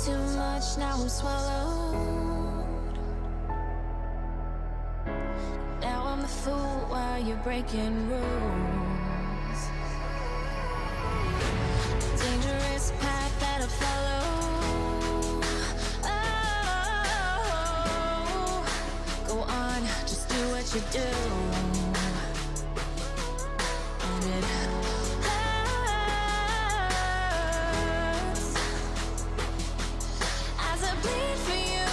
too much, now I'm swallowed. Now I'm the fool while you're breaking rules. Dangerous path that I follow. Oh, go on, just do what you do. And it bleed for you,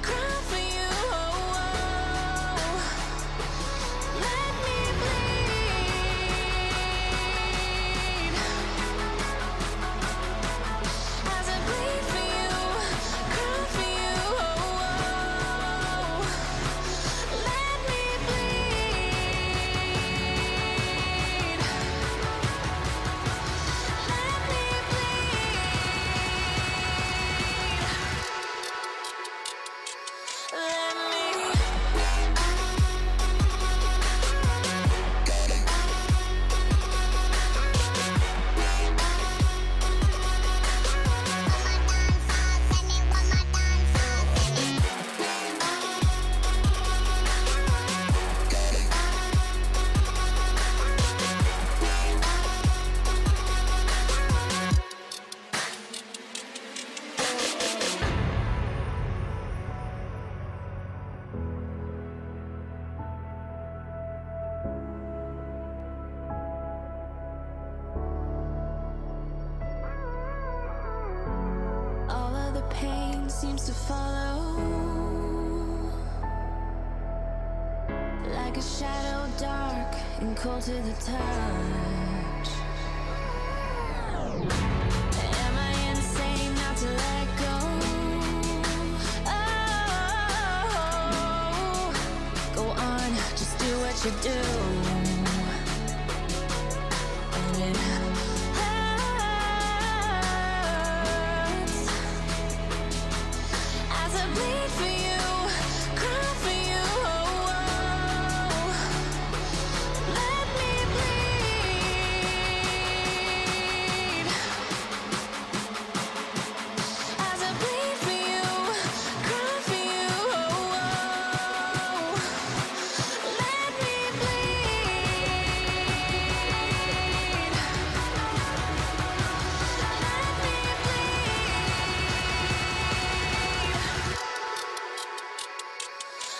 cry for you, oh, oh. Let me bleed. As I bleed for you, cry for you, oh, oh. Let me bleed. Let me seems to follow like a shadow, dark and cold to the touch. Am I insane not to let go? Oh, go on, just do what you do. And it bleed for you, cry for you, oh, oh. Let me bleed. As I bleed for you, cry for you, oh, oh. Let me bleed.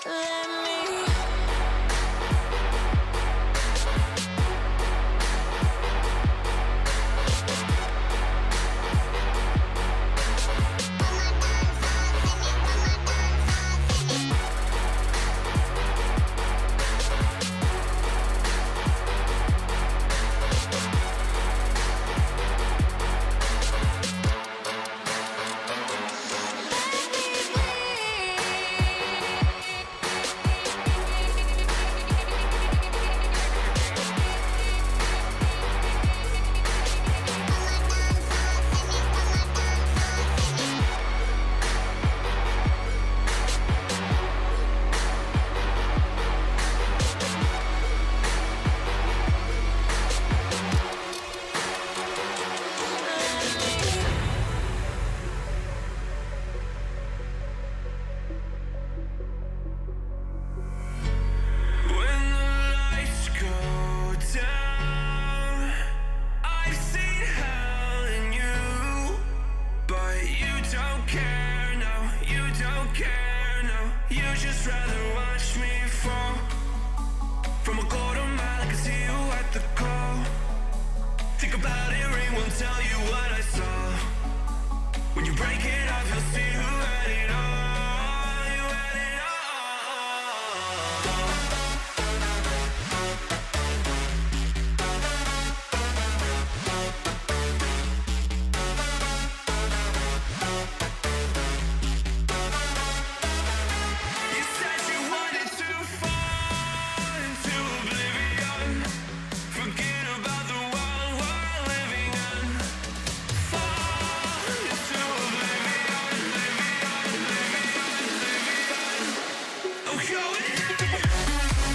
Let me let me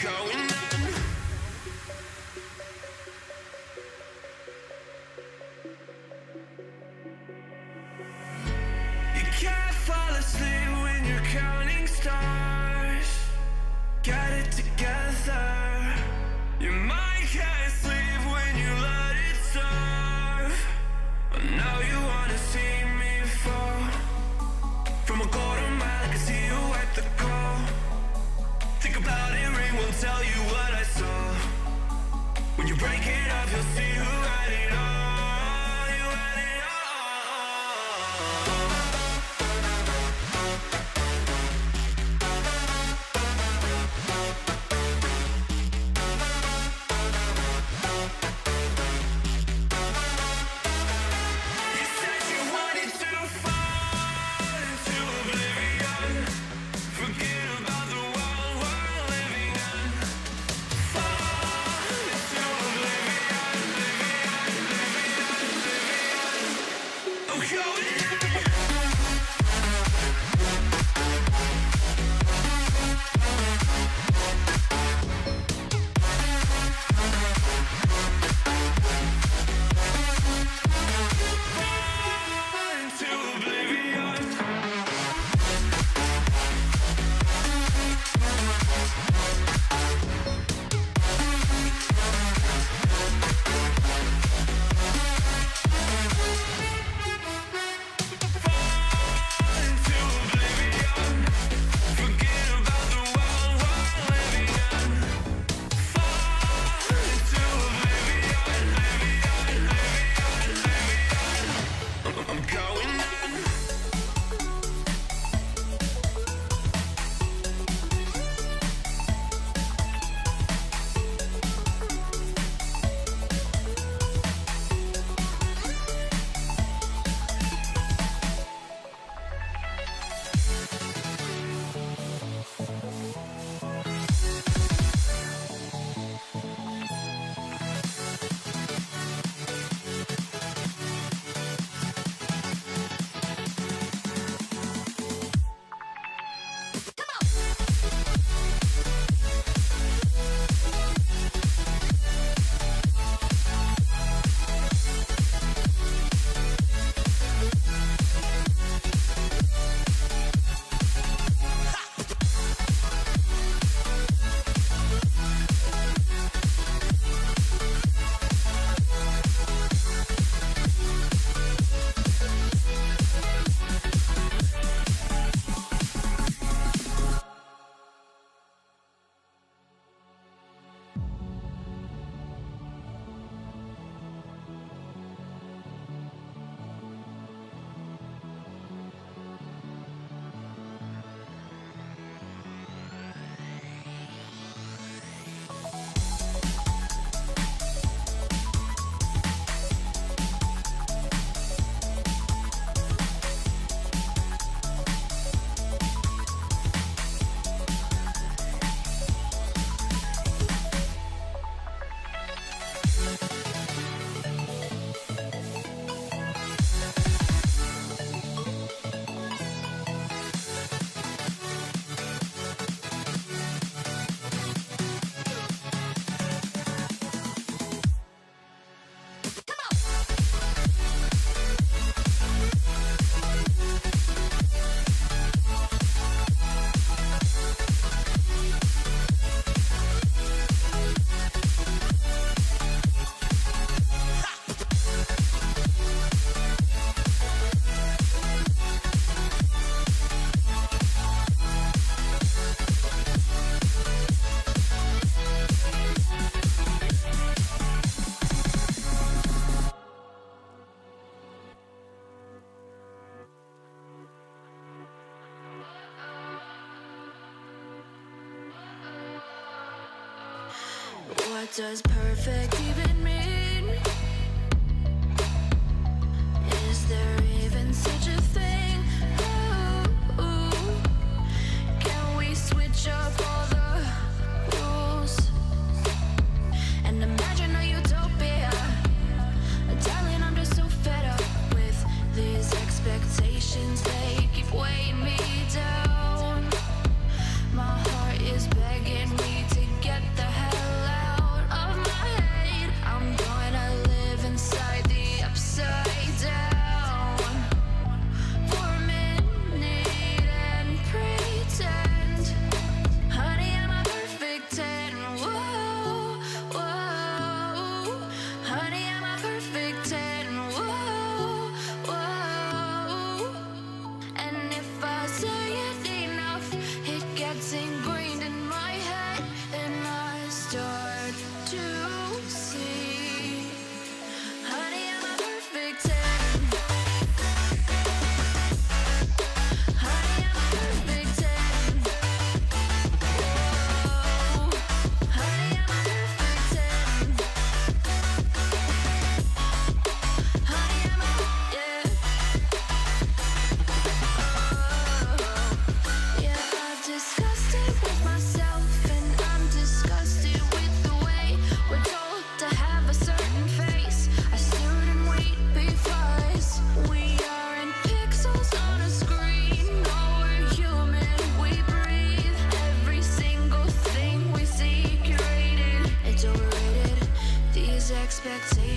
going on. You can't fall asleep when you're counting stars. Get it together. Your mind can't sleep when you let it starve. Now you wanna see me fall. From a quarter mile, I can see you at the call. Think about it, ring will tell you what I saw. When you break it up, you'll see who had it all. You had it You said you wanted to fall into oblivion. Forget about the world we're living in. Fall into oblivion, oblivion. I'm going on. Fall into oblivion. Fall into oblivion. Forget about the world we're living in. Fall into oblivion, I'm going on. What does perfect even mean? Is there even such a thing? Ooh, can we switch up all the rules and imagine a utopia? Darling, I'm just so fed up with these expectations. They keep weighing me down. My heart is begging me to get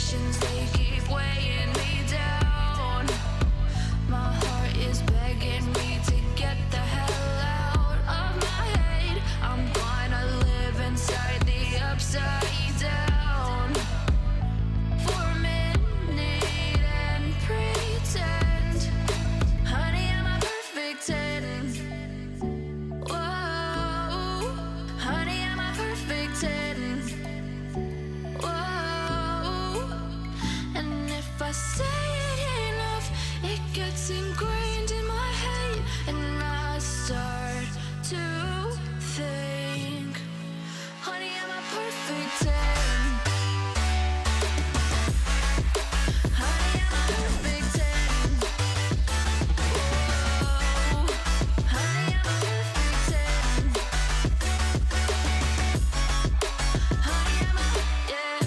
expectations, they keep weighing me down. My heart is begging me to get the hell out of my head. I'm gonna live inside the upside down for a minute and pretend, honey, I'm a perfect 10. Whoa, honey, I'm a perfect 10. Whoa, and if I say it enough, it gets ingrained in my head, and I start to think, honey, I'm a perfect 10. Honey, I'm a perfect 10. Whoa, honey, I'm a perfect 10. Honey, I'm a, yeah.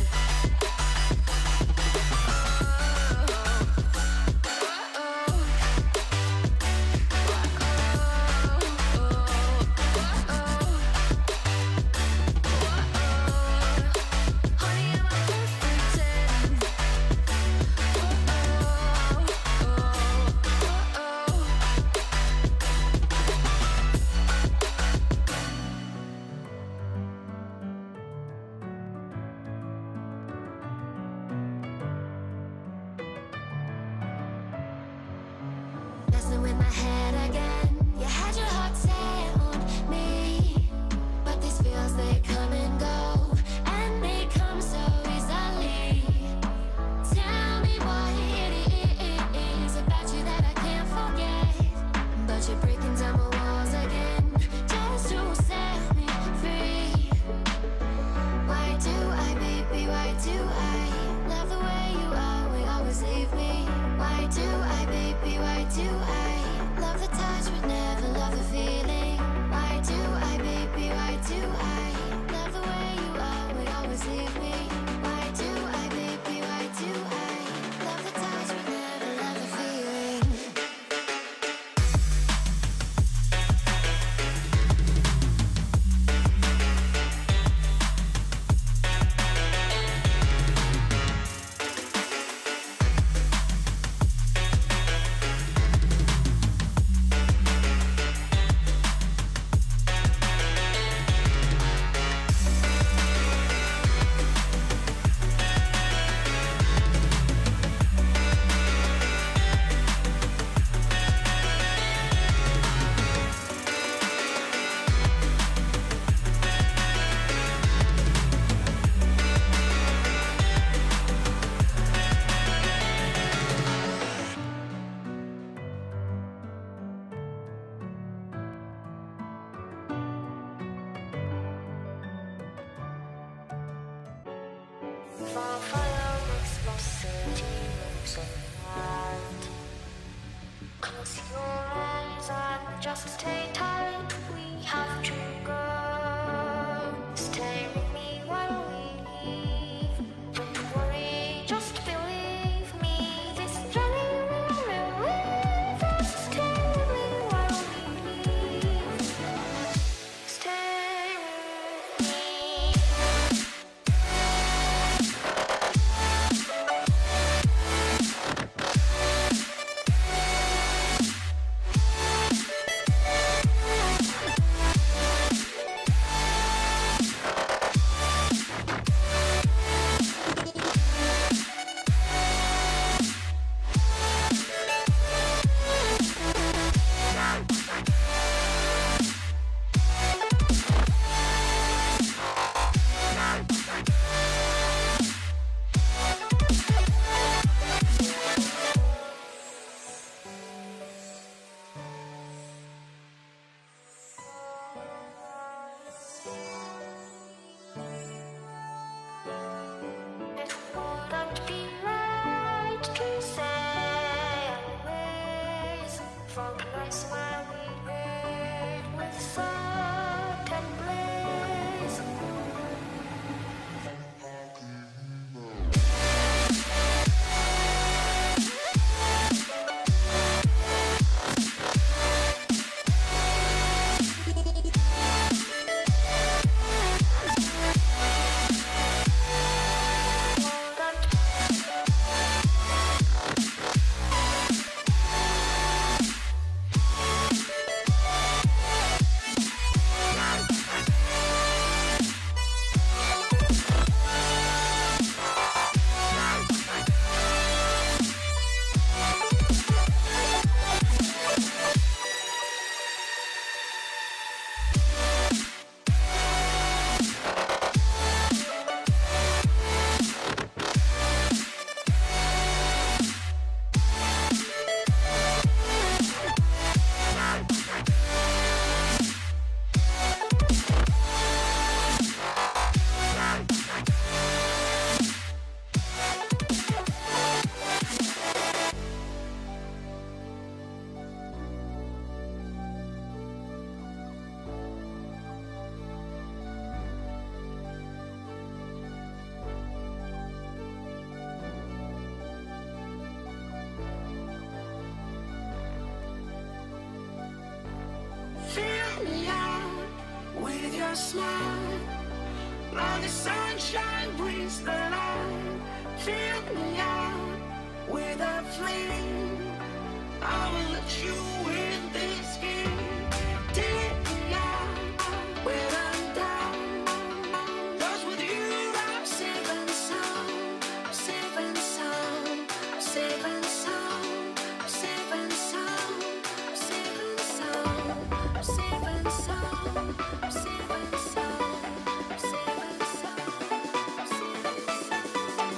Messing with my head again. You had your heart set on me, but these feels, they come and go, and they come so easily. Tell me what it is about you that I can't forget, but you're breaking down my walls again just to set me free. Why do I, baby, why do I love the way you are, we always leave me? Why do I, baby, why do I love the touch but never love the feeling? Why do I, baby, why do I love the way you are, we always leave me? Why do I, baby, why do I love the touch but never love the feeling? Fire makes no city looks alive. Close your eyes and just stay tight. We have to go. Stay with me while we leave. Don't worry, just believe me. This journey will relieve us. Stay with me while we leave. Stay with me. smile. Like the sunshine brings the light. Fill me out with a flame. I will let you in this game. Take me out when I'm down. 'Cause with you I'm safe and sound. I'm safe and sound. I'm safe and sound. I'm safe and sound. I'm safe and sound. I'm safe and sound. I'm safe and sound. I'm safe and sound. I'm safe and sound.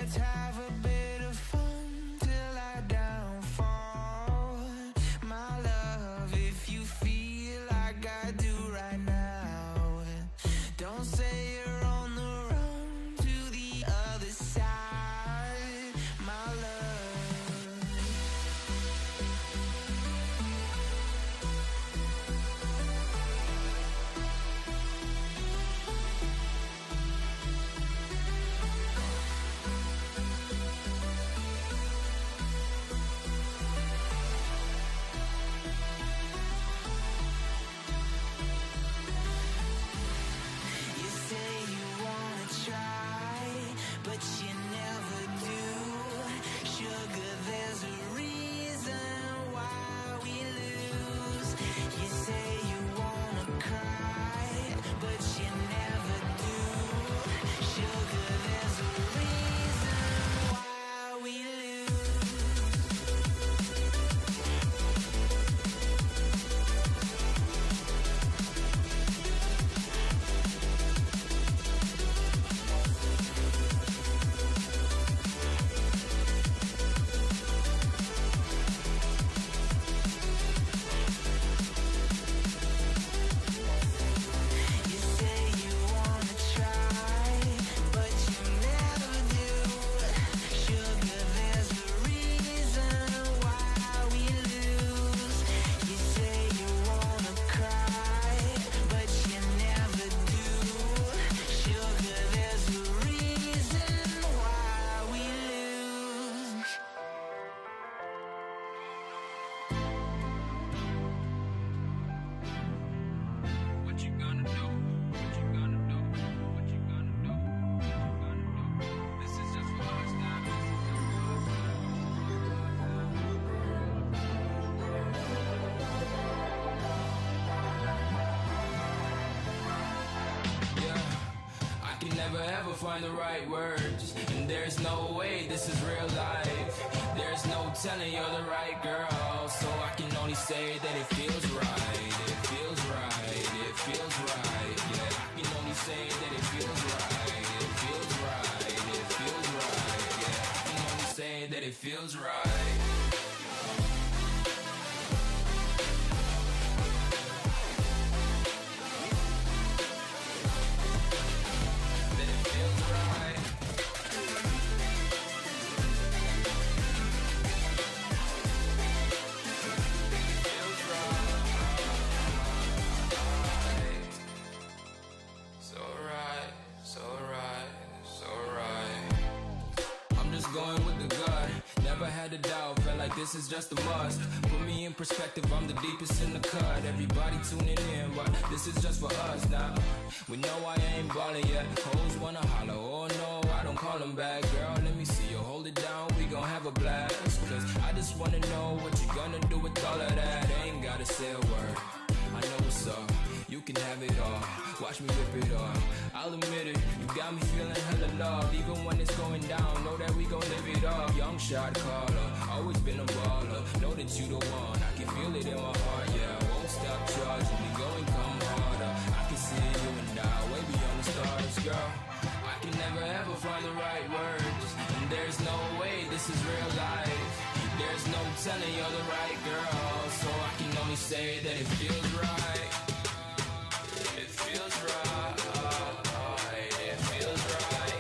let's have a bit of fun till I downfall. My love, if you feel like I do right now, don't say you're on the run to the other side, my love. You say you wanna try, but you never do. Sugar, there's a reason why we lose. You say you wanna cry, but you never do. Sugar, there's a reason why we lose. You say you wanna try, but you never do. Sugar, there's a reason why we lose. You say you wanna cry, but you never do. Sugar, there's a reason why we lose. What you gonna do? What you gonna do? What you gonna do? What you gonna do? This is just for us now. Yeah, I can never ever find the right words, and there's no way this is real life. There's no telling you're the right girl, so I can only say that it feels right. It feels right. It feels right. Yeah, I can only say that it feels right. It feels right. It feels right. Yeah, I can only say that it feels right. That it feels right. Feels right. So right, so right, so right. I'm just going with the gut. Never had a doubt, felt like this is just a must. Put me in perspective, I'm the deepest in the cut. Everybody tuning in, but this is just for us now. We know I ain't ballin' yet. Hoes wanna holler, oh no, I don't call them back. Girl, let me see you hold it down, we gon' have a blast. Cause I just wanna know what you gonna do with all of that. Ain't gotta say a word, I know what's up. You can have it all, watch me rip it off. I'll admit it, you got me feeling hella loved. Even when it's going down, know that we gon' live it up. Young shot caller, always been a baller. Know that you the one, I can feel it in my heart, yeah. Won't stop charging me, go and come harder. I can see you and I, way beyond the stars, girl. I can never ever find the right words, and there's no way this is real life. There's no telling you're the right girl, so I can only say that it feels right. It feels right. It feels right. It feels right.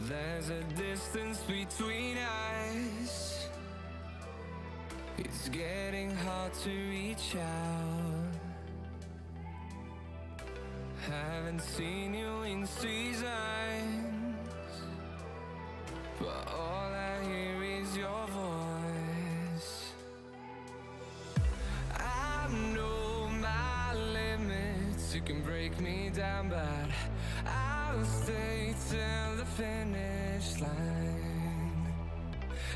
There's a distance between us. It's getting hard to reach out. Haven't seen you in seasons, but all I hear is your voice. I know my limits, you can break me down, but I'll stay till the finish line.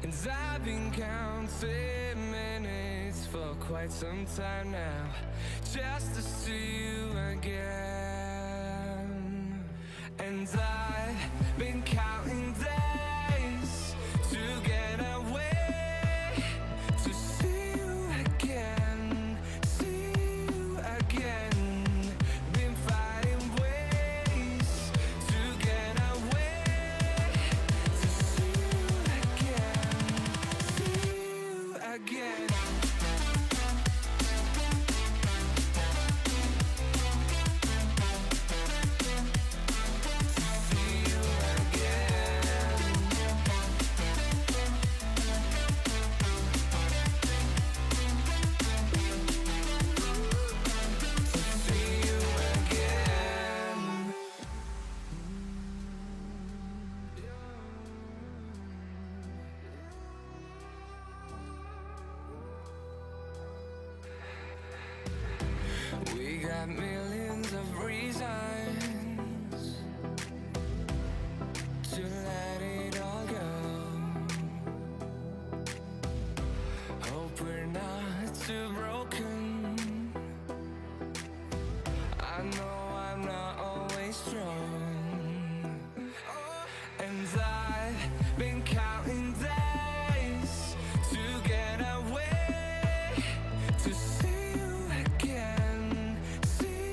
And I've been counting minutes for quite some time now, just to see you again. And I've been counting days to get away, to see you again, see you again. Been finding ways to get away, to see you again, see you again. We got millions of reasons to let it all go. Hope we're not too broken. I know I'm not always strong, and I've been counting days to get away, to see you again, see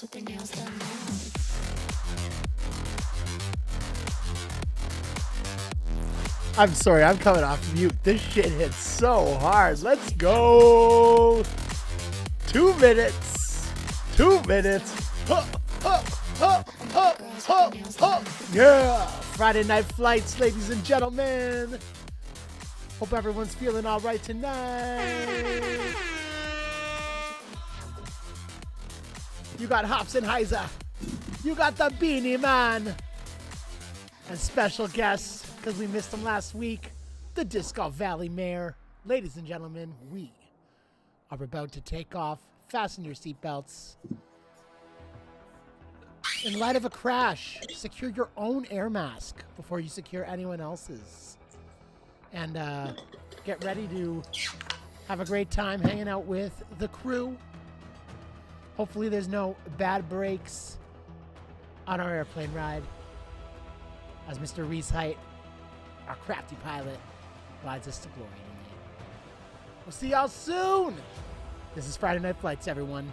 girls with their nails done now. I'm sorry, I'm coming off mute. This shit hits so hard. Let's go. 2 minutes. 2 minutes. Huh, huh, huh, huh, huh, huh. Yeah. Friday night flights, ladies and gentlemen. Hope everyone's feeling all right tonight. You got Hops and Heiser. You got the Beanie Man. And special guests, because we missed them last week, the Disco Valley Mayor. Ladies and gentlemen, we are about to take off. Fasten your seatbelts. In light of a crash, secure your own air mask before you secure anyone else's. And get ready to have a great time hanging out with the crew. Hopefully there's no bad breaks on our airplane ride. As Mr. Reese Height, our crafty pilot, rides us to glory tonight. We'll see y'all soon. This is Friday Night Flights, everyone.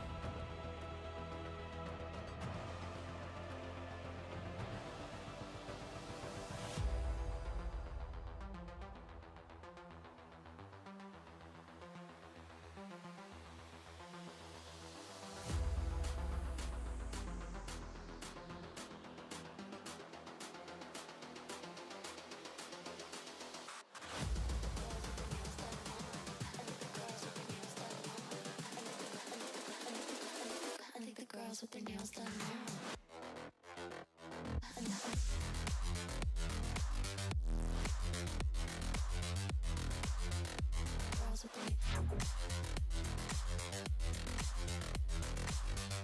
I think the girls with their nails done now. Girls with their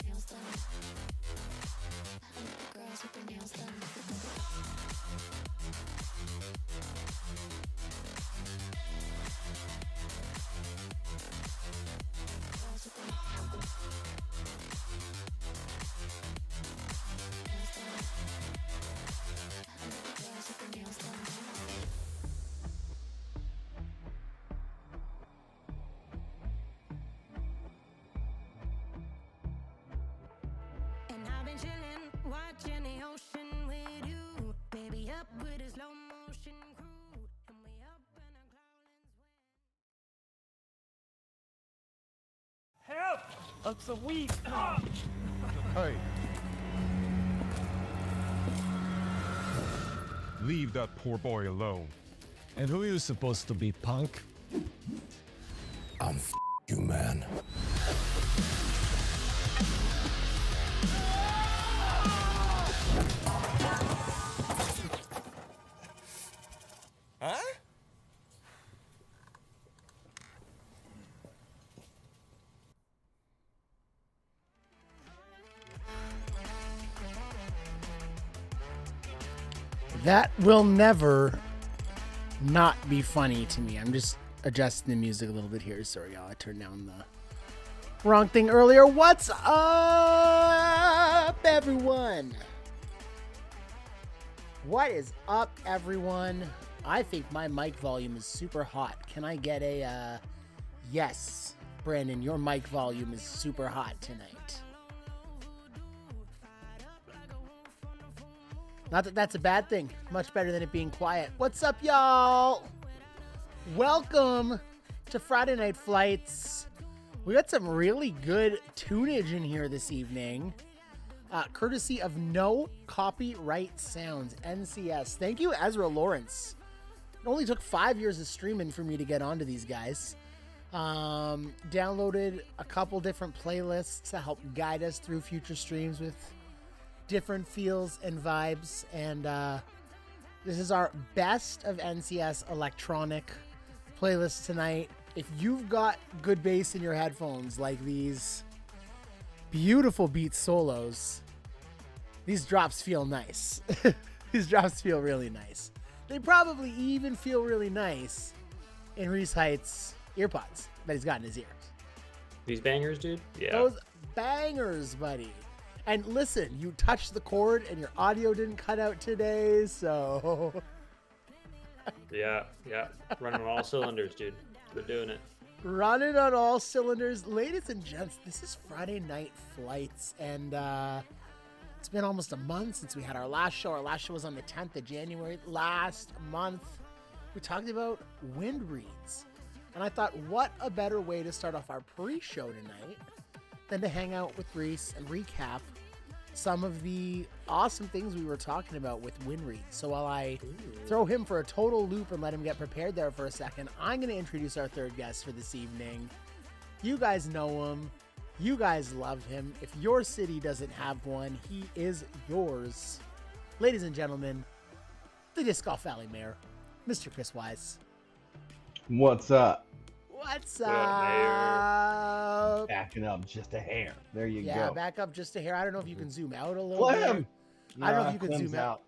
nails done. I think the girls with their nails done. Girls with their And I've been chillin', watching the ocean with you. Baby up with a slow motion crew. And we up in a cloudlands. Help! I'm so weak. Hey. Leave that poor boy alone. And who are you supposed to be, punk? I'm you, man. Huh? That will never not be funny to me. I'm just adjusting the music a little bit here. Sorry, y'all. I turned down the wrong thing earlier. What's up, everyone? What is up, everyone? I think my mic volume is super hot. Can I get a yes, Brandon? Your mic volume is super hot tonight. Not that that's a bad thing. Much better than it being quiet. What's up, y'all? Welcome to Friday Night Flights. We got some really good tunage in here this evening. Courtesy of No Copyright Sounds, NCS. Thank you, Ezra Lawrence. It only took 5 years of streaming for me to get onto these guys. Downloaded a couple different playlists to help guide us through future streams with different feels and vibes, and this is our best of NCS electronic playlist tonight. If you've got good bass in your headphones, like these beautiful beat solos, these drops feel nice. These drops feel really nice. They probably even feel really nice in Reese Height's earpods that he's got in his ears. These bangers, dude? Yeah. Those bangers, buddy. And listen, you touched the cord and your audio didn't cut out today, so... Yeah. Running on all cylinders, dude. We're doing it. Running on all cylinders. Ladies and gents, this is Friday Night Flights, and it's been almost a month since we had our last show. Our last show was on the 10th of January. Last month, we talked about wind reads. And I thought, what a better way to start off our pre-show tonight than to hang out with Reese and recap some of the awesome things we were talking about with wind reads. So while I throw him for a total loop and let him get prepared there for a second, I'm going to introduce our third guest for this evening. You guys know him. You guys love him. If your city doesn't have one, he is yours. Ladies and gentlemen, the Disc Golf Valley Mayor, Mr. Chris Wise. What's up? What's What up, Mayor? up? Backing up just a hair. There you Yeah, go. back up just a hair. I don't know if you can zoom out a little Clem! bit. I don't know if you can Clem's zoom out.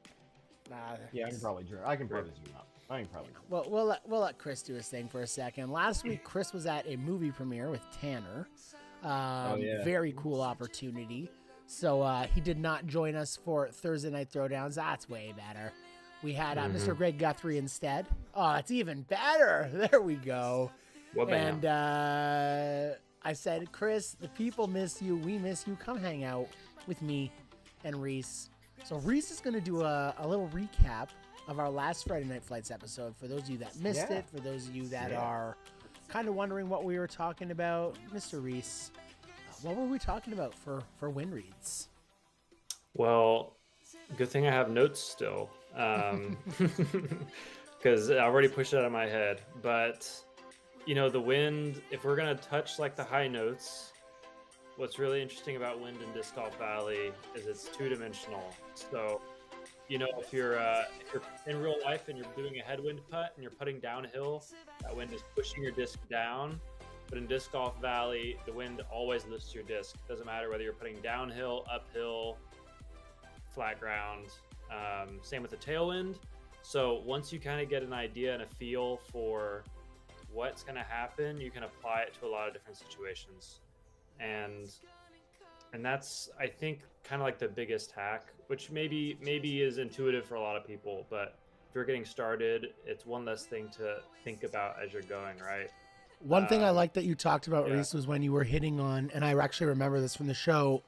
Nah, Yeah, I can probably zoom out. I can probably. Well, we'll let Chris do his thing for a second. Last week, Chris was at a movie premiere with Tanner. Yeah. Very cool opportunity. So he did not join us for Thursday Night Throwdowns. That's way better. We had Mr. Greg Guthrie instead. Oh, it's even better. There we go. What bam? And I said, Chris, the people miss you. We miss you. Come hang out with me and Reese. So Reese is going to do a little recap of our last Friday Night Flights episode. For those of you that missed it, for those of you that are kind of wondering what we were talking about, Mr. Reese, what were we talking about for wind reads? Well, good thing I have notes still, because I already pushed it out of my head. But you know, the wind. If we're gonna touch like the high notes, what's really interesting about wind in Disc Golf Valley is it's two-dimensional. So, you know, if you're in real life and you're doing a headwind putt and you're putting downhill, that wind is pushing your disc down. But in Disc Golf Valley, the wind always lifts your disc. Doesn't matter whether you're putting downhill, uphill, flat ground. Same with the tailwind. So once you kind of get an idea and a feel for what's going to happen, you can apply it to a lot of different situations. And that's, I think, kind of like the biggest hack, which maybe is intuitive for a lot of people, but if you're getting started, it's one less thing to think about as you're going, right? One thing I like that you talked about, Reese, was when you were hitting on, and I actually remember this from the show,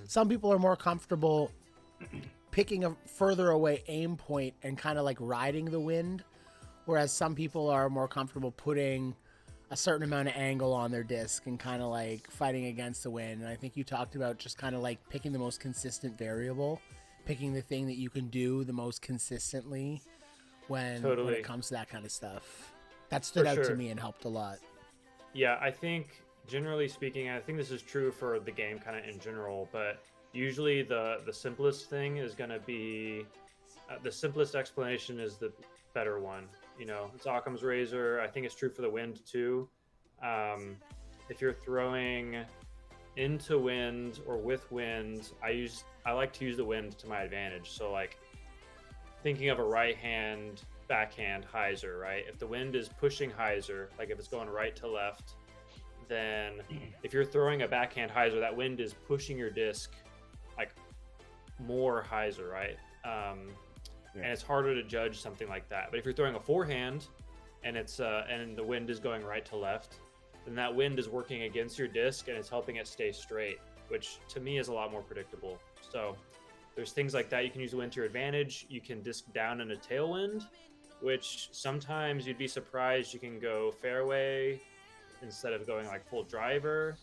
some people are more comfortable picking a further away aim point and kind of like riding the wind, whereas some people are more comfortable putting a certain amount of angle on their disc and kind of like fighting against the wind. And I think you talked about just kind of like picking the most consistent variable, picking the thing that you can do the most consistently when it comes to that kind of stuff. That stood out to me and helped a lot. Yeah, I think generally speaking, I think this is true for the game kind of in general, but usually the simplest thing is going to be, the simplest explanation is the better one. You know, it's Occam's razor. I think it's true for the wind too. If you're throwing into wind or with wind, I like to use the wind to my advantage. So like thinking of a right hand backhand hyzer, right? If the wind is pushing hyzer, like if it's going right to left, then if you're throwing a backhand hyzer, that wind is pushing your disc like more hyzer, right? And it's harder to judge something like that. But if you're throwing a forehand and it's and the wind is going right to left, then that wind is working against your disc and it's helping it stay straight, which to me is a lot more predictable. So there's things like that you can use the wind to your advantage. You can disc down in a tailwind, which sometimes you'd be surprised you can go fairway instead of going like full driver,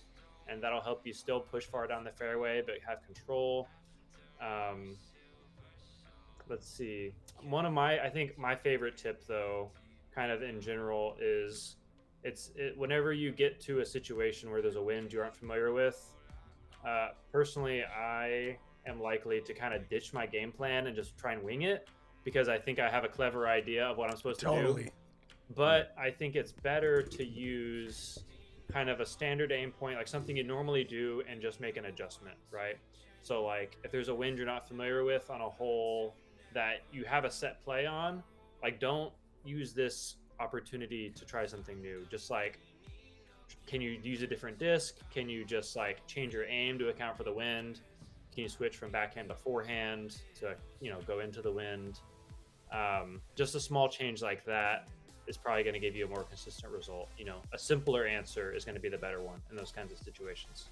and that'll help you still push far down the fairway but have control. Let's see. I think my favorite tip though, kind of in general, is whenever you get to a situation where there's a wind you aren't familiar with, personally, I am likely to kind of ditch my game plan and just try and wing it because I think I have a clever idea of what I'm supposed to do. But I think it's better to use kind of a standard aim point, like something you normally do, and just make an adjustment, right? So like if there's a wind you're not familiar with on a hole that you have a set play on, like don't use this opportunity to try something new. Just like, can you use a different disc? Can you just like change your aim to account for the wind? Can you switch from backhand to forehand to, you know, go into the wind? Just a small change like that is probably going to give you a more consistent result. You know, a simpler answer is going to be the better one in those kinds of situations.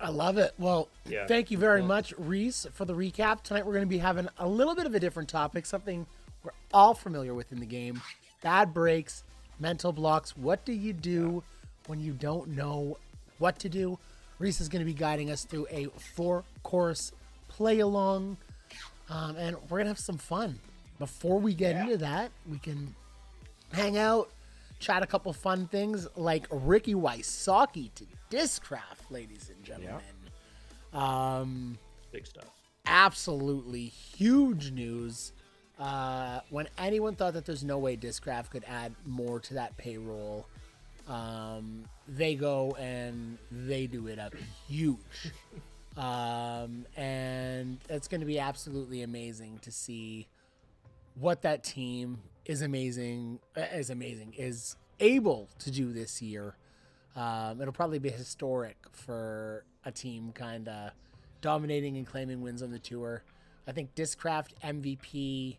I love it. Well, Yeah. thank you very much, Reese, for the recap. Tonight we're going to be having a little bit of a different topic, something we're all familiar with in the game. Bad breaks, mental blocks. What do you do when you don't know what to do? Reese is going to be guiding us through a 4-course play along, and we're going to have some fun. Before we get into that, we can hang out, chat a couple fun things like Ricky Wysocki to Discraft, ladies and gentlemen. Big stuff. Absolutely huge news. When anyone thought that there's no way Discraft could add more to that payroll, they go and they do it up huge. And it's going to be absolutely amazing to see what that team is able to do this year. It'll probably be historic for a team kind of dominating and claiming wins on the tour. I think Discraft MVP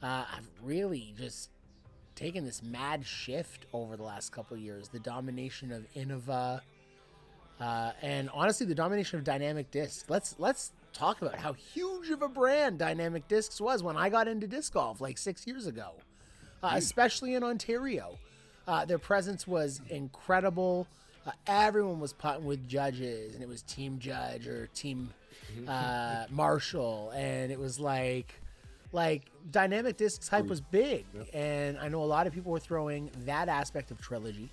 have really just taken this mad shift over the last couple of years. The domination of Innova, and honestly, the domination of Dynamic Discs. Let's talk about how huge of a brand Dynamic Discs was when I got into disc golf like 6 years ago, especially in Ontario. Their presence was incredible. Everyone was putting with judges, and it was Team Judge or Team Marshall, and it was like Dynamic Discs hype was big, and I know a lot of people were throwing that aspect of Trilogy.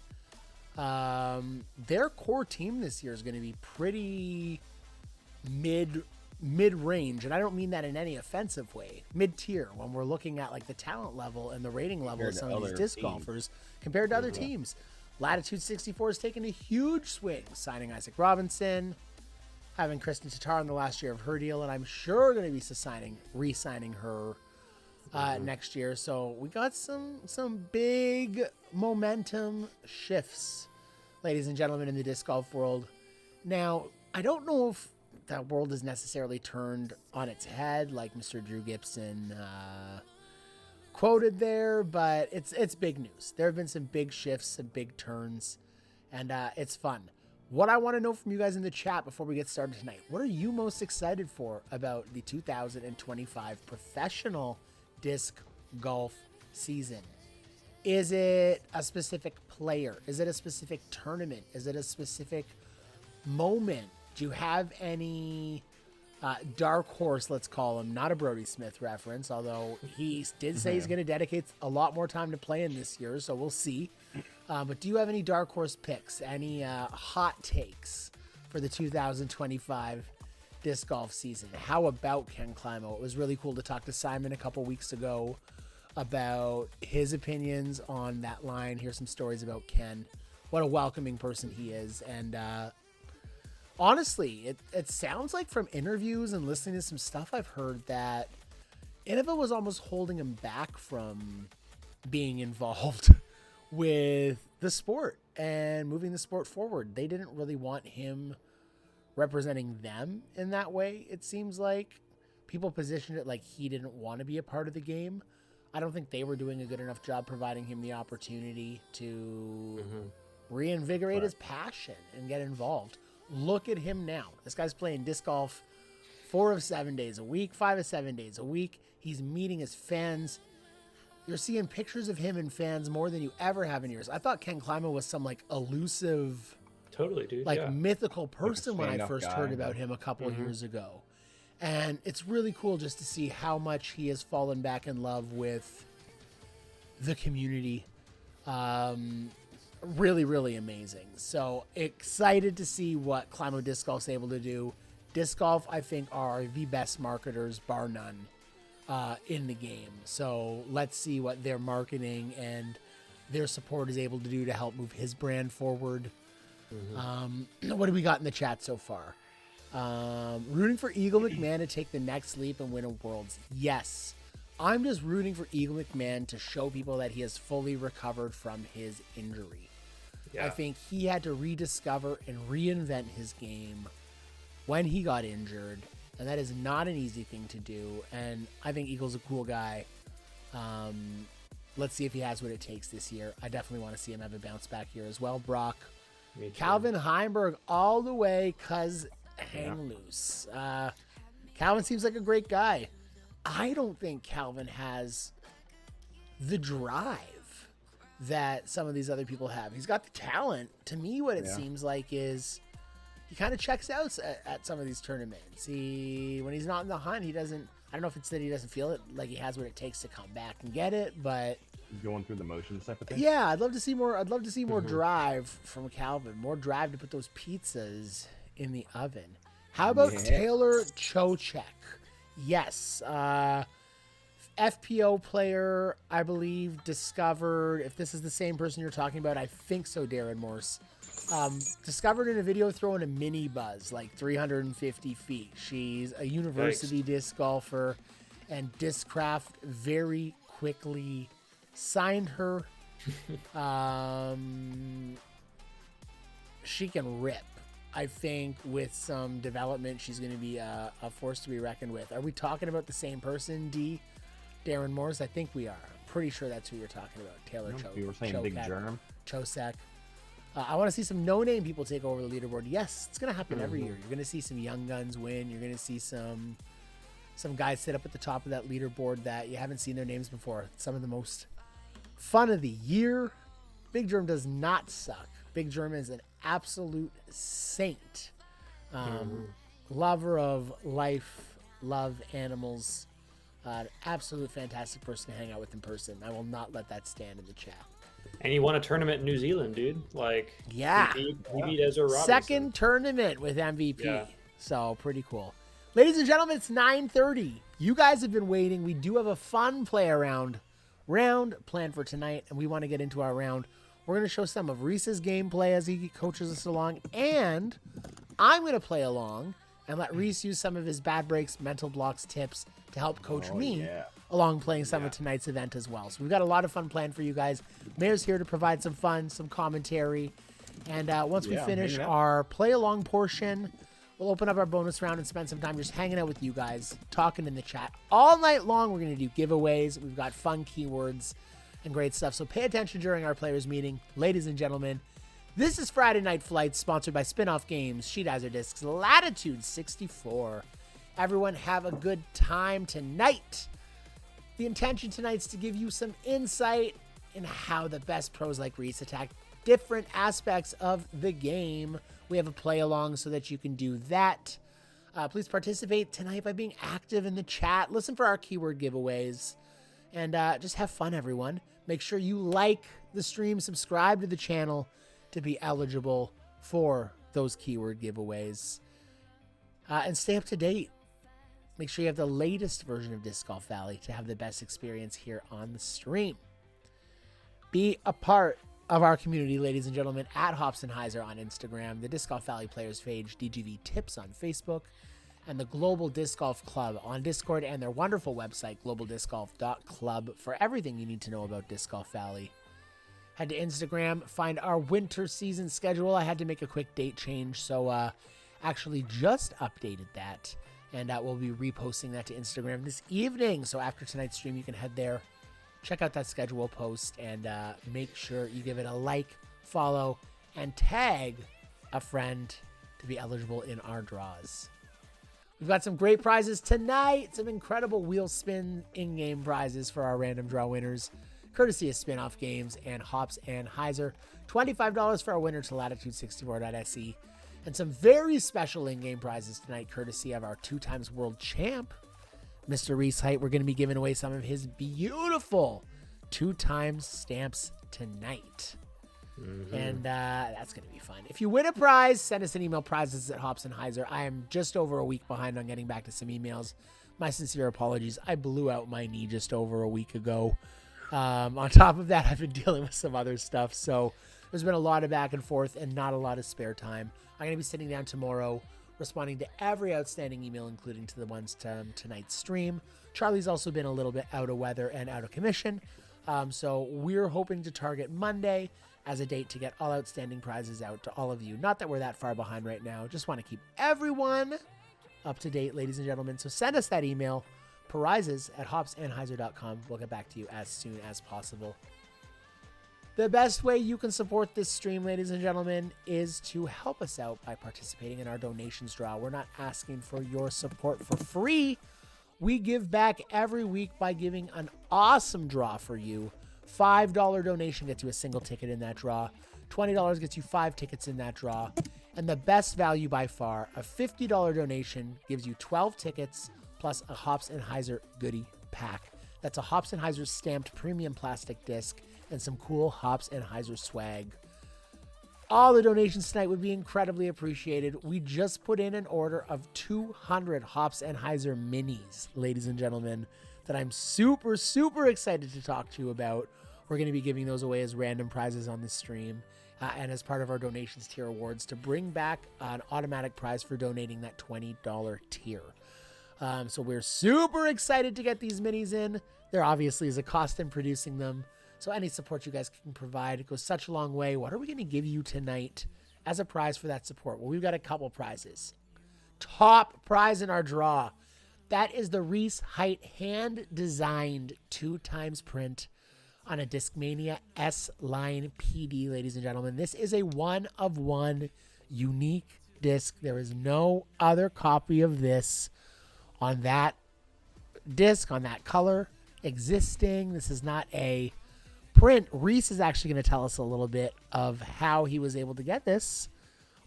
Their core team this year is going to be pretty mid-range, and I don't mean that in any offensive way. Mid-tier, when we're looking at like the talent level and the rating level of some of these disc golfers compared to other teams. Latitude 64 has taken a huge swing, signing Isaac Robinson, having Kristen Tatar in the last year of her deal, and I'm sure going to be re-signing her next year. So we got some big momentum shifts, ladies and gentlemen, in the disc golf world. Now, I don't know if that world is necessarily turned on its head, like Mr. Drew Gibson quoted there, but it's big news. There have been some big shifts, some big turns, and it's fun. What I want to know from you guys in the chat before we get started tonight, what are you most excited for about the 2025 professional disc golf season? Is it a specific player? Is it a specific tournament? Is it a specific moment? Do you have any dark horse, let's call him, not a Brody Smith reference, although he did say he's going to dedicate a lot more time to playing this year, so we'll see. But do you have any dark horse picks, any hot takes for the 2025 disc golf season? How about Ken Climo? It was really cool to talk to Simon a couple weeks ago about his opinions on that line. Here's some stories about Ken. What a welcoming person he is. And honestly, it sounds like from interviews and listening to some stuff I've heard that Innova was almost holding him back from being involved with the sport and moving the sport forward. They didn't really want him representing them in that way. It seems like people positioned it like he didn't want to be a part of the game. I don't think they were doing a good enough job providing him the opportunity to reinvigorate his passion and get involved. Look at him now. This guy's playing disc golf 4 of 7 days a week, 5 of 7 days a week. He's meeting his fans. You're seeing pictures of him and fans more than you ever have in years. I thought Ken Climo was some like elusive, totally, dude, mythical person when I first heard about him a couple of years ago. And it's really cool just to see how much he has fallen back in love with the community. Really, really amazing. So excited to see what Climo Disc Golf is able to do. Disc Golf, I think, are the best marketers, bar none, in the game. So let's see what their marketing and their support is able to do to help move his brand forward. What do we got in the chat so far? Rooting for Eagle McMahon to take the next leap and win a Worlds. Yes. I'm just rooting for Eagle McMahon to show people that he has fully recovered from his injury. Yeah. I think he had to rediscover and reinvent his game when he got injured, and that is not an easy thing to do. And I think Eagle's a cool guy. let's see if he has what it takes this year. I definitely want to see him have a bounce back here as well. Brock, Me too. Calvin Heimberg all the way, cuz hang loose. Calvin seems like a great guy. I don't think Calvin has the drive that some of these other people have. He's got the talent. To me, what it seems like is he kind of checks out at some of these tournaments. When he's not in the hunt, he doesn't. I don't know if it's that he doesn't feel it like he has what it takes to come back and get it, but Going through the motions type of thing. yeah, I'd love to see more. I'd love to see more drive from Calvin. More drive to put those pizzas in the oven. How about Taylor Chochek? Yes, FPO player, I believe, discovered. If this is the same person you're talking about, I think so. Darren Morse discovered in a video throwing a mini buzz like 350 feet. She's a university disc golfer, and Discraft very quickly signed her. She can rip. I think with some development, she's going to be a force to be reckoned with. Are we talking about the same person, D? Darren Morse? I think we are. I'm pretty sure that's who you're talking about. Taylor You were saying Big Germ. Chosek. I want to see some no-name people take over the leaderboard. Yes, it's going to happen every year. You're going to see some young guns win. You're going to see some guys sit up at the top of that leaderboard that you haven't seen their names before. Some of the most fun of the year. Big Germ does not suck. Big Germ is an absolute saint. Lover of life, love animals. Absolute fantastic person to hang out with in person. I will not let that stand in the chat. And he won a tournament in New Zealand, dude. Like, yeah, he beat Ezra Robinson. Second tournament with MVP. Yeah. So pretty cool. Ladies and gentlemen, it's 9:30. You guys have been waiting. We do have a fun play around round planned for tonight, and we want to get into our round. We're going to show some of Reese's gameplay as he coaches us along, and I'm going to play along and let Reese use some of his bad breaks, mental blocks, tips to help coach me along playing some of tonight's event as well. So we've got a lot of fun planned for you guys. Mayor's here to provide some fun, some commentary, and once we finish our play along portion, we'll open up our bonus round and spend some time just hanging out with you guys, talking in the chat all night long. We're going to do giveaways. We've got fun keywords and great stuff. So pay attention during our players meeting. Ladies and gentlemen, this is Friday Night Flights, sponsored by Spinoff Games, Sheetizer Discs, Latitude 64. Everyone have a good time tonight. The intention tonight is to give you some insight in how the best pros like Reese attack different aspects of the game. We have a play along so that you can do that. Please participate tonight by being active in the chat. Listen for our keyword giveaways. And just have fun, everyone. Make sure you like the stream, subscribe to the channel to be eligible for those keyword giveaways. And stay up to date. Make sure you have the latest version of Disc Golf Valley to have the best experience here on the stream. Be a part of our community, ladies and gentlemen, at Hops and Heiser on Instagram, the Disc Golf Valley Players page, DGV Tips on Facebook, and the Global Disc Golf Club on Discord, and their wonderful website, globaldiscgolf.club, for everything you need to know about Disc Golf Valley. Head to Instagram, find our winter season schedule. I had to make a quick date change, so actually just updated that, and we'll be reposting that to Instagram this evening. So after tonight's stream, you can head there, check out that schedule post, and make sure you give it a like, follow, and tag a friend to be eligible in our draws. We've got some great prizes tonight, some incredible wheel spin in-game prizes for our random draw winners, courtesy of Spinoff Games and Hops and Heiser. $25 for our winner to Latitude64.se, and some very special in-game prizes tonight, courtesy of our 2-times world champ, Mr. Reese Height. We're going to be giving away some of his beautiful 2-times stamps tonight. And that's going to be fun. If you win a prize, send us an email, prizes at Hops and Heiser. I am just over a week behind on getting back to some emails. My sincere apologies. I blew out my knee just over a week ago. On top of that, I've been dealing with some other stuff. So there's been a lot of back and forth and not a lot of spare time. I'm going to be sitting down tomorrow, responding to every outstanding email, including to the ones to tonight's stream. Charlie's also been a little bit out of weather and out of commission. So we're hoping to target Monday as a date to get all outstanding prizes out to all of you. Not that we're that far behind right now. Just want to keep everyone up to date, ladies and gentlemen. So send us that email, prizes at hopsandheiser.com. We'll get back to you as soon as possible. The best way you can support this stream, ladies and gentlemen, is to help us out by participating in our donations draw. We're not asking for your support for free. We give back every week by giving an awesome draw for you. $5 donation gets you a single ticket in that draw. $20 gets you 5 tickets in that draw. And the best value by far, a $50 donation gives you 12 tickets plus a Hops and Heiser goodie pack. That's a Hops and Heiser stamped premium plastic disc and some cool Hops and Heiser swag. All the donations tonight would be incredibly appreciated. We just put in an order of 200 Hops and Heiser minis, ladies and gentlemen, that I'm super, super excited to talk to you about. We're going to be giving those away as random prizes on this stream and as part of our donations tier awards to bring back an automatic prize for donating that $20 tier. So we're super excited to get these minis in. There obviously is a cost in producing them. So any support you guys can provide, it goes such a long way. What are we going to give you tonight as a prize for that support? Well, we've got a couple prizes. Top prize in our draw. That is the Reese Height hand-designed 2x print on a Discmania S-Line PD, ladies and gentlemen. This is a one-of-one unique disc. There is no other copy of this on that disc, on that color existing. This is not a print. Reese is actually going to tell us a little bit of how he was able to get this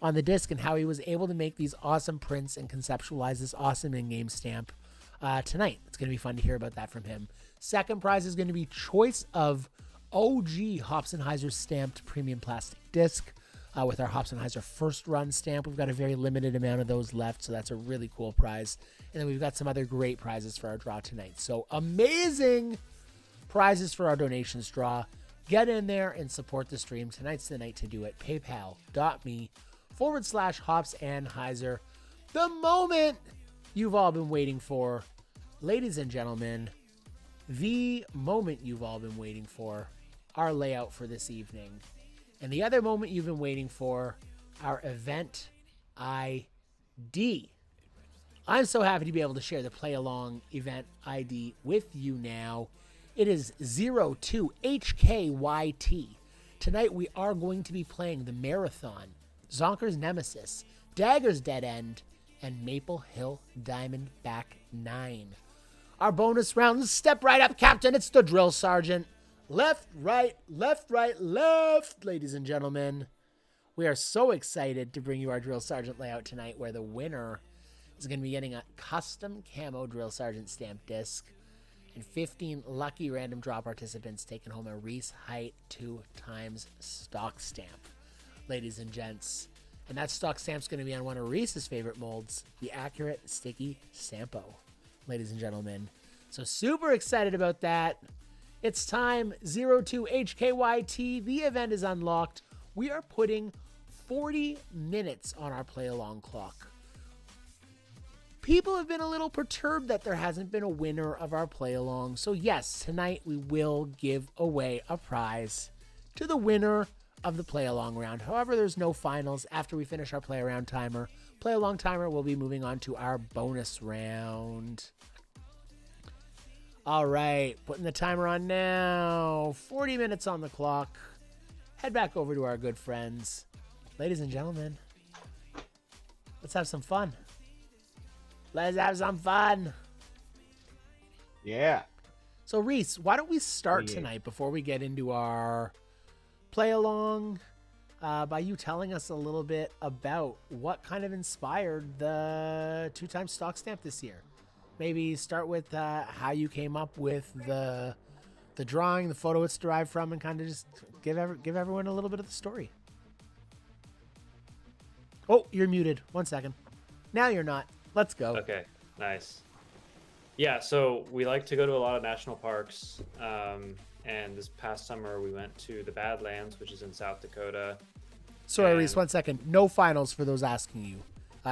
on the disc and how he was able to make these awesome prints and conceptualize this awesome in-game stamp tonight. It's going to be fun to hear about that from him. Second prize is going to be choice of OG Hops and Heiser stamped premium plastic disc with our Hops and Heiser first run stamp. We've got a very limited amount of those left, so that's a really cool prize. And then we've got some other great prizes for our draw tonight. So amazing prizes for our donations draw. Get in there and support the stream. Tonight's the night to do it. PayPal.me/Hops and Heiser. The moment you've all been waiting for, ladies and gentlemen, the moment you've all been waiting for, our layout for this evening. And the other moment you've been waiting for, our event ID. I'm so happy to be able to share the play along event ID with you now. It is 02HKYT. Tonight we are going to be playing the Marathon, Zonker's Nemesis, Dagger's Dead End, and Maple Hill Diamondback 9. Our bonus round, step right up, Captain. It's the Drill Sergeant. Left, right, left, right, left, ladies and gentlemen. We are so excited to bring you our Drill Sergeant layout tonight, where the winner is going to be getting a custom camo Drill Sergeant stamp disc and 15 lucky random draw participants taking home a Reese Height 2x stock stamp, ladies and gents. And that stock stamp's going to be on one of Reese's favorite molds, the Accurate Sticky Stampo, ladies and gentlemen. So super excited about that. It's time, 02HKYT. The event is unlocked. We are putting 40 minutes on our play along clock. People have been a little perturbed that there hasn't been a winner of our play along. So yes, tonight we will give away a prize to the winner of the play along round. However, there's no finals after we finish our play around timer. Play along timer, we'll be moving on to our bonus round. All right, putting the timer on now. 40 minutes on the clock. Head back over to our good friends. Ladies and gentlemen, let's have some fun. Let's have some fun. Yeah. So, Reese, why don't we start tonight before we get into our play along by you telling us a little bit about what kind of inspired the 2x stock stamp this year. Maybe start with how you came up with the drawing, the photo it's derived from, and kind of just give everyone a little bit of the story. Oh, you're muted. 1 second. Now you're not. Let's go. Okay, nice. Yeah, so we like to go to a lot of national parks. And this past summer, we went to the Badlands, which is in South Dakota. Sorry, Reese, 1 second. No finals for those asking you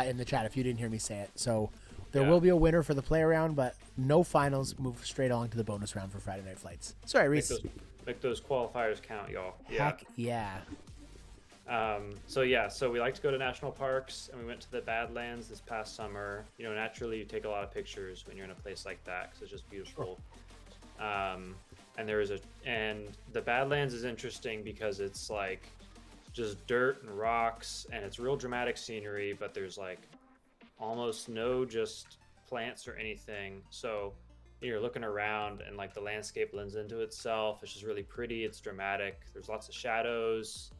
in the chat if you didn't hear me say it. So there will be a winner for the play round, but no finals. Move straight on to the bonus round for Friday Night Flights. Sorry, Reese. Make those qualifiers count, y'all. Heck yeah. So yeah, so we like to go to national parks, and we went to the Badlands this past summer. You know, naturally you take a lot of pictures when you're in a place like that because it's just beautiful. And the Badlands is interesting because it's like just dirt and rocks, and it's real dramatic scenery, but there's like almost no just plants or anything. So you're looking around and like the landscape blends into itself. It's just really pretty. It's dramatic. There's lots of shadows.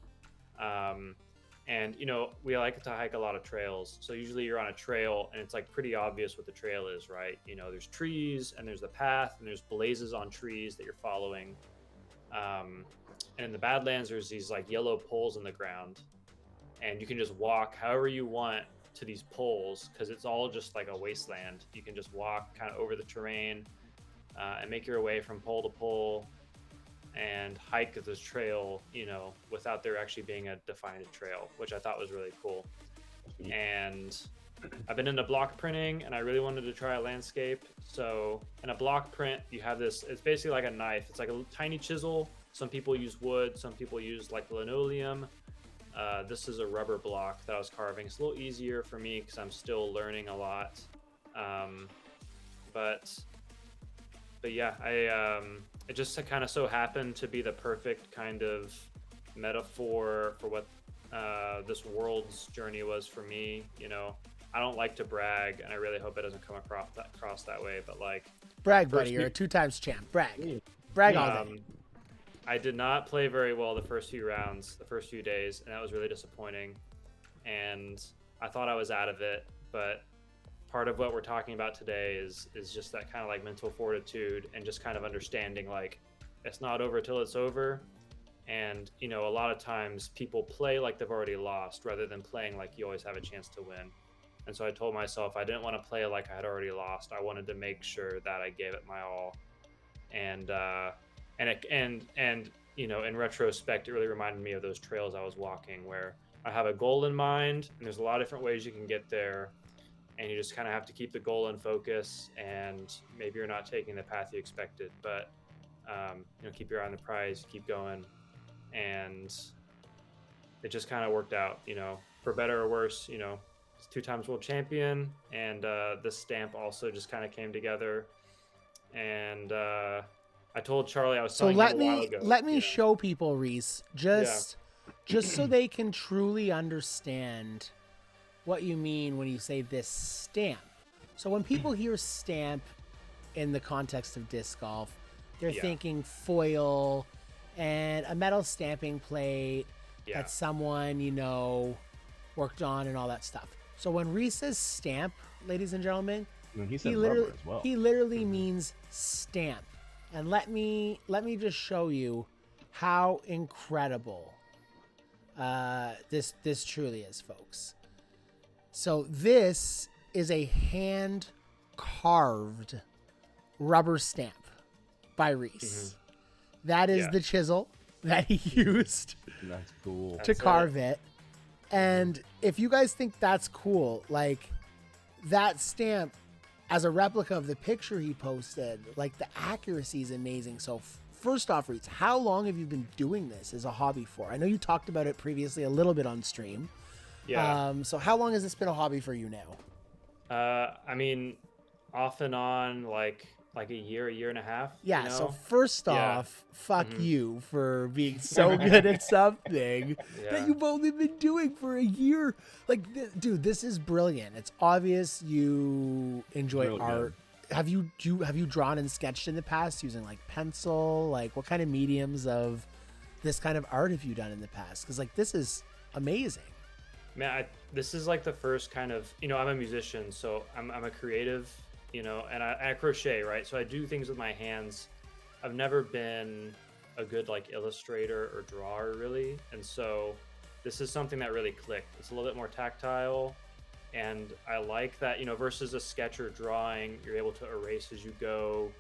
And you know, we like to hike a lot of trails. So usually you're on a trail and it's like pretty obvious what the trail is, right? You know, there's trees and there's the path and there's blazes on trees that you're following. And in the Badlands, there's these like yellow poles in the ground, and you can just walk however you want to these poles because it's all just like a wasteland. You can just walk kind of over the terrain and make your way from pole to pole and hike this trail, you know, without there actually being a defined trail, which I thought was really cool. And I've been into block printing, and I really wanted to try a landscape. So in a block print, you have this, it's basically like a knife. It's like a tiny chisel. Some people use wood, some people use like linoleum. This is a rubber block that I was carving. It's a little easier for me because I'm still learning a lot. But yeah, it just kind of so happened to be the perfect kind of metaphor for what this world's journey was for me. You know, I don't like to brag, and I really hope it doesn't come across that way. But like, brag, buddy, you're a 2-times champ. Brag all day. I did not play very well the first few rounds, the first few days, and that was really disappointing. And I thought I was out of it, but part of what we're talking about today is just that kind of like mental fortitude and just kind of understanding like it's not over till it's over. And you know, a lot of times people play like they've already lost rather than playing like you always have a chance to win. And so I told myself I didn't want to play like I had already lost. I wanted to make sure that I gave it my all. And you know, in retrospect, it really reminded me of those trails I was walking where I have a goal in mind, and there's a lot of different ways you can get there. And you just kind of have to keep the goal in focus, and maybe you're not taking the path you expected, but you know, keep your eye on the prize, keep going. And it just kind of worked out, you know, for better or worse. You know, it's 2-times world champion, and this stamp also just kind of came together. And I told Charlie I was telling him a while ago. Let me show people, Reese, just so they can truly understand what you mean when you say this stamp. So when people hear stamp in the context of disc golf, they're thinking foil and a metal stamping plate that someone, you know, worked on and all that stuff. So when Reese says stamp, ladies and gentlemen, he literally means stamp. And let me just show you how incredible this truly is, folks. So this is a hand carved rubber stamp by Reese. That is the chisel that he used That's cool. to carve it. And if you guys think that's cool, like that stamp as a replica of the picture he posted, like the accuracy is amazing. So first off, Reese, how long have you been doing this as a hobby for? I know you talked about it previously a little bit on stream. Yeah. So how long has this been a hobby for you now? I mean, off and on, like a year and a half. Yeah. You know? So first off, fuck you for being so good at something that you've only been doing for a year. Like, dude, this is brilliant. It's obvious you enjoy Really art. Have you drawn and sketched in the past using like pencil? Like, what kind of mediums of this kind of art have you done in the past? Because like this is amazing. Man, this is like the first kind of, you know, I'm a musician, so I'm a creative, you know, and I crochet, right? So I do things with my hands. I've never been a good like illustrator or drawer really. And so this is something that really clicked. It's a little bit more tactile. And I like that, you know, versus a sketch or drawing, you're able to erase as you go.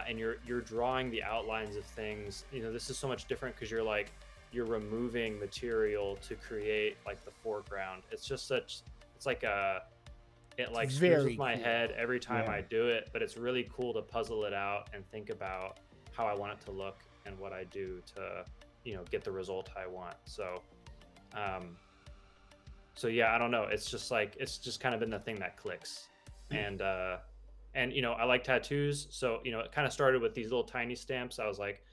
And you're drawing the outlines of things. You know, this is so much different because you're removing material to create like the foreground. It's just it like screws with my head every time I do it, but it's really cool to puzzle it out and think about how I want it to look and what I do to, you know, get the result I want. So So yeah, I don't know. It's just like it's just kind of been the thing that clicks, and you know, I like tattoos, so you know, it kind of started with these little tiny stamps. I was like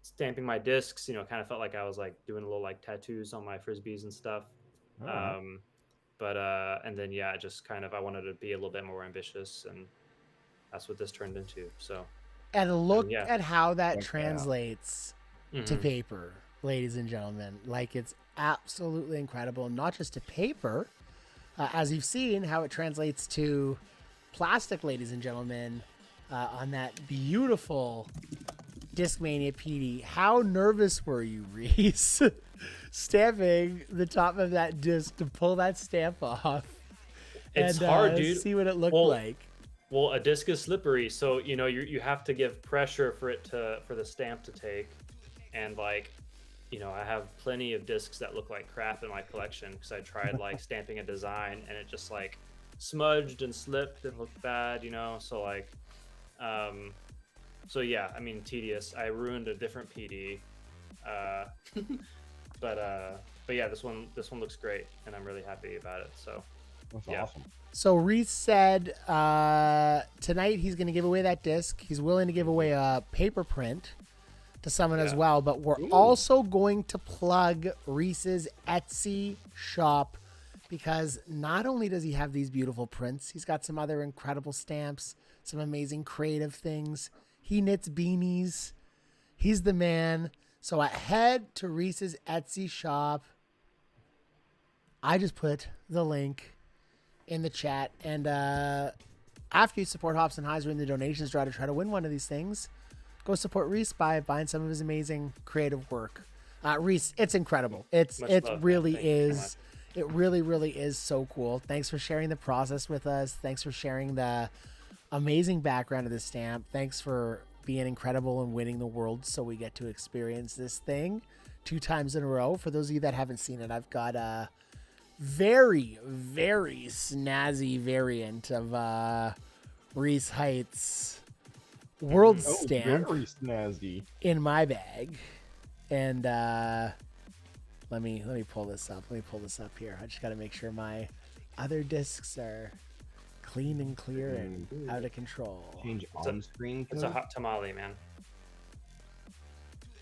stamping my discs, you know, kind of felt like I was like doing a little like tattoos on my frisbees and stuff. Alright. But and then yeah, just kind of I wanted to be a little bit more ambitious, and that's what this turned into. So And look yeah. at how that Check that out. translates to Mhm. paper, ladies and gentlemen. Like, it's absolutely incredible, not just to paper, as you've seen how it translates to plastic, ladies and gentlemen, on that beautiful Discmania PD. How nervous were you, Reese, stamping the top of that disc to pull that stamp off? It's and, hard, dude. See what it looked Well, like. Well, a disc is slippery, so you know you have to give pressure for the stamp to take, and like, you know, I have plenty of discs that look like crap in my collection because I tried like stamping a design and it just like smudged and slipped and looked bad, you know. So like, so yeah, I mean, tedious. I ruined a different PD, but yeah, this one looks great, and I'm really happy about it. So That's yeah. awesome. So Reese said tonight he's going to give away that disc. He's willing to give away a paper print to someone as Yeah. well. But we're also going to plug Reese's Etsy shop, because not only does he have these beautiful prints, he's got some other incredible stamps, some amazing creative things. He knits beanies. He's the man. So I head to Reese's Etsy shop. I just put the link in the chat, and after you support Hops and Highs, we're in the donations draw to try to win one of these things. Go support Reese by buying some of his amazing creative work. Reese, it's incredible. It Much love, man. really Thank you so is. much. It really is so cool. Thanks for sharing the process with us. Thanks for sharing the amazing background of the stamp. Thanks for being incredible and winning the world so we get to experience this thing 2 times in a row. For those of you that haven't seen it, I've got a very snazzy variant of Reese Heights world Oh, stamp very snazzy. in my bag. And let me pull this up. Let me pull this up here. I just got to make sure my other discs are clean and clear and out of control. Change on screen. It's a hot tamale, man.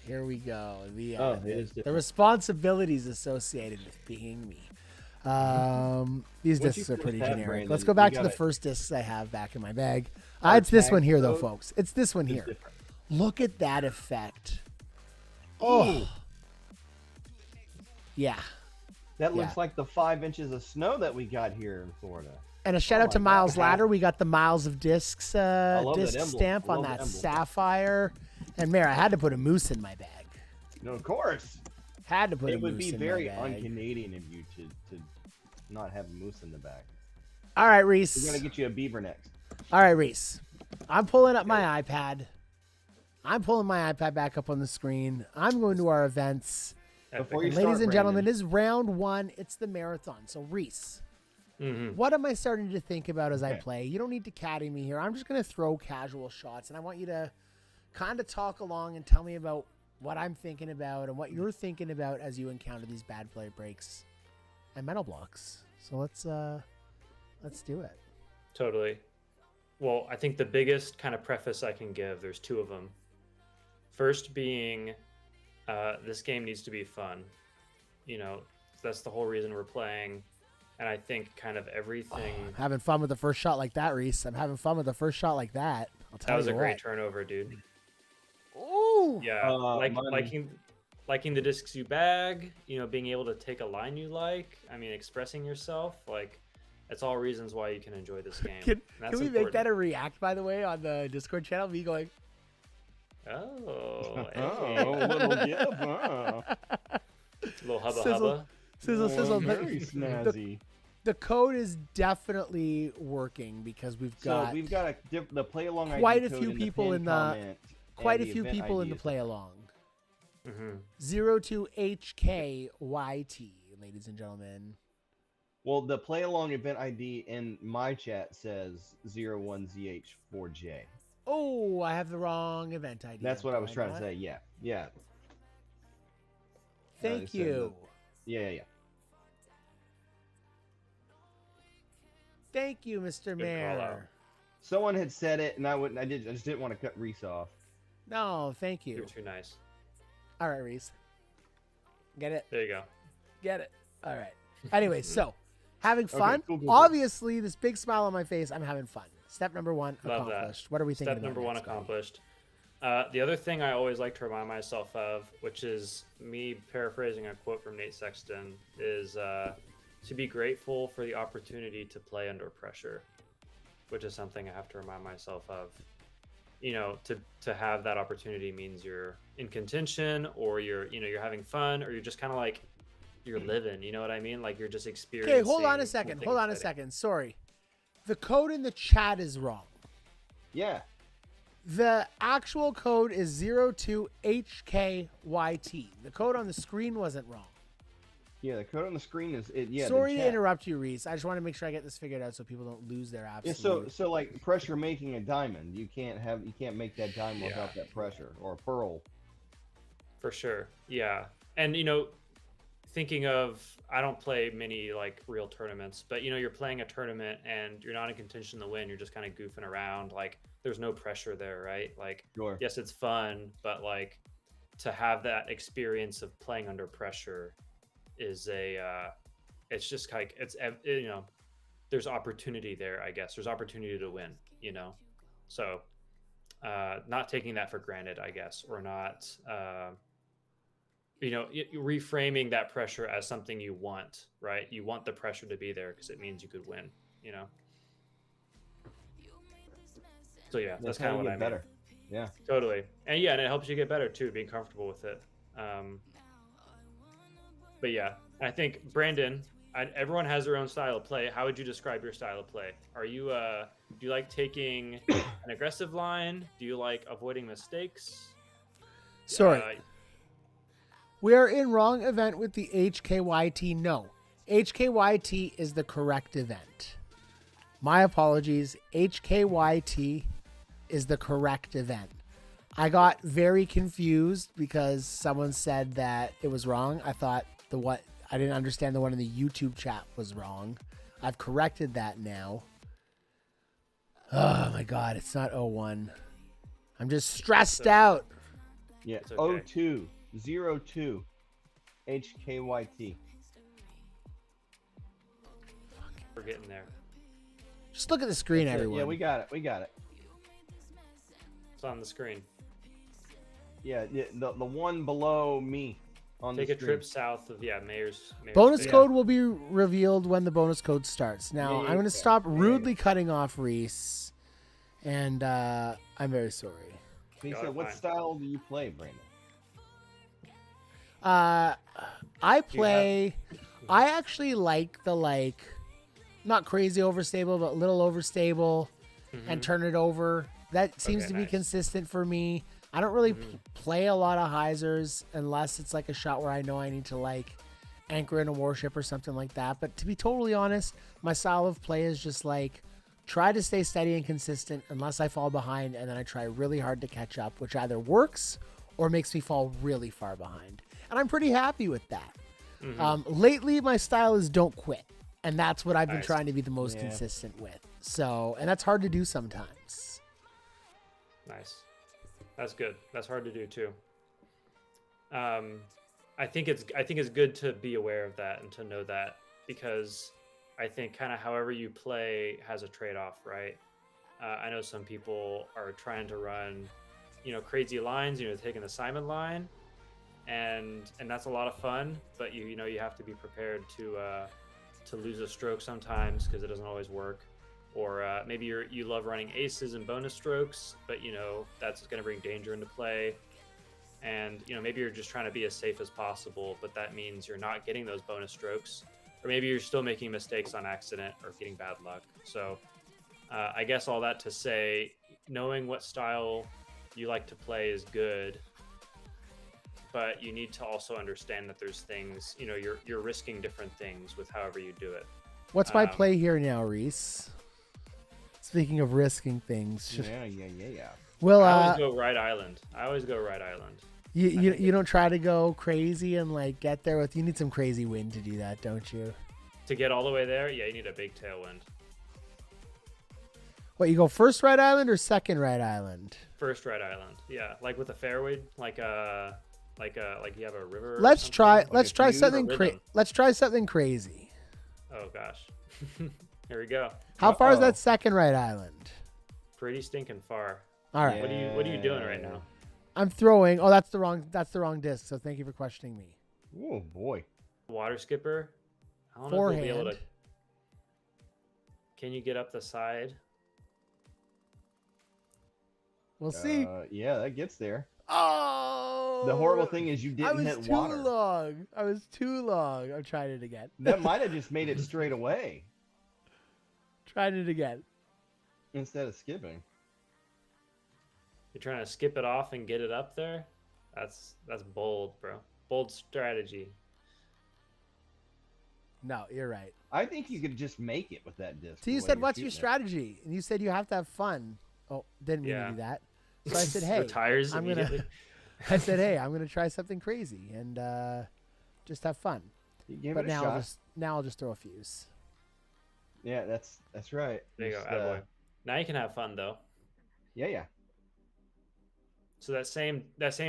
Here we go. The it is the different. responsibilities associated with being me. These Once discs you are pretty finish that, generic. Brandon, Let's go you back to the gotta- first discs I have back in my bag. Our It's this tag one here, though, code folks. It's this one is here. different. Look at that effect. Oh, yeah. That looks Yeah. like the 5 inches of snow that we got here in Florida. And a shout out to my Miles God. Ladder. We got the Miles of Discs love that disc emblem. stamp I on love that the emblem. sapphire. And Mare, I had to put a moose in my bag. No, of course. Had to put a It would moose be in very my bag. un-Canadian of you to not have a moose in the back. All right, Reese. We're gonna get you a beaver next. All right, Reese. I'm pulling up my iPad. I'm pulling my iPad back up on the screen. I'm going to our events. Before you And start, ladies and gentlemen, Brandon, this is round 1. It's the marathon. So, Reese, what am I starting to think about as I Okay. play? You don't need to caddy me here. I'm just going to throw casual shots, and I want you to kind of talk along and tell me about what I'm thinking about and what you're thinking about as you encounter these bad play breaks and mental blocks. So let's do it. Totally. Well, I think the biggest kind of preface I can give, there's 2 of them. First being, this game needs to be fun. You know, that's the whole reason we're playing. And I think kind of everything. Having fun with the first shot like that, Reese. I'm having fun with the first shot like that. I'll tell That was you a what. great turnover, dude. Ooh. Yeah, money. liking the discs you bag. You know, being able to take a line you like. I mean, expressing yourself. Like, it's all reasons why you can enjoy this game. Can And that's we make important. that a react, by the way, on the Discord channel? Me going, Oh, Oh, a little give, huh? little hubba Sizzle. hubba. sizzle, sizzle. Very snazzy. The code is definitely working because we've got So we've got the play along. quite ID a code few in people pinned in the- comment, quite a and the few event people in ID the is- play along. Mm-hmm. 02HKYT, ladies and gentlemen. Well, the play along event ID in my chat says 01ZH4J. Oh, I have the wrong event ID. That's what I was do trying to not? say. Yeah. Thank said you. Yeah. Thank you, Mr. Good call out. Mayor. Someone had said it, and I just didn't want to cut Reese off. No, thank You're you. too nice. All right, Reese. Get it? There you go. Get it. All right. Anyway, so having fun. cool. Obviously, this big smile on my face. I'm having fun. Step number 1 Love accomplished. that. What are we thinking Step number about 1 next, buddy? accomplished. The other thing I always like to remind myself of, which is me paraphrasing a quote from Nate Sexton, is to be grateful for the opportunity to play under pressure, which is something I have to remind myself of. You know, to have that opportunity means you're in contention, or you're having fun, or you're just kind of like you're living. You know what I mean? Like you're just experiencing. Okay, hold on a second. Hold on a second. Sorry. The code in the chat is wrong. Yeah. The actual code is 02HKYT. The code on the screen wasn't wrong. Yeah, the code on the screen is it. Yeah. Sorry the to chat. interrupt you, Reese. I just want to make sure I get this figured out so people don't lose their Yeah, absolute. so like pressure making a diamond, you can't make that diamond without that pressure, or a pearl. For sure. Yeah. And thinking of, I don't play many like real tournaments, but you're playing a tournament and you're not in contention to win. You're just kind of goofing around. Like there's no pressure there, right? Like, Sure. yes, it's fun, but like to have that experience of playing under pressure is it's just like, there's opportunity there, I guess. There's opportunity to win, So not taking that for granted, I guess, or not, reframing that pressure as something you want, right? You want the pressure to be there because it means you could win, So yeah, that's kind of what I mean. Better. Yeah. Totally. And yeah, and it helps you get better too, being comfortable with it. But yeah, I think Brandon, everyone has their own style of play. How would you describe your style of play? Are you do you like taking an aggressive line? Do you like avoiding mistakes? Sorry. We are in wrong event with the HKYT. No. HKYT is the correct event. My apologies. HKYT is the correct event. I got very confused because someone said that it was wrong. I thought I didn't understand the one in the YouTube chat was wrong. I've corrected that now. Oh my God, it's not 01. I'm just stressed out. Yeah, It's okay. 0202 HKYT. We're getting there. Just look at the screen, everyone. Yeah, we got it. It's on the screen. Yeah, the one below me on Take the a screen. trip south of Mayor's Bonus Bay. code will be revealed when the bonus code starts. Now, Yeah, I'm going to yeah, stop yeah. rudely cutting off Reese, and I'm very sorry. He Got said, it, "What fine. style do you play, Brandon?" I play. I actually like the not crazy overstable, but a little overstable, and turn it over. That seems Okay, to be nice. consistent for me. I don't really play a lot of hyzers unless it's like a shot where I know I need to anchor in a warship or something like that. But to be totally honest, my style of play is just try to stay steady and consistent unless I fall behind, and then I try really hard to catch up, which either works or makes me fall really far behind. And I'm pretty happy with that. Lately, my style is don't quit. And that's what I've been Nice. trying to be the most consistent with. So, and that's hard to do sometimes. Nice. That's good. That's hard to do too. I think it's good to be aware of that and to know that, because I think kind of however you play has a trade-off, right? I know some people are trying to run, crazy lines, taking the Simon line, and that's a lot of fun. But you have to be prepared to lose a stroke sometimes because it doesn't always work. Or maybe you love running aces and bonus strokes, but that's going to bring danger into play. And maybe you're just trying to be as safe as possible, but that means you're not getting those bonus strokes, or maybe you're still making mistakes on accident or getting bad luck. So I guess all that to say, knowing what style you like to play is good, but you need to also understand that there's things, you're risking different things with however you do it. What's my play here now, Reese? Speaking of risking things. Yeah. Well, I always go right island. you don't try to go crazy and get there with. You need some crazy wind to do that, don't you? To get all the way there, yeah, you need a big tailwind. What, you go first right island or second right island? First right island. Yeah, like with a fairway, like you have a river. or Let's something. try Like let's a try view or something rhythm. let's try something crazy. Oh gosh. Here we go. How far is Uh-oh. that second right island? Pretty stinking far. All right. What are you doing right now? I'm throwing. Oh, that's the wrong disc. So thank you for questioning me. Oh boy. Water skipper. I don't know if we'll be able to. Forehand. Can you get up the side? We'll see. Yeah, that gets there. Oh. The horrible thing is you I didn't was hit too water. long. I was too long. I'm trying it again. That might have just made it straight away Trying it again. instead of skipping. You're trying to skip it off and get it up there? That's bold, bro. Bold strategy. No, you're right. I think you could just make it with that disc. So the you way said, you're "What's your shooting it." strategy?" And you said you have to have fun. Oh, didn't mean to Yeah. do that. So I said, "Hey, Retires I'm gonna." immediately. I said, "Hey, I'm gonna try something crazy and just have fun." You give But it a now shot. I'll just throw a fuse. Yeah, that's right. There you go, Just, attaboy. Now you can have fun though. yeah. So that same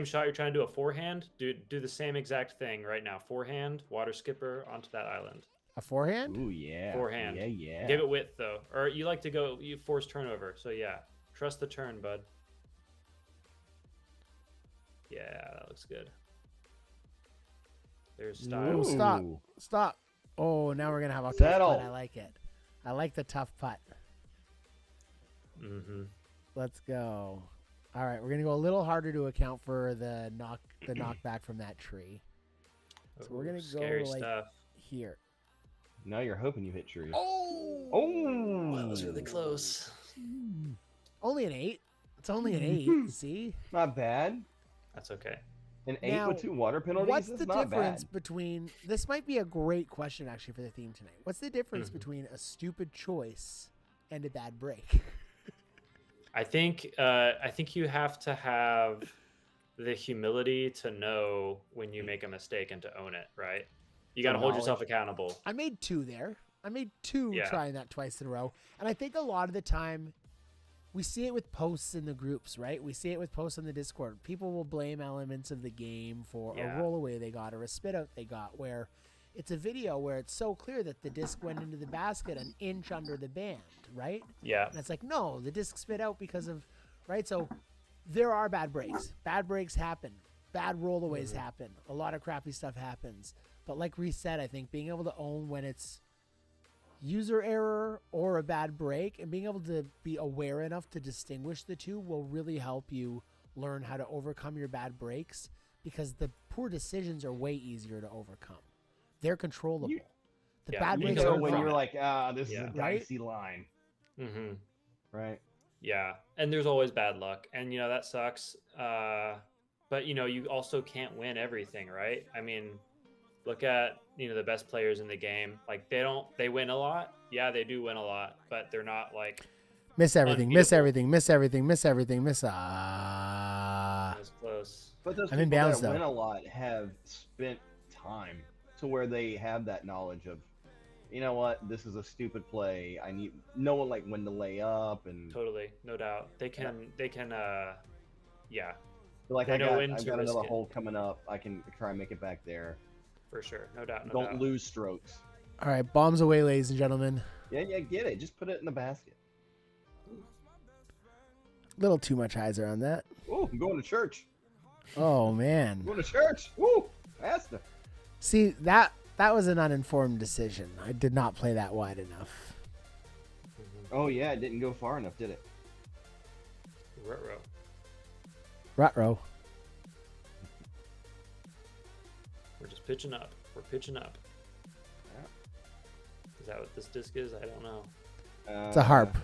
shot you're trying to do a forehand, do the same exact thing right now. Forehand, water skipper onto that island. A forehand? Ooh, yeah. Forehand. Yeah. Give it width though, or you like to go you force turnover. So yeah, trust the turn, bud. Yeah, that looks good. There's style. Ooh, stop. Ooh. Stop. Oh, now we're gonna have a tough Settle. putt. I like it. I like the tough putt. Mm-hmm. Let's go. All right, we're gonna go a little harder to account for the knockback from that tree. So we're gonna go scary like stuff. here. Now you're hoping you hit trees. Oh, Oh, That was really close. only an 8. It's only an 8. See, not bad. That's okay. An 8 Now, with 2 water penalties. what's That's the not difference bad. between? This might be a great question actually for the theme tonight. What's the difference Mhm. between a stupid choice and a bad break? I think you have to have the humility to know when you make a mistake and to own it, right? You got to hold yourself accountable. I made 2 there. I made 2 Yeah. trying that twice in a row. And I think a lot of the time we see it with posts in the groups, right? We see it with posts on the Discord. People will blame elements of the game for Yeah. a roll away they got or a spit out they got, where it's a video where it's so clear that the disc went into the basket an inch under the band, right? Yeah. And it's like, no, the disc spit out because of, right? So there are bad breaks. Bad breaks happen. Bad rollaways happen. A lot of crappy stuff happens. But like Reese said, I think being able to own when it's user error or a bad break and being able to be aware enough to distinguish the two will really help you learn how to overcome your bad breaks, because the poor decisions are way easier to overcome. They're controllable. The Yeah, bad you breaks You know are when not. you're like, this is a Yeah. Right? dicey line, Mm-hmm. right? Yeah, and there's always bad luck, and that sucks. But you also can't win everything, right? I mean, look at the best players in the game. Like they win a lot. Yeah, they do win a lot, but they're not like Miss everything, miss unbeatable. everything, miss everything, miss everything, miss as close. But those I'm in people bounds, that though. win a lot have spent time to where they have that knowledge of, you know what, this is a stupid play. I need no one like when to lay up and Totally, no doubt. They can. Yeah, like they I know got when to another risk it. hole coming up. I can try and make it back there. for sure, no doubt. No Don't doubt. lose strokes. All right, bombs away, ladies and gentlemen. Yeah, get it. Just put it in the basket. Little too much hyzer on that. Ooh, I'm going to church. Oh man. I'm going to church. Woo, faster. See, that was an uninformed decision. I did not play that wide enough. Oh yeah, it didn't go far enough, did it? Ruh-roh. Ruh-roh. We're just pitching up. We're pitching up. Is that what this disc is? I don't know. It's a harp.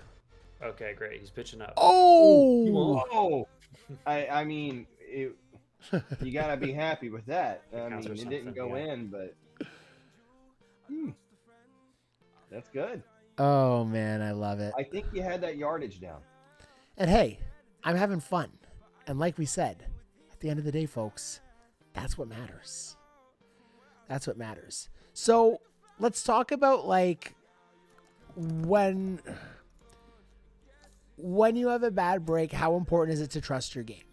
Okay, great. He's pitching up. Oh! Oh, I mean, you gotta be happy with that. I counts mean, for it didn't something, go yeah. in, but that's good. Oh man, I love it. I think you had that yardage down. And hey, I'm having fun. And like we said, at the end of the day, folks, that's what matters. That's what matters. So let's talk about like when when you have a bad break, how important is it to trust your game?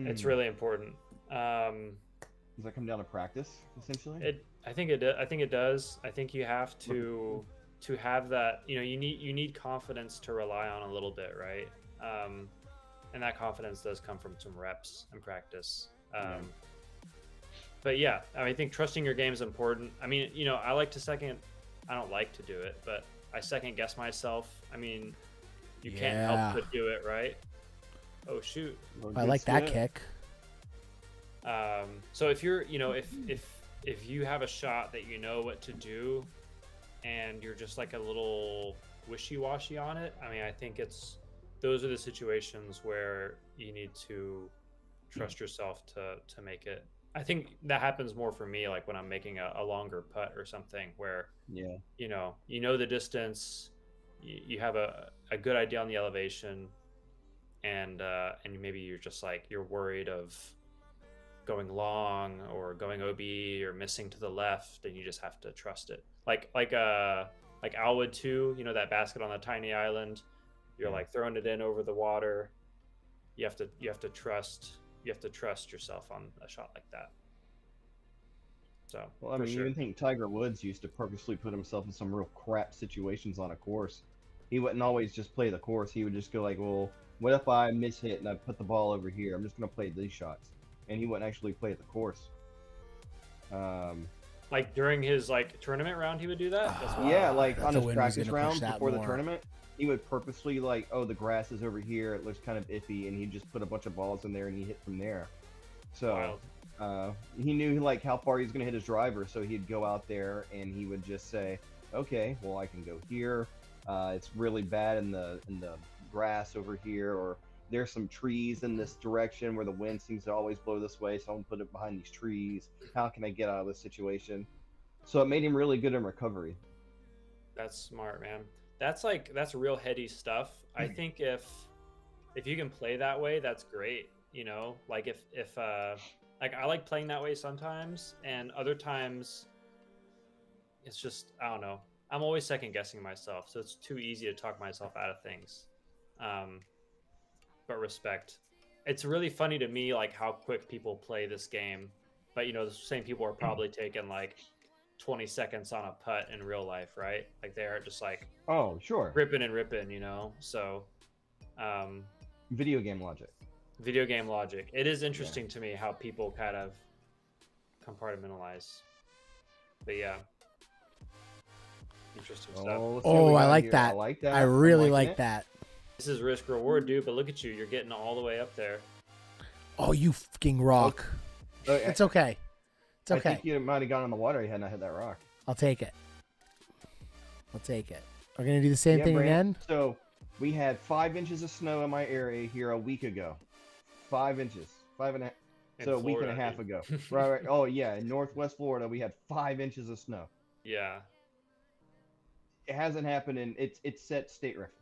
It's really important. Does that come down to practice, essentially? I think it does. I think you have to have that. You know, you need confidence to rely on a little bit, right? And that confidence does come from some reps and practice. But yeah, I think trusting your game is important. I mean, you know, I don't like to do it, but I second guess myself. I mean, you can't help but do it, right? Oh shoot! I like that kick. So if you're, you know, if you have a shot that you know what to do, and you're just like a little wishy-washy on it, I mean, I think those are the situations where you need to trust yourself to make it. I think that happens more for me, like when I'm making a longer putt or something, where you know the distance, you have a good idea on the elevation, and maybe you're just like you're worried of going long or going OB or missing to the left, and you just have to trust it. Like Alwood 2, you know, that basket on the tiny island, you're like throwing it in over the water. You have to trust yourself on a shot like that. So, well, I mean, you even think Tiger Woods used to purposely put himself in some real crap situations on a course. He wouldn't always just play the course. He would just go like, well, what if I miss hit and I put the ball over here? I'm just going to play these shots. And he wouldn't actually play the course. Like during his like tournament round, he would do that? Yeah, like on his practice round before the tournament, he would purposely like, oh, the grass is over here, it looks kind of iffy, and he'd just put a bunch of balls in there and he hit from there. So he knew like how far he was going to hit his driver, so he'd go out there and he would just say, okay, well, I can go here. It's really bad in the grass over here, or there's some trees in this direction where the wind seems to always blow this way, so I'm gonna put it behind these trees. How can I get out of this situation? So it made him really good in recovery. That's smart, man. That's real heady stuff. I think if you can play that way, that's great. You know, like if like I like playing that way sometimes, and other times it's just, I don't know. I'm always second guessing myself, so it's too easy to talk myself out of things. But respect. It's really funny to me, like how quick people play this game, but you know, the same people are probably taking like 20 seconds on a putt in real life, right? Like they are just like, oh, sure, ripping and ripping, you know? So, video game logic. It is interesting to me how people kind of compartmentalize, but yeah. Interesting stuff. Oh, I like that. I really like that. This is risk reward, dude, but look at you. You're getting all the way up there. Oh, you fucking rock. It's okay. It's okay. I think you might have gone in the water. You had not hit that rock. I'll take it. We're going to do the same thing again? So we had 5 inches of snow in my area here a week ago. 5 inches. 5.5. So a week and a half ago. Right. Oh, yeah. In Northwest Florida, we had 5 inches of snow. Yeah. It hasn't happened, and it's set state records.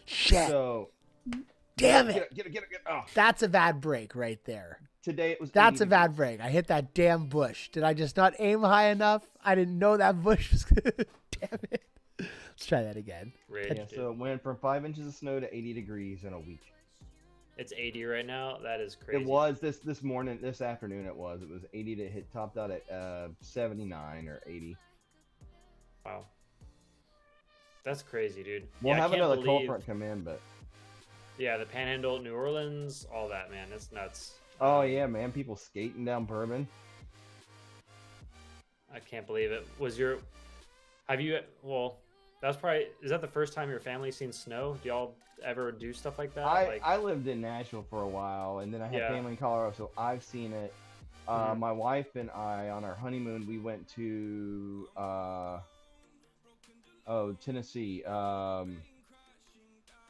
Shit. So, damn it. Get it. Oh. That's a bad break right there. Today it was. That's a bad break. I hit that damn bush. Did I just not aim high enough? I didn't know that bush was good. Damn it. Let's try that again. Yeah, so it went from 5 inches of snow to 80 degrees in a week. It's 80 right now. That is crazy. It was this afternoon. It was 80 to hit topped out at 79 or 80. Wow. That's crazy, dude. We'll have another cold front come in, but yeah, the Panhandle, New Orleans, all that, man. It's nuts. Oh yeah, man. People skating down Bourbon. I can't believe it. Is that the first time your family's seen snow? Do y'all ever do stuff like that? I lived in Nashville for a while, and then I had family in Colorado, so I've seen it. My wife and I, on our honeymoon, we went to Tennessee.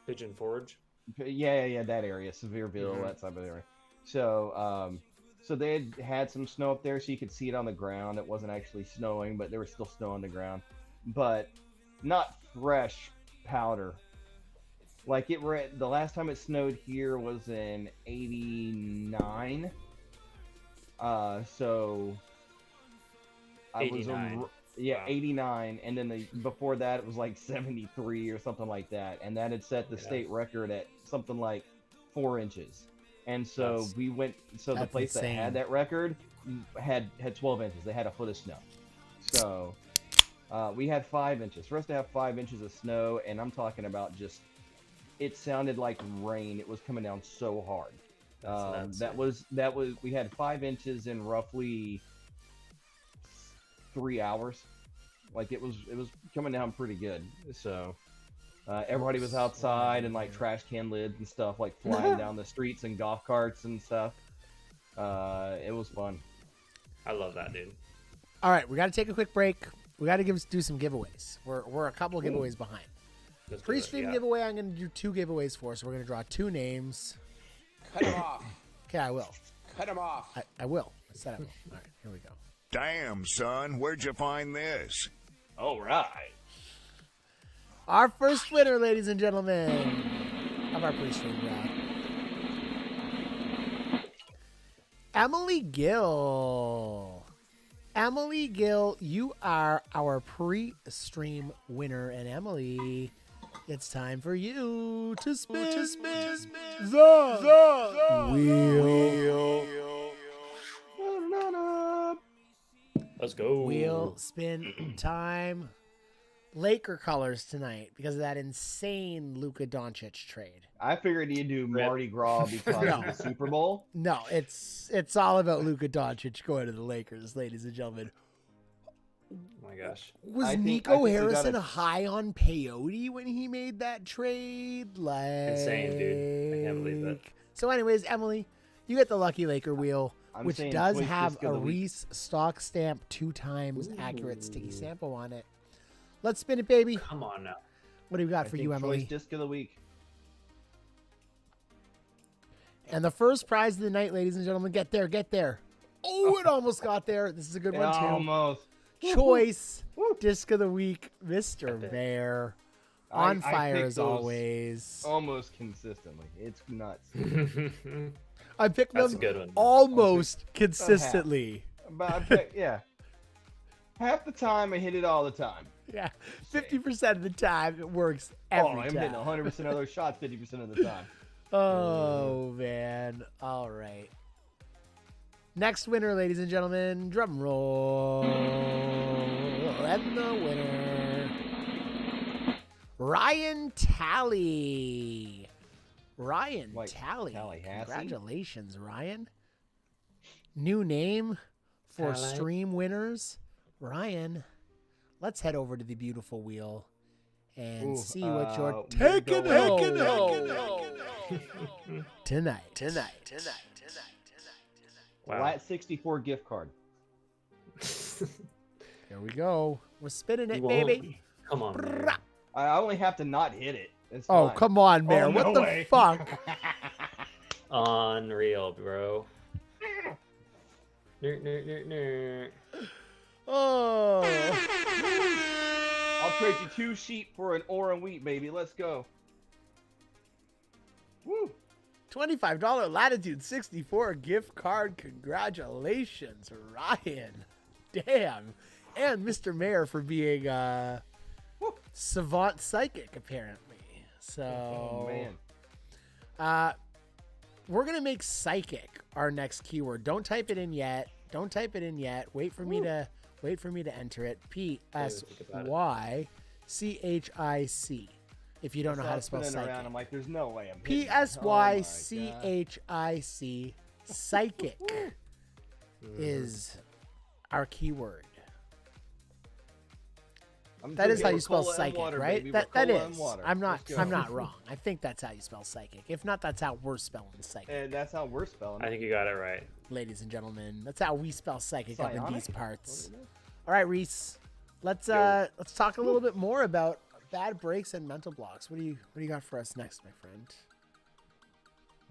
Pigeon Forge. Yeah, that area, Sevierville, that type of area. So, so they had some snow up there, so you could see it on the ground. It wasn't actually snowing, but there was still snow on the ground, but not fresh powder. Like the last time it snowed here was in '89. So I 89. Yeah, Wow. 89, and then before that it was like 73 or something like that, and that had set the state record at something like 4 inches. And so we went. So the That's place that insane. had that record had 12 inches. They had a foot of snow. So we had 5 inches. For us to have 5 inches of snow, and I'm talking about just, it sounded like rain. It was coming down so hard. That was we had 5 inches in roughly 3 hours. Like it was coming down pretty good. So everybody was outside, and like trash can lids and stuff like flying down the streets, and golf carts and stuff. It was fun. I love that, dude. All right, we got to take a quick break. We got to do some giveaways. We're a couple giveaways behind. Let's do it, Pre-stream yeah. giveaway, I'm going to do 2 giveaways for us. We're going to draw 2 names. Cut him off. Okay, I will. Cut him off. I will. I said I will. All right, here we go. Damn, son, where'd you find this? All right. Our first winner, ladies and gentlemen, of our pre-stream draw. Emily Gill. Emily Gill, you are our pre-stream winner. And Emily, it's time for you to spin, the wheel. Let's go. Wheel spin time. Laker colors tonight because of that insane Luka Doncic trade. I figured you'd do Mardi Gras because No. of the Super Bowl. No, it's all about Luka Doncic going to the Lakers, ladies and gentlemen. Oh my gosh. Was I think Nico we Harrison gotta- high on peyote when he made that trade? Like Insane, dude. I can't believe that. So, anyways, Emily, you get the lucky Laker wheel, I'm which saying does Twist have Disc of a the Week. Reese stock stamp 2 times accurate sticky sample on it. Let's spin it, baby. Come on now. What do we got I for think you, Choice Emily? Disc of the Week. And the first prize of the night, ladies and gentlemen, get there. Oh, it almost got there. This is a good one, too. Almost. Choice Disc of the Week, Mr. Epic. Bear. I On fire pick as those always. Almost consistently. It's nuts. I picked That's a them good one. almost consistently. But I pick, yeah. Half the time I hit it all the time. Yeah, 50% of the time it works every I'm time. hitting 100% of those shots 50% of the time. Oh, man. All right. Next winner, ladies and gentlemen. Drum roll. And the winner, Ryan Talley. Ryan Like Talley. Tallahassee? Congratulations, Ryan. New name for Talley. stream winners. Ryan, let's head over to the beautiful wheel and Ooh, see what you're we're taking going- home tonight. Wow. Lat 64 gift card. Here we go. We're spinning it, You won't. baby. Come on, man. Brrrah. I only have to not hit it. It's Oh, fine. come on, Mayor. Oh, What no the way. fuck? Unreal, bro. Ner. Oh. I'll trade you 2 sheep for an ore and wheat, baby. Let's go. Woo. $25 Latitude 64 gift card. Congratulations, Ryan. Damn. And Mr. Mayor for being savant psychic, apparently. So, Oh, man. we're going to make psychic our next keyword. Don't type it in yet. Wait for me to enter it. PSYCHIC. If you don't know how to spell spinning psychic. around, I'm like, there's no way I'm hitting that. PSYCHIC. Psychic is our keyword. That is how you spell psychic, right? That is. I'm not wrong. I think that's how you spell psychic. If not, that's how we're spelling psychic. And that's how we're spelling I it. think you got it right. Ladies and gentlemen, that's how we spell psychic up in Psionic? these parts. All right, Reese. Let's talk a little bit more about bad breaks and mental blocks. What do you got for us next, my friend?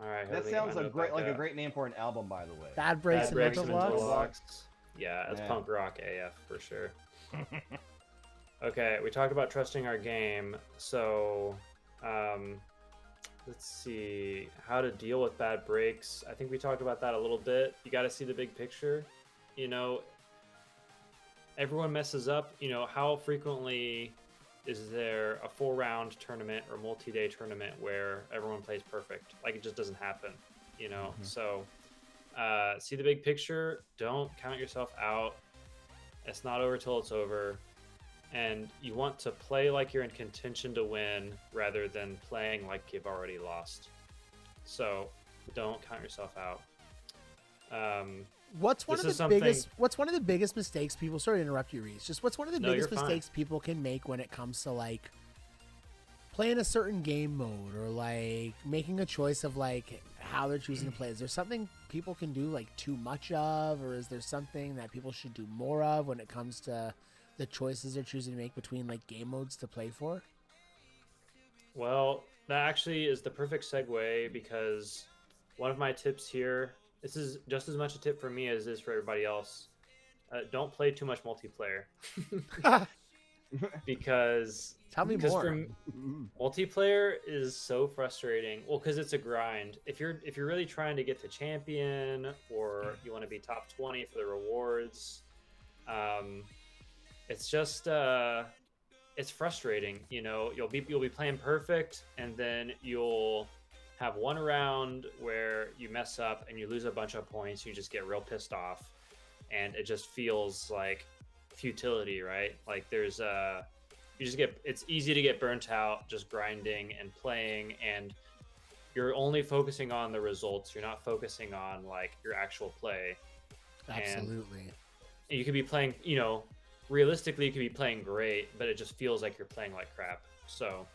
All right. That sounds like a great name for an album, by the way. Bad breaks, Bad and breaks mental and mental blocks. blocks. Yeah, it's Yeah. punk rock AF for sure. Okay, we talked about trusting our game. So, let's see how to deal with bad breaks. I think we talked about that a little bit. You got to see the big picture. You know, everyone messes up. You know, how frequently is there a 4-round tournament or multi-day tournament where everyone plays perfect? Like, it just doesn't happen, you know? So see the big picture. Don't count yourself out. It's not over till it's over. And you want to play like you're in contention to win rather than playing like you've already lost. So don't count yourself out. What's one of the biggest mistakes people, sorry to interrupt you, Reese, just what's one of the biggest mistakes people can make when it comes to like playing a certain game mode or like making a choice of like how they're choosing to play? Is there something people can do like too much of, or is there something that people should do more of when it comes to the choices they're choosing to make between like game modes to play for? Well, that actually is the perfect segue, because one of my tips here, this is just as much a tip for me as it is for everybody else. Don't play too much multiplayer. Because tell me more. Multiplayer is so frustrating. Well, because it's a grind. If you're really trying to get to champion, or you want to be top 20 for the rewards, it's just it's frustrating. You know, you'll be playing perfect, and then you'll have one round where you mess up and you lose a bunch of points. You just get real pissed off, and it just feels like futility, right? Like there's it's easy to get burnt out just grinding and playing, and you're only focusing on the results. You're not focusing on like your actual play. Absolutely. And you could be playing, you know, realistically you could be playing great, but it just feels like you're playing like crap. So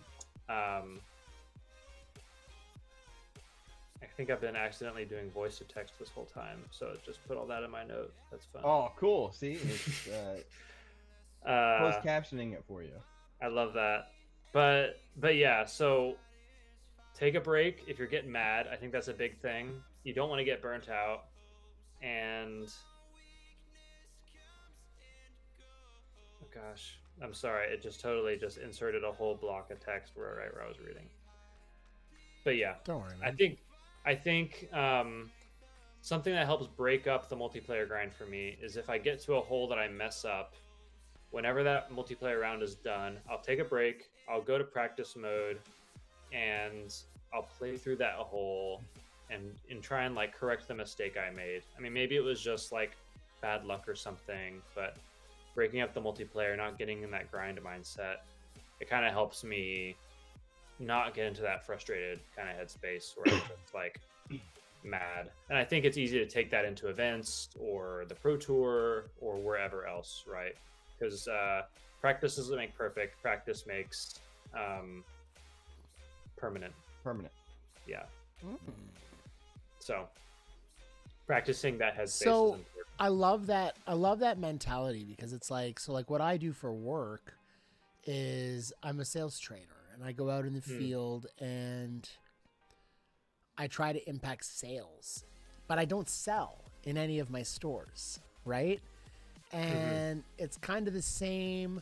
I think I've been accidentally doing voice to text this whole time, so just put all that in my note. That's fun. Oh, cool. See, it's closed captioning it for you. I love that. But yeah, so take a break if you're getting mad. I think that's a big thing. You don't want to get burnt out. And oh gosh, I'm sorry. It just totally just inserted a whole block of text where I was reading. But yeah, don't worry, man. I think something that helps break up the multiplayer grind for me is if I get to a hole that I mess up, whenever that multiplayer round is done, I'll take a break, I'll go to practice mode, and I'll play through that hole and try and like correct the mistake I made. I mean, maybe it was just like bad luck or something, but breaking up the multiplayer, not getting in that grind mindset, it kind of helps me not get into that frustrated kind of headspace where I'm just like mad. And I think it's easy to take that into events or the Pro Tour or wherever else, right? Because practice doesn't make perfect. Practice makes permanent. Yeah. So practicing that headspace is important. I love that mentality, because it's like, so like what I do for work is I'm a sales trainer, and I go out in the field and I try to impact sales, but I don't sell in any of my stores, right? And it's kind of the same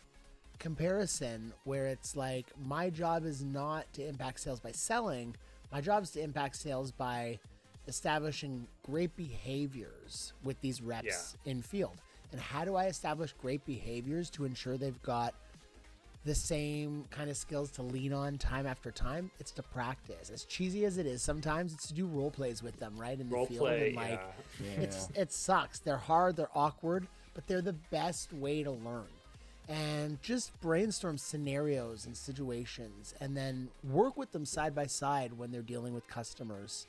comparison where it's like, my job is not to impact sales by selling. My job is to impact sales by establishing great behaviors with these reps in field. And how do I establish great behaviors to ensure they've got the same kind of skills to lean on time after time? It's to practice. As cheesy as it is, sometimes it's to do role plays with them, right? In the field. And like, it sucks. They're hard, they're awkward, but they're the best way to learn. And just brainstorm scenarios and situations, and then work with them side by side when they're dealing with customers.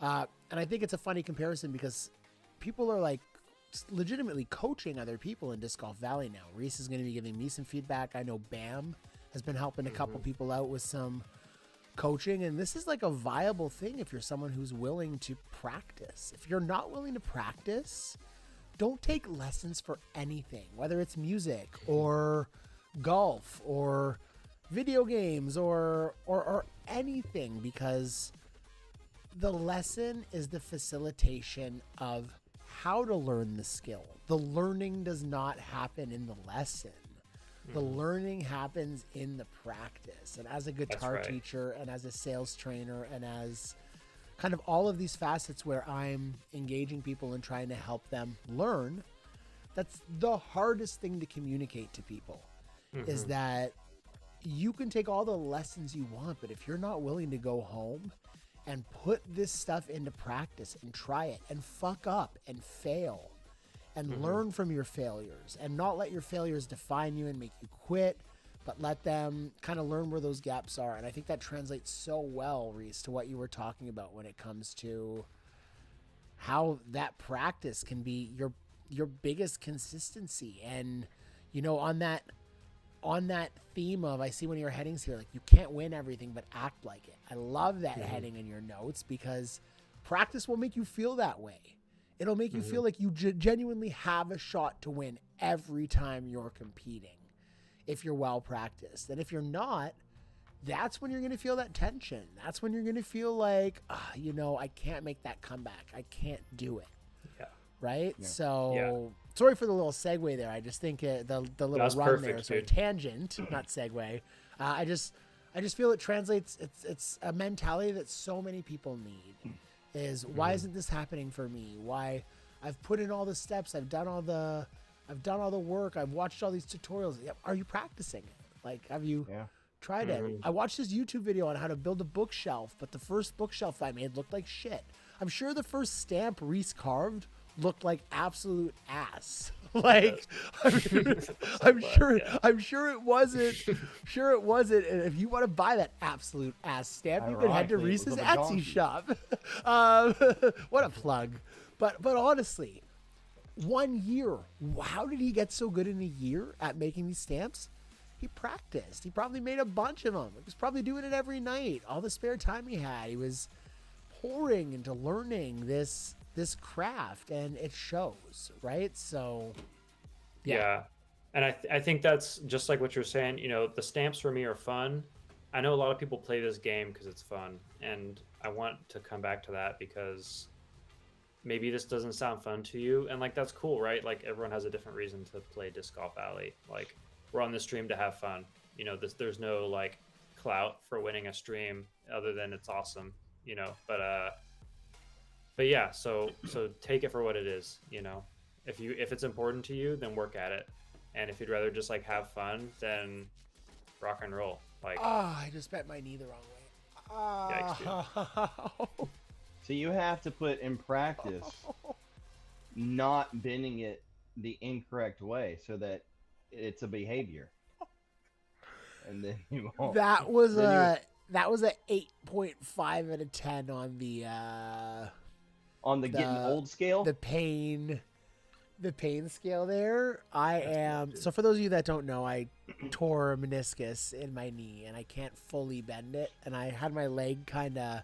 And I think it's a funny comparison, because people are like legitimately coaching other people in Disc Golf Valley now. Reese is going to be giving me some feedback. I know Bam has been helping a couple people out with some coaching, and this is like a viable thing if you're someone who's willing to practice. If you're not willing to practice, don't take lessons for anything, whether it's music or golf or video games or anything, because the lesson is the facilitation of how to learn the skill. The learning does not happen in the lesson. The learning happens in the practice. And as a guitar teacher and as a sales trainer and as kind of all of these facets where I'm engaging people and trying to help them learn, That's the hardest thing to communicate to people is that you can take all the lessons you want, but if you're not willing to go home and put this stuff into practice and try it and fuck up and fail and learn from your failures and not let your failures define you and make you quit, but let them kind of learn where those gaps are. And I think that translates so well, Reese, to what you were talking about when it comes to how that practice can be your biggest consistency. And, you know, on that theme of, I see one of your headings here, like you can't win everything, but act like it. I love that heading in your notes because practice will make you feel that way. It'll make you feel like you genuinely have a shot to win every time you're competing if you're well practiced. And if you're not, that's when you're going to feel that tension. That's when you're going to feel like, you know, I can't make that comeback. I can't do it. Yeah. Right? Yeah. So sorry for the little segue there. I just think the little run perfect, there, so tangent, not segue. I just feel it translates. It's a mentality that so many people need. Is why isn't this happening for me? Why I've put in all the steps, I've done all the work, I've watched all these tutorials. Are you practicing it? Like, have you tried it? I watched this YouTube video on how to build a bookshelf, but the first bookshelf I made looked like shit. I'm sure the first stamp Reese carved looked like absolute ass. Like, I'm sure it wasn't. Sure it wasn't. And if you want to buy that absolute ass stamp, you can head to Reese's Etsy shop. What a plug! But honestly, 1 year. How did he get so good in a year at making these stamps? He practiced. He probably made a bunch of them. He was probably doing it every night. All the spare time he had, he was pouring into learning this craft, and it shows, right? So yeah. And I think that's just like what you're saying. You know, the stamps for me are fun. I know a lot of people play this game because it's fun, and I want to come back to that because maybe this doesn't sound fun to you, and like that's cool, right? Like everyone has a different reason to play Disc Golf Alley. Like we're on the stream to have fun. You know, there's no like clout for winning a stream other than it's awesome. You know, but yeah, so take it for what it is, you know. If it's important to you, then work at it. And if you'd rather just like have fun, then rock and roll. Like I just bent my knee the wrong way. Yikes, so you have to put in practice not bending it the incorrect way so that it's a behavior. And then you won't. That was a 8.5 out of 10 on the getting old scale, the pain scale there. So for those of you that don't know, I tore a meniscus in my knee and I can't fully bend it, and I had my leg kind of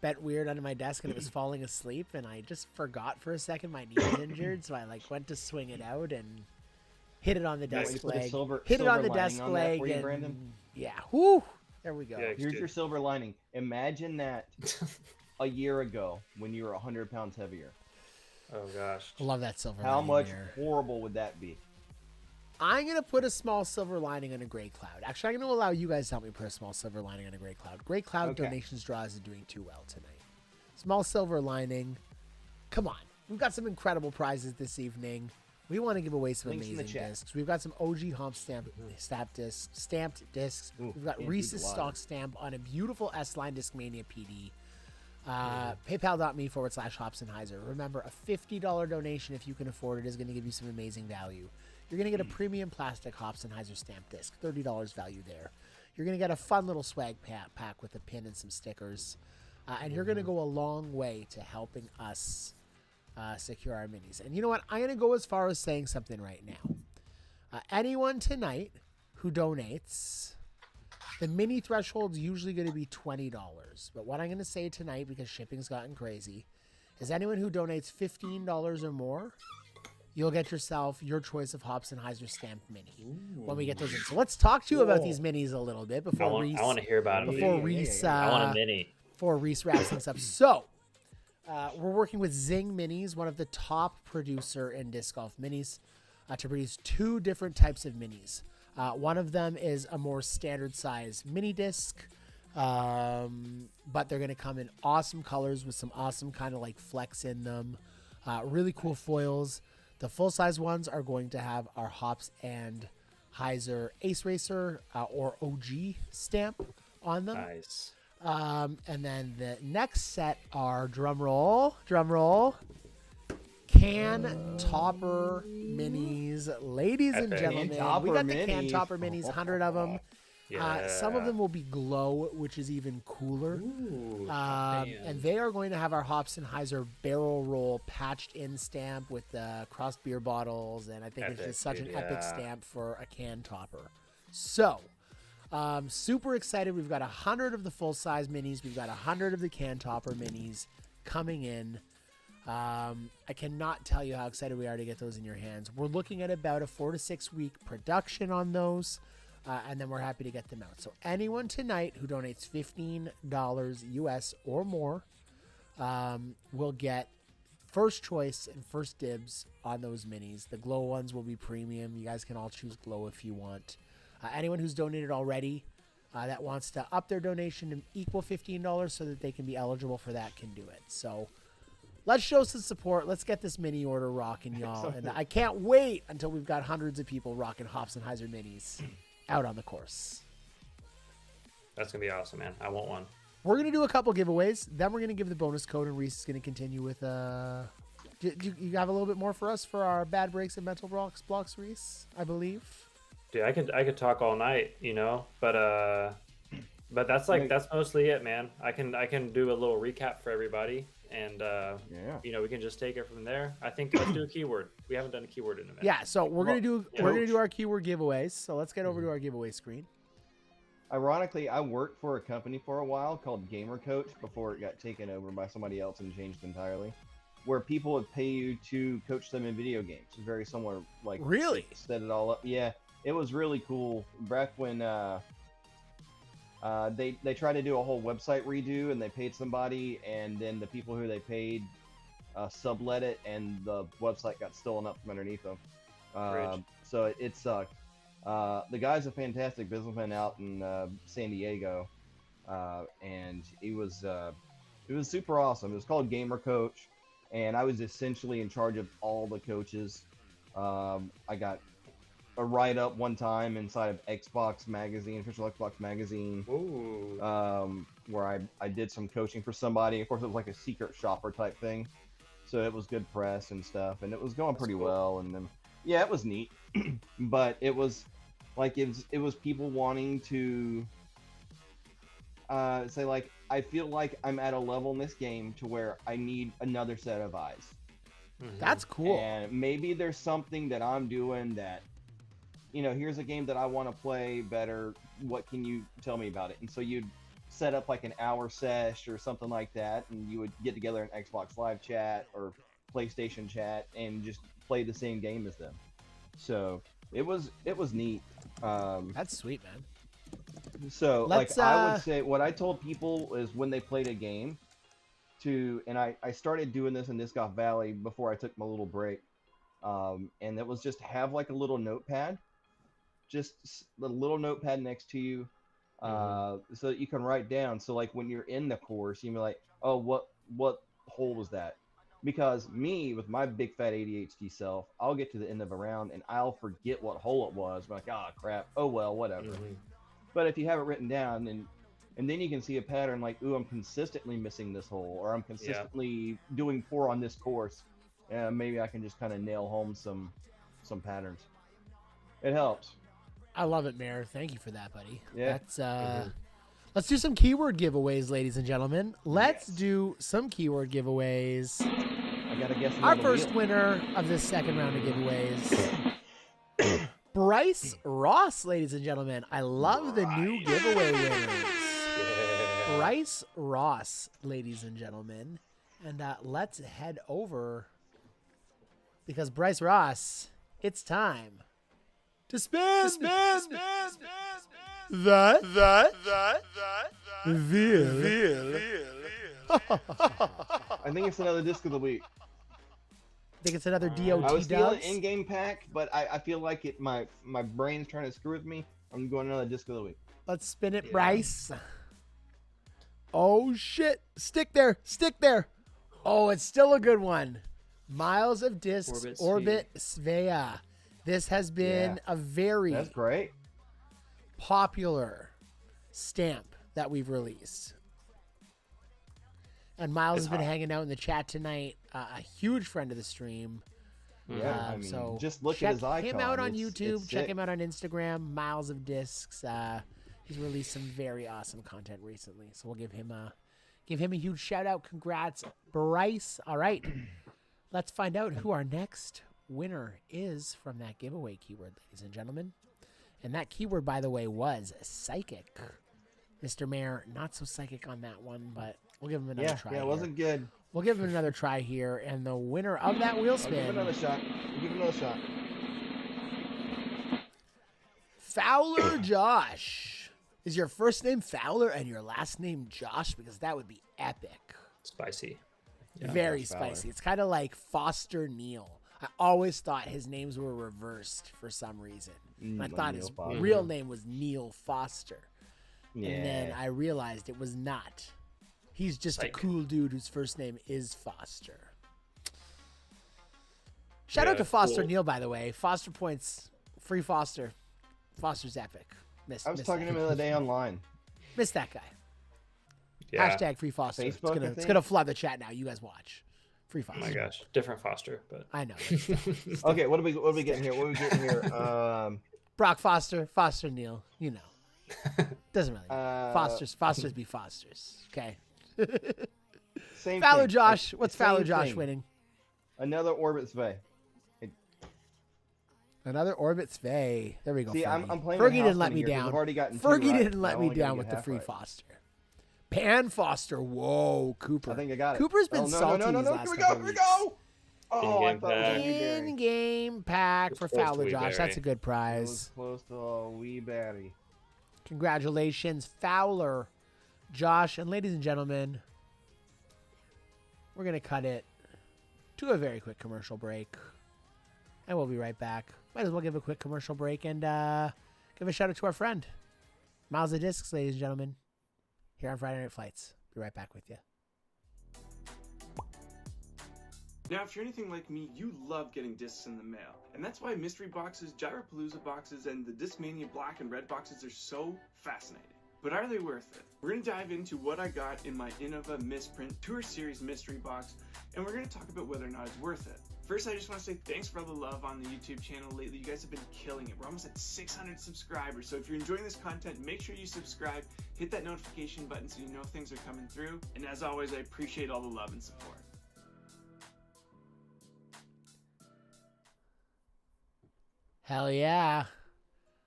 bent weird under my desk and it was falling asleep, and I just forgot for a second my knee was injured, so I like went to swing it out and hit it on the desk leg. Hit it on the desk leg, and Brandon? Yeah, whoo, there we go. Here's your silver lining. Imagine that a year ago when you were 100 pounds heavier. Oh gosh, I love that silver How lining. much there. horrible would that be? I'm going to put a small silver lining on a gray cloud. Actually, I'm going to allow you guys to help me put a small silver lining on a gray cloud. Gray cloud donations draw isn't doing too well tonight. Small silver lining. Come on. We've got some incredible prizes this evening. We want to give away some amazing discs. We've got some OG Hops stamped discs. Ooh, we've got Reese's stock stamp on a beautiful S-Line Discmania PD. PayPal.me/Hops and Heiser. Remember, a $50 donation, if you can afford it, is going to give you some amazing value. You're going to get a premium plastic Hops and Heiser stamp disc, $30 value there. You're going to get a fun little swag pack with a pin and some stickers. And you're going to go a long way to helping us secure our minis. And you know what? I'm going to go as far as saying something right now. Anyone tonight who donates, the mini threshold's usually going to be $20. But what I'm going to say tonight, because shipping's gotten crazy, is anyone who donates $15 or more, you'll get yourself your choice of Hops and Heiser stamped mini when we get those in. So let's talk to you about these minis a little bit before Reese. I want to hear about it. Before Reese, I want a mini. Before Reese wraps things up. So we're working with Zing Minis, one of the top producer in disc golf minis, to produce two different types of minis. One of them is a more standard size mini disc, but they're going to come in awesome colors with some awesome kind of like flex in them. Really cool foils. The full-size ones are going to have our Hops and Heiser Ace Racer or OG stamp on them. Nice. And then the next set are, drum roll, Can Topper Minis. Ladies and gentlemen, we got the Can Topper Minis, 100 of them. Yeah. Some of them will be glow, which is even cooler. Ooh, and they are going to have our Hops and Heiser barrel roll patched in stamp with the crossed beer bottles. And I think it's just such an epic stamp for a Can Topper. So, super excited. We've got 100 of the full-size minis. We've got 100 of the Can Topper minis coming in. I cannot tell you how excited we are to get those in your hands. We're looking at about a 4 to 6 week production on those. And then we're happy to get them out. So anyone tonight who donates $15 US or more will get first choice and first dibs on those minis. The glow ones will be premium. You guys can all choose glow if you want. Anyone who's donated already that wants to up their donation to equal $15 so that they can be eligible for that can do it. So let's show some support. Let's get this mini order rocking, y'all. And I can't wait until we've got hundreds of people rocking Hops and Heiser minis out on the course. That's gonna be awesome, man. I want one. We're gonna do a couple giveaways, then we're gonna give the bonus code, and Reese is gonna continue with you have a little bit more for us for our bad breaks and mental blocks, Reese, I believe. Dude, I could talk all night, but that's that's mostly it, man. I can do a little recap for everybody, and we can just take it from there. I think let's do a keyword. We haven't done a keyword in a minute. Yeah, so we're gonna do our keyword giveaways. So let's get over to our giveaway screen. Ironically, I worked for a company for a while called Gamer Coach before it got taken over by somebody else and changed entirely, where people would pay you to coach them in video games. It's very similar, like really set it all up. Yeah, it was really cool back when they tried to do a whole website redo, and they paid somebody, and then the people who they paid sublet it, and the website got stolen up from underneath them. So it sucked. The guy's a fantastic businessman out in San Diego, and it was super awesome. It was called Gamer Coach, and I was essentially in charge of all the coaches. I got a write-up one time inside of Xbox Magazine, official Xbox Magazine, where I did some coaching for somebody. Of course, it was like a secret shopper type thing, so it was good press and stuff, and it was going pretty well. And then, yeah, it was neat, but it was like it was people wanting to say, like, I feel like I'm at a level in this game to where I need another set of eyes. That's cool. And maybe there's something that I'm doing that, here's a game that I want to play better. What can you tell me about it? And so you'd set up like an hour sesh or something like that, and you would get together in Xbox Live chat or PlayStation chat and just play the same game as them. So it was neat. That's sweet, man. So I would say what I told people is when they played a game and I started doing this in Disc Golf Valley before I took my little break. And it was just have like a little notepad, just the little notepad next to you, so that you can write down. So like when you're in the course, you be like, oh, what hole was that? Because me, with my big fat ADHD self, I'll get to the end of a round and I'll forget what hole it was. I'm like, oh crap, oh well, whatever. But if you have it written down, and then you can see a pattern like, ooh, I'm consistently missing this hole, or I'm consistently doing poor on this course. Maybe I can just kind of nail home some patterns. It helps. I love it, Mayor. Thank you for that, buddy. Yeah. That's let's do some keyword giveaways, ladies and gentlemen. Let's do some keyword giveaways. I gotta guess. Our first winner of this second round of giveaways, Bryce Ross, ladies and gentlemen. I love the new giveaway winners. Yeah. Bryce Ross, ladies and gentlemen. And let's head over, because Bryce Ross, it's time to spin the wheel. I think it's another disc of the week. I think it's another DOT. I was feeling in-game pack, but I feel like my brain's trying to screw with me. I'm going another disc of the week. Let's spin it, Bryce. Oh shit! Stick there. Oh, it's still a good one. Miles of Discs, Orbit Svea. This has been a very That's great. popular stamp that we've released. And Miles has been hanging out in the chat tonight. A huge friend of the stream. Yeah, I mean, so just look at his icon. Check him out on YouTube. It's Check sick. him out on Instagram. Miles of Discs. He's released some very awesome content recently. So we'll give him a huge shout out. Congrats, Bryce. All right. Let's find out who our next winner is from that giveaway keyword, ladies and gentlemen. And that keyword, by the way, was psychic. Mr. Mayor, not so psychic on that one, but we'll give him another try. Yeah, it wasn't good. We'll give him another try here. And the winner of that wheel spin. Give it another shot. Give it another shot. Fowler Josh. Is your first name Fowler and your last name Josh? Because that would be epic. Spicy. Very spicy. It's kind of like Foster Neal. I always thought his names were reversed for some reason. I thought his real name was Neil Foster. Yeah. And then I realized it was not. He's just a cool dude whose first name is Foster. Shout out to Foster Neal, by the way. Foster points. Free Foster. Foster's epic. I was talking to him the other day online. Miss that guy. Yeah. Hashtag Free Foster. Facebook, it's gonna flood the chat now. You guys watch. Free Foster. Oh my gosh, different Foster, but I know. Okay, what are we getting here? What are we getting here? Brock Foster, Foster Neal. You know, doesn't really matter. Fosters be Fosters. Okay. Same Fowler thing. Josh. What's Same Fowler Josh thing. winning? Another Orbit Svei. Another Orbit Svei. There we go. See, Fergie. I'm playing Fergie with didn't let House me here 'cause down. I've already gotten two Fergie right. didn't let I me only gotta down get with the half Free right. Foster. Pan Foster. Whoa, Cooper. I think I got it. Cooper's been no, salty No, these last here we couple go. Here we weeks. go. Oh, I In-game thought it was pack. a wee berry. In-game pack for It's close to Fowler Wee Josh. Berry. That's a good It was prize. close to a wee batty. Congratulations, Fowler Josh. And ladies and gentlemen, we're going to cut it to a very quick commercial break. And we'll be right back. Might as well give a quick commercial break and give a shout out to our friend, Miles of Discs, ladies and gentlemen, here on Friday Night Flights. Be right back with you. Now, if you're anything like me, you love getting discs in the mail. And that's why mystery boxes, Gyropalooza boxes, and the Discmania black and red boxes are so fascinating. But are they worth it? We're going to dive into what I got in my Innova Misprint Tour Series mystery box, and we're going to talk about whether or not it's worth it. First, I just want to say thanks for all the love on the YouTube channel lately. You guys have been killing it. We're almost at 600 subscribers. So if you're enjoying this content, make sure you subscribe, hit that notification button so you know things are coming through. And as always, I appreciate all the love and support. Hell yeah.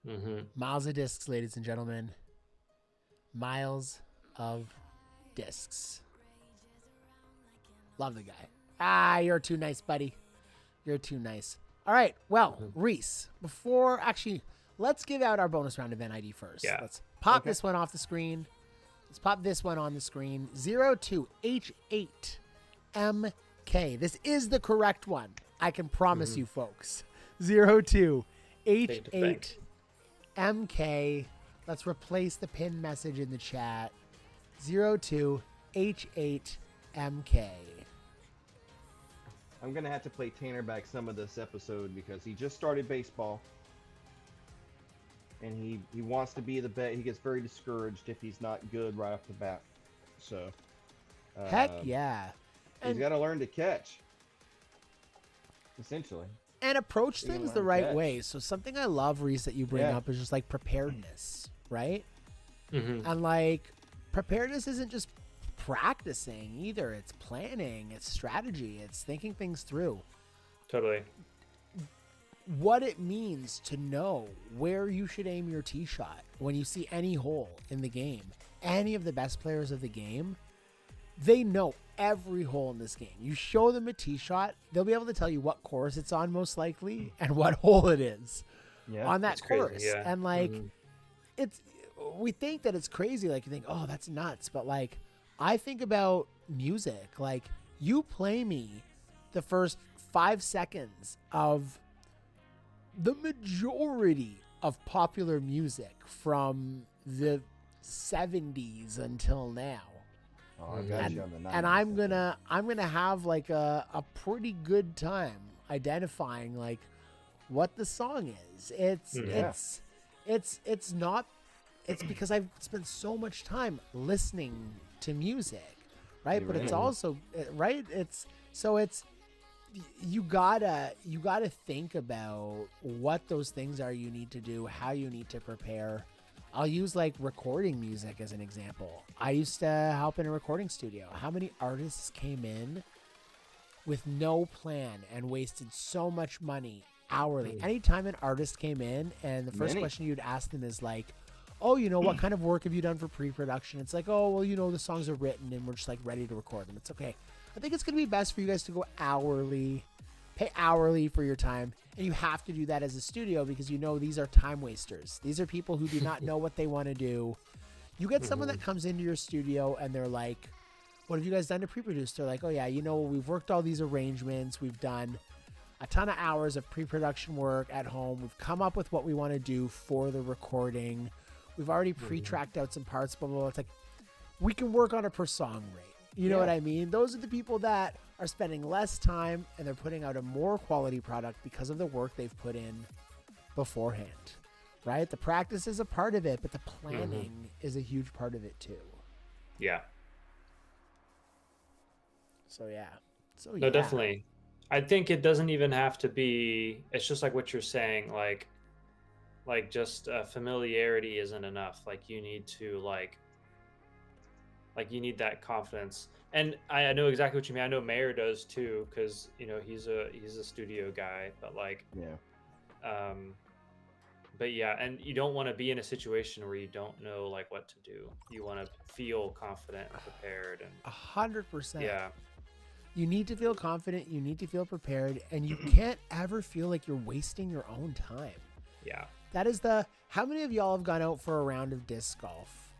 Mm-hmm. Miles of Discs, ladies and gentlemen. Miles of Discs. Love the guy. Ah, you're too nice, buddy. You're too nice. All right. Well, Reese, let's give out our bonus round event ID first. Yeah. Let's pop this one off the screen. Let's pop this one on the screen. 02H8MK. This is the correct one. I can promise you folks. 02H8MK. Let's replace the pin message in the chat. 02H8MK. I'm going to have to play Tanner back some of this episode because he just started baseball. And he wants to be the best. He gets very discouraged if he's not good right off the bat. So. Heck yeah. He's got to learn to catch. Essentially. And approach You things learn the to right catch. way. So something I love, Reese, that you bring Yeah. up is just like preparedness, right? Mm-hmm. And like preparedness isn't just practicing either. It's planning, it's strategy, it's thinking things through. Totally. What it means to know where you should aim your tee shot when you see any hole in the game. Any of the best players of the game, they know every hole in this game. You show them a tee shot, they'll be able to tell you what course it's on most likely and what hole it is on that course. Crazy, yeah. And like, we think that it's crazy. Like you think, oh, that's nuts. But like, I think about music. Like you play me the first 5 seconds of the majority of popular music from the 70s until now. Oh, I got you on the 90s. And I'm gonna have like a pretty good time identifying like what the song is. It's not. It's because I've spent so much time listening to music, right? But it's also right. You gotta think about what those things are you need to do, how you need to prepare. I'll use like recording music as an example. I used to help in a recording studio. How many artists came in with no plan and wasted so much money hourly? Anytime an artist came in and the first question you'd ask them is like, oh, what kind of work have you done for pre-production? It's like, oh, well, the songs are written and we're just like ready to record them. It's okay. I think it's going to be best for you guys to go hourly, pay hourly for your time. And you have to do that as a studio because these are time wasters. These are people who do not know what they want to do. You get someone that comes into your studio and they're like, what have you guys done to pre-produce? They're like, oh yeah, we've worked all these arrangements. We've done a ton of hours of pre-production work at home. We've come up with what we want to do for the recording. We've already pre-tracked out some parts, blah, blah, blah. It's like, we can work on a per song rate. You know what I mean? Those are the people that are spending less time and they're putting out a more quality product because of the work they've put in beforehand, right? The practice is a part of it, but the planning is a huge part of it too. Yeah. So, yeah. No, definitely. I think it doesn't even have to be, it's just like what you're saying, like just familiarity isn't enough. Like you need to like you need that confidence. And I know exactly what you mean. I know Mayor does too, because he's a studio guy. But but yeah, and you don't want to be in a situation where you don't know like what to do. You want to feel confident and prepared. And 100%. Yeah. You need to feel confident. You need to feel prepared, and you can't ever feel like you're wasting your own time. Yeah. That is how many of y'all have gone out for a round of disc golf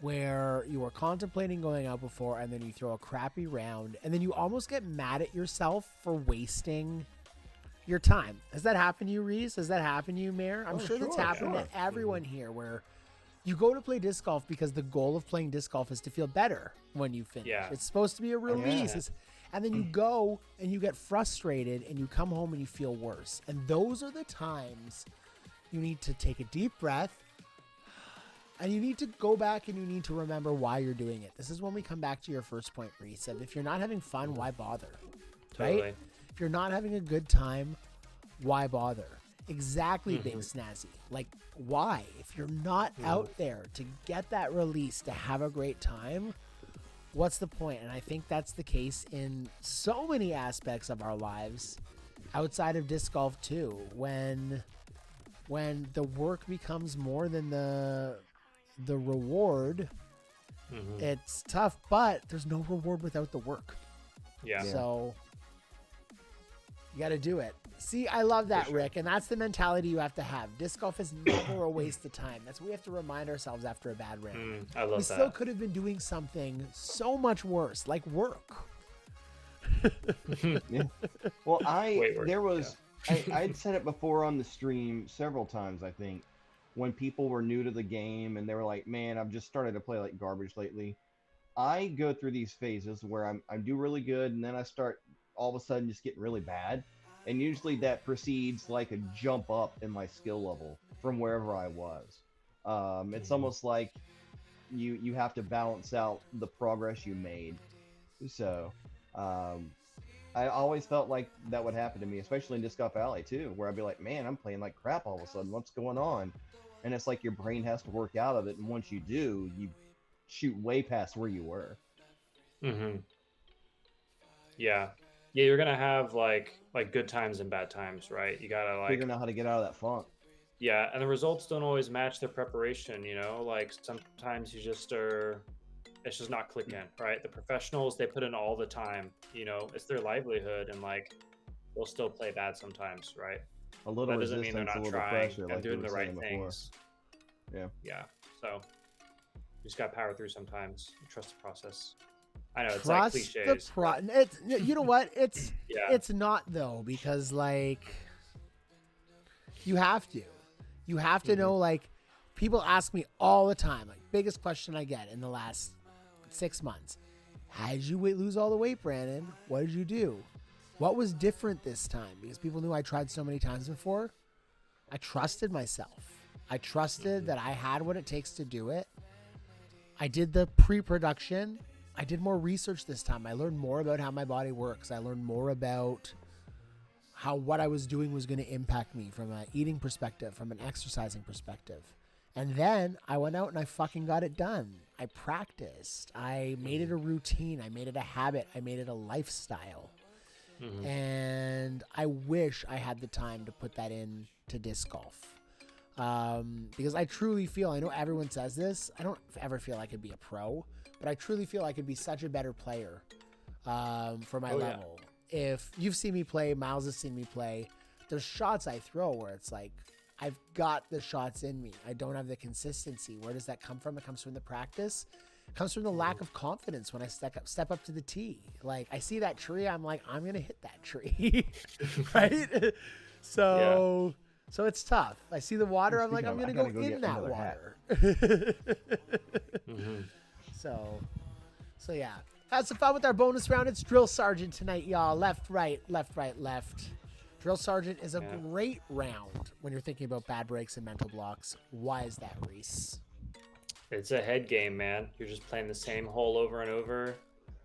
where you were contemplating going out before and then you throw a crappy round and then you almost get mad at yourself for wasting your time? Has that happened to you, Reese? Has that happened to you, Mayor? I'm sure that's happened to everyone here, where you go to play disc golf because the goal of playing disc golf is to feel better when you finish. Yeah. It's supposed to be a release. And then you go and you get frustrated and you come home and you feel worse. And those are the times you need to take a deep breath and you need to go back and you need to remember why you're doing it. This is when we come back to your first point, Reese. If you're not having fun, why bother? Totally. Right? If you're not having a good time, why bother? Exactly, Big Snazzy. Like, why? If you're not out there to get that release, to have a great time, what's the point? And I think that's the case in so many aspects of our lives outside of disc golf too. When the work becomes more than the reward, it's tough, but there's no reward without the work. Yeah. So you got to do it. See, I love that, Rick, and that's the mentality you have to have. Disc golf is never a waste of time. That's what we have to remind ourselves after a bad round. I love that. We still could have been doing something so much worse, like work. Well, I'd said it before on the stream several times, I think, when people were new to the game and they were like, man, I've just started to play like garbage lately. I go through these phases where I do really good, and then I start all of a sudden just getting really bad. And usually that precedes like a jump up in my skill level from wherever I was. It's almost like you have to balance out the progress you made. So I always felt like that would happen to me, especially in Disc Golf Alley too, where I'd be like, man, I'm playing like crap all of a sudden. What's going on? And it's like your brain has to work out of it. And once you do, you shoot way past where you were. Yeah. Yeah, you're gonna have like good times and bad times, right? You gotta like figuring out how to get out of that funk. Yeah, and the results don't always match the preparation, like sometimes you just it's just not clicking, right? The professionals, they put in all the time, it's their livelihood, and like they'll still play bad sometimes, right? A little that doesn't mean they're not trying pressure, and like doing the right things. Yeah. So you just gotta power through sometimes. Trust the process. I know it's Trust like cliches. You know what? It's not though, because like you have to know, like people ask me all the time, like biggest question I get in the last 6 months, how did you lose all the weight, Brandon? What did you do? What was different this time? Because people knew I tried so many times before. I trusted myself. I trusted that I had what it takes to do it. I did the pre-production. I did more research this time. I learned more about how my body works. I learned more about how what I was doing was going to impact me from an eating perspective, from an exercising perspective. And then I went out and I fucking got it done. I practiced. I made it a routine. I made it a habit. I made it a lifestyle. And I wish I had the time to put that into disc golf. Because I truly feel, I know everyone says this, I don't ever feel I could be a pro, but I truly feel I could be such a better player for my level. If you've seen me play, Miles has seen me play, there's shots I throw where it's like, I've got the shots in me. I don't have the consistency. Where does that come from? It comes from the practice. It comes from the lack of confidence when I step up to the tee. Like, I see that tree, I'm like, I'm going to hit that tree. Right? So it's tough. I see the water, I'm like, I'm going to go in that water. So yeah. Have some fun with our bonus round. It's Drill Sergeant tonight, y'all. Left, right, left, right, left. Drill Sergeant is a great round when you're thinking about bad breaks and mental blocks. Why is that, Reese? It's a head game, man. You're just playing the same hole over and over.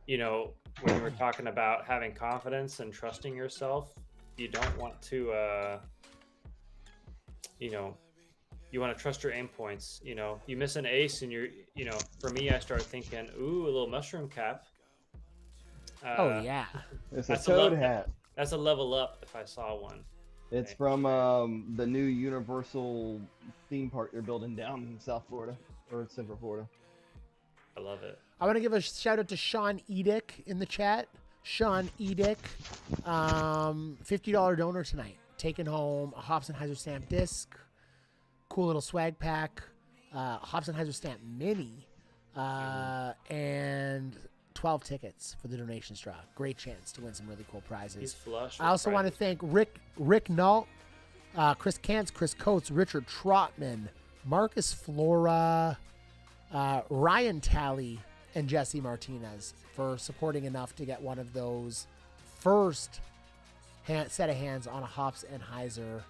You know, when we're talking about having confidence and trusting yourself, you don't want to, you know, you want to trust your aim points. You know, you miss an ace and you're, you know, for me, I start thinking, ooh, a little mushroom cap. Oh, yeah. It's a toad hat. That's a level up if I saw one. It's from the new Universal theme park they're building down in South Florida or Central Florida. I love it. I want to give a shout out to Sean Edick in the chat. Sean Edick, $50 donor tonight. Taking home a Hops and Heiser stamp disc, cool little swag pack, Hops and Heiser stamp mini, and 12 tickets for the donations draw. Great chance to win some really cool prizes. He's flush. I also want to thank Rick Nault, Chris Kantz, Chris Coates, Richard Trotman, Marcus Flora, Ryan Talley, and Jesse Martinez for supporting enough to get one of those first set of hands on a Hops and Heiser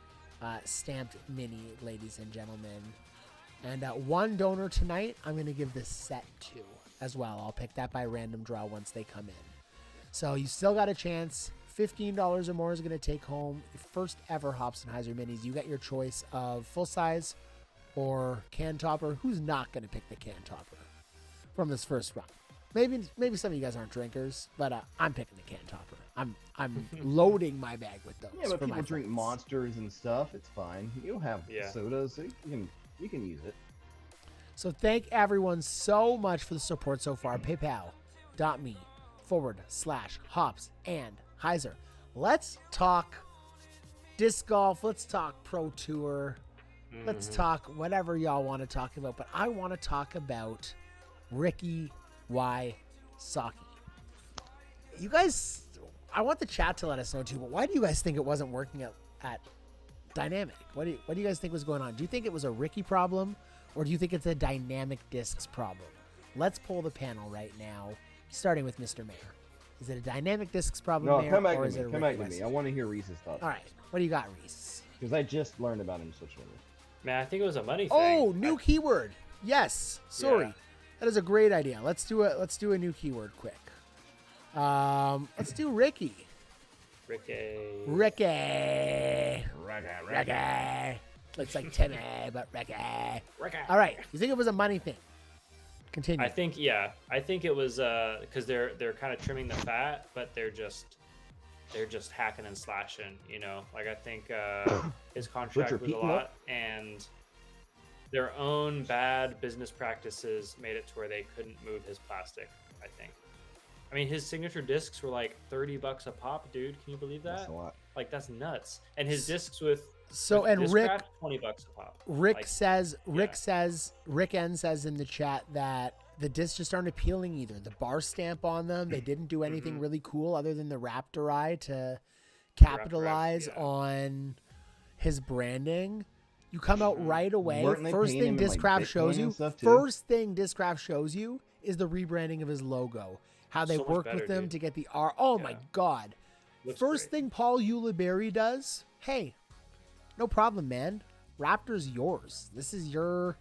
stamped mini, ladies and gentlemen. And one donor tonight, I'm going to give this set to as well. I'll pick that by random draw once they come in. So you still got a chance. $15 or more is going to take home your first ever Hops and Heiser minis. You got your choice of full size or can topper. Who's not going to pick the can topper from this first run? Maybe some of you guys aren't drinkers, but I'm picking the can topper. I'm loading my bag with those. Yeah, but people drink Monsters and stuff. It's fine. You'll have sodas. So you can use it. So thank everyone so much for the support so far. PayPal.me/Hops and Heiser. Let's talk disc golf. Let's talk Pro Tour. Let's talk whatever y'all want to talk about. But I want to talk about Ricky Saki. You guys, I want the chat to let us know too, but why do you guys think it wasn't working at Dynamic? What do you guys think was going on? Do you think it was a Ricky problem? Or do you think it's a Dynamic Discs problem? Let's pull the panel right now, starting with Mr. Mayor. Is it a Dynamic Discs problem, No, Mayor, come back or to is me. it a Come Ricky back to me. West? I want to hear Reese's thoughts. All right. What do you got, Reese? Because I just learned about him switching over. Man, I think it was a money thing. Oh, new keyword. Yes. Sorry. Yeah. That is a great idea. Let's do a new keyword quick. Let's do Ricky. Ricky. Looks like Timmy, but Ricky. All right. You think it was a money thing? Continue. I think it was because they're kind of trimming the fat, but they're just hacking and slashing. You know, like I think his contract was a lot, and their own bad business practices made it to where they couldn't move his plastic. I think. I mean, his signature discs were like $30 a pop, dude. Can you believe that? That's a lot. Like that's nuts. And his discs with Rick $20 a pop. Rick like, Rick N says in the chat that the discs just aren't appealing either. The bar stamp on them, they didn't do anything really cool other than the Raptor eye to capitalize on his branding. You come out right away. First thing Discraft shows you is the rebranding of his logo. How they So much worked better, with them dude. to get the R. Oh my Yeah. God. Looks First great. thing Paul Ulibarri does, hey, no problem, man. Raptor's yours. This is your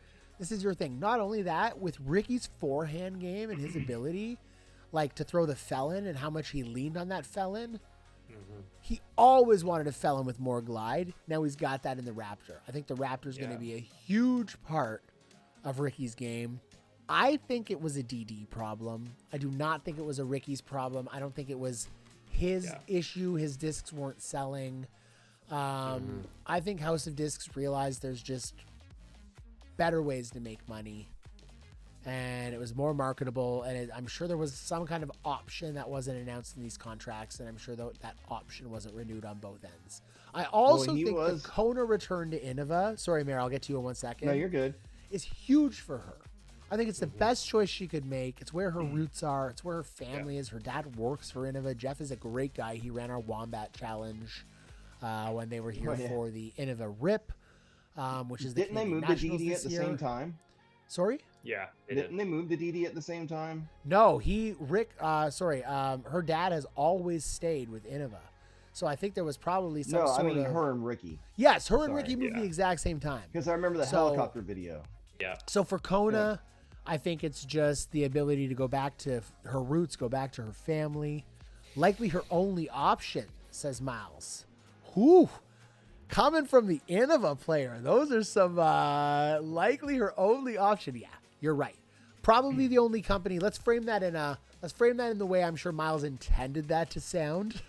thing. Not only that, with Ricky's forehand game and his ability, like to throw the felon and how much he leaned on that felon, he always wanted a felon with more glide. Now he's got that in the Raptor. I think the Raptor's going to be a huge part of Ricky's game. I think it was a DD problem. I do not think it was a Ricky's problem. I don't think it was his issue. His discs weren't selling. I think House of Discs realized there's just better ways to make money, and it was more marketable. And I'm sure there was some kind of option that wasn't announced in these contracts, and I'm sure that option wasn't renewed on both ends. I also think the Kona return to Innova. Sorry, Mary, I'll get to you in 1 second. No, you're good. Is huge for her. I think it's the best choice she could make. It's where her roots are. It's where her family is. Her dad works for Innova. Jeff is a great guy. He ran our Wombat Challenge when they were here for the Innova RIP, which is Didn't they move the DD at the same time? Sorry? Yeah. Didn't they move the DD at the same time? No, her dad has always stayed with Innova. So I think there was probably some her and Ricky. Yes, her and Ricky moved the exact same time. Because I remember the helicopter video. Yeah. So for Kona, I think it's just the ability to go back to her roots, go back to her family. Likely her only option, says Miles. Whew. Coming from the Innova player. Those are some likely her only option. Yeah, you're right. Probably the only company. Let's frame that in the way I'm sure Miles intended that to sound.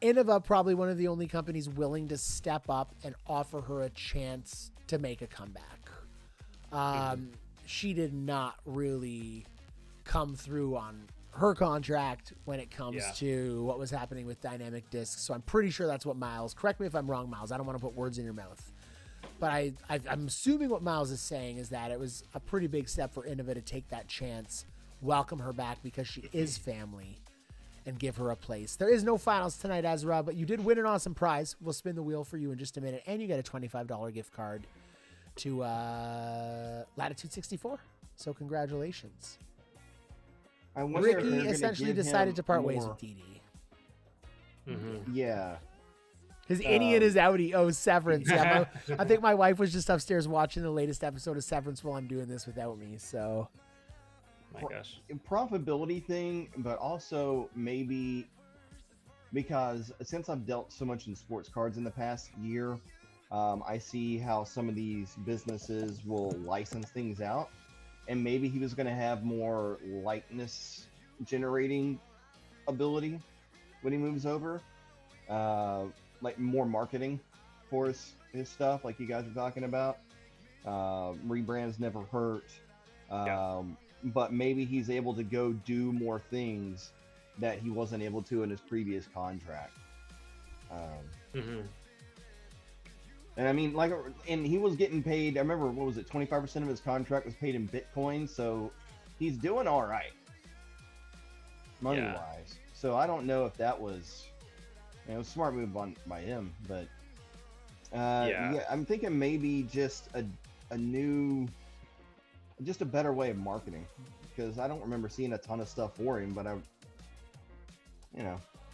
Innova probably one of the only companies willing to step up and offer her a chance to make a comeback. She did not really come through on her contract when it comes to what was happening with Dynamic Discs. So I'm pretty sure that's what Miles, correct me if I'm wrong, Miles, I don't want to put words in your mouth. But I'm assuming what Miles is saying is that it was a pretty big step for Innova to take that chance, welcome her back because she is family, and give her a place. There is no finals tonight, Ezra, but you did win an awesome prize. We'll spin the wheel for you in just a minute, and you get a $25 gift card to Latitude 64. So congratulations. Ricky essentially decided to part ways with DD. Yeah. His innie and his outie. Oh, Severance. Yeah, I think my wife was just upstairs watching the latest episode of Severance while I'm doing this without me. So, my gosh, profitability thing, but also maybe because since I've dealt so much in sports cards in the past year, I see how some of these businesses will license things out, and maybe he was going to have more likeness generating ability when he moves over. Like more marketing for his stuff, like you guys are talking about. Rebrands never hurt. But maybe he's able to go do more things that he wasn't able to in his previous contract. And I mean, and he was getting paid, I remember, what was it, 25% of his contract was paid in Bitcoin, so he's doing all right, money-wise. So I don't know if that was... it was a smart move by him, but I'm thinking maybe just a better way of marketing, because I don't remember seeing a ton of stuff for him, but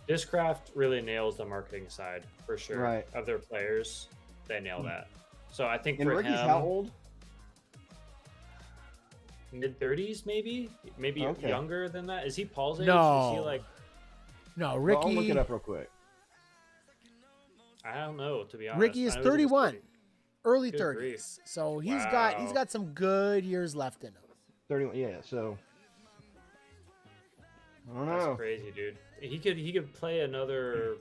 Discraft really nails the marketing side for sure of their players. They nail that. So I think for Ricky's him, how old? Mid-30s, maybe younger than that. Is he Paul's age? No. Is he like? No, Ricky. I'll look it up real quick. I don't know, to be honest. Ricky is 31, early Good 30s. grief. So he's got some good years left in him. 31, yeah. So I don't know. That's crazy, dude. He could play another.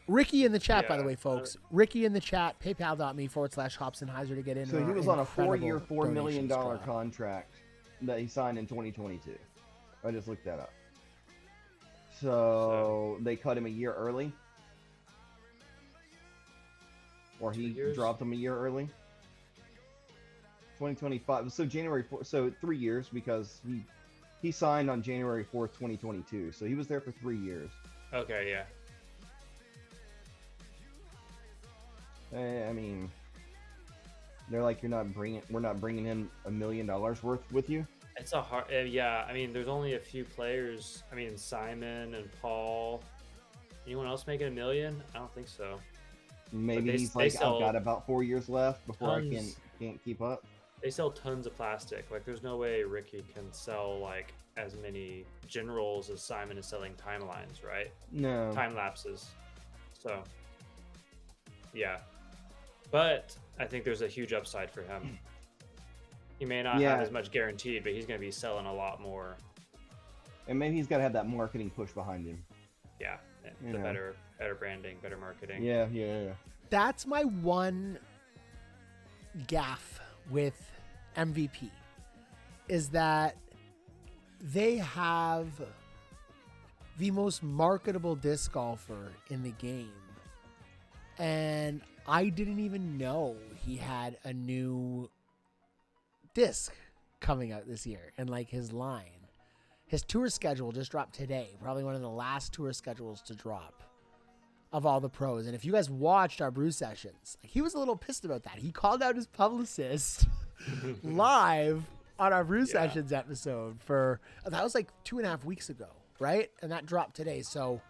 Ricky in the chat, by the way, folks. Ricky in the chat, paypal.me/Hops and Heiser to get in. So he was on a 4-year, $4 million contract that he signed in 2022. I just looked that up. So they cut him a year early. Or he dropped him a year early. 2025. So January 4th. So 3 years, because he signed on January 4th, 2022. So he was there for 3 years. Okay, yeah. I mean, They're like, we're not bringing in $1 million worth with you. It's a hard, yeah. I mean, there's only a few players. I mean, Simon and Paul. Anyone else making $1 million? I don't think so. Maybe he's like, I've got about 4 years left before I can't keep up. They sell tons of plastic. Like, there's no way Ricky can sell like as many generals as Simon is selling timelines, right? No. Time lapses. So, yeah. But I think there's a huge upside for him. He may not have as much guaranteed, but he's going to be selling a lot more. And maybe he's got to have that marketing push behind him. Yeah. The better branding, better marketing. Yeah. That's my one gaffe with MVP, is that they have the most marketable disc golfer in the game. And I didn't even know he had a new disc coming out this year and like his line. His tour schedule just dropped today, probably one of the last tour schedules to drop of all the pros. And if you guys watched our brew sessions, like, he was a little pissed about that. He called out his publicist live on our brew sessions episode that was like 2.5 weeks ago, right? And that dropped today. So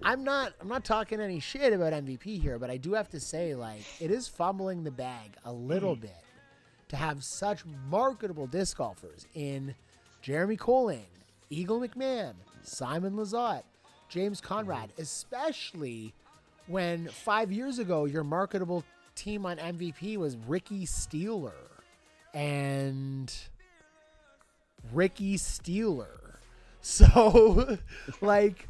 I'm not talking any shit about MVP here, but I do have to say, like, it is fumbling the bag a little bit to have such marketable disc golfers in Jeremy Colling, Eagle McMahon, Simon Lizotte, James Conrad, especially when 5 years ago your marketable team on MVP was Ricky Steeler and Ricky Steeler. So, like,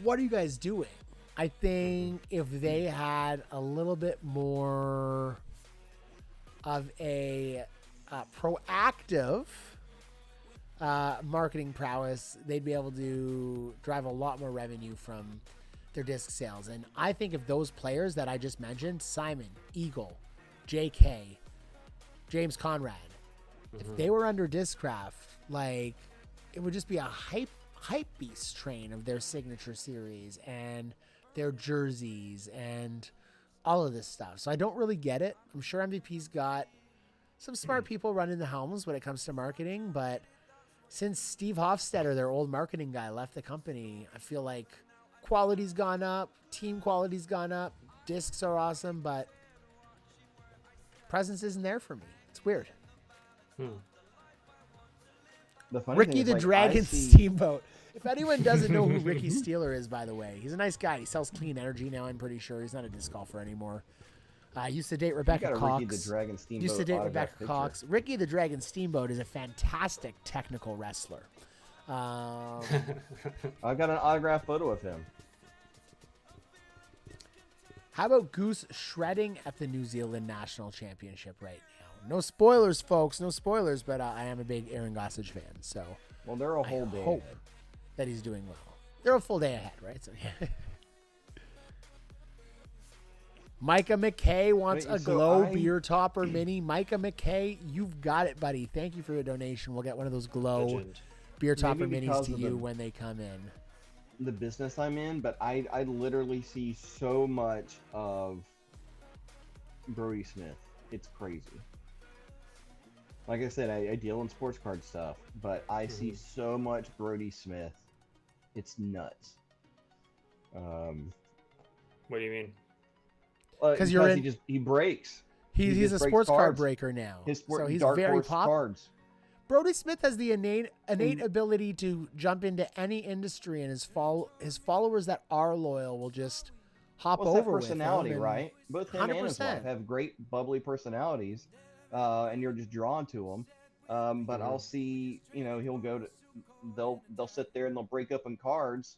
what are you guys doing? I think if they had a little bit more of a proactive marketing prowess, they'd be able to drive a lot more revenue from their disc sales. And I think if those players that I just mentioned, Simon, Eagle, JK, James Conrad, if they were under Discraft, like, it would just be a hype beast train of their signature series and their jerseys and all of this stuff. So I don't really get it. I'm sure MVP's got some smart people running the helms when it comes to marketing, but since Steve Hofstetter, their old marketing guy, left the company, I feel like quality's gone up, team quality's gone up, discs are awesome, but presence isn't there for me. It's weird. Ricky the Dragon Steamboat. If anyone doesn't know who Ricky Steeler is, by the way, he's a nice guy. He sells clean energy now, I'm pretty sure. He's not a disc golfer anymore. Used to date Rebecca Cox. Ricky the Dragon Steamboat. Used to date Rebecca Cox. Ricky the Dragon Steamboat is a fantastic technical wrestler. I've got an autographed photo of him. How about Goose shredding at the New Zealand National Championship right now? No spoilers, folks. No spoilers, but I am a big Aaron Gossage fan. So, well, they're a whole day hope ahead. That he's doing well. They're a full day ahead, right? So, yeah. Micah McKay wants a Glow beer topper mini. Micah McKay, you've got it, buddy. Thank you for your donation. We'll get one of those Glow beer topper minis to you when they come in. The business I'm in, but I literally see so much of Brody Smith. It's crazy. Like I said, I deal in sports card stuff, but I see so much Brody Smith. It's nuts. What do you mean? Because he breaks. He's a sports card breaker now. So he's very popular. Brody Smith has the innate ability to jump into any industry, and his followers that are loyal will just hop over with him. Personality, right? Both him and his wife have great bubbly personalities, and you're just drawn to them. But I'll see, he'll go to, they'll sit there and they'll break up in cards,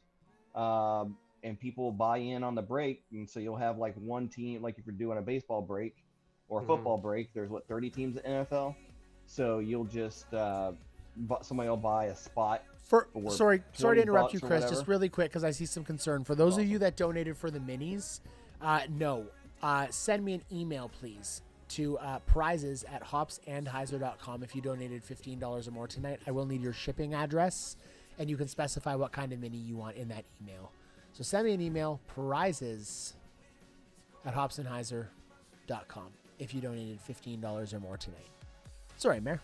and people will buy in on the break, and so you'll have like one team, like if you're doing a baseball break or a football break, there's 30 teams in NFL. So you'll just somebody will buy a spot. Sorry to interrupt you, Chris. Just really quick, because I see some concern for those of you that donated for the minis. Send me an email, please, to prizes@hopsandheiser.com if you donated $15 or more tonight. I will need your shipping address, and you can specify what kind of mini you want in that email. So send me an email, prizes@hopsandheiser.com. if you donated $15 or more tonight. Sorry, Mayor.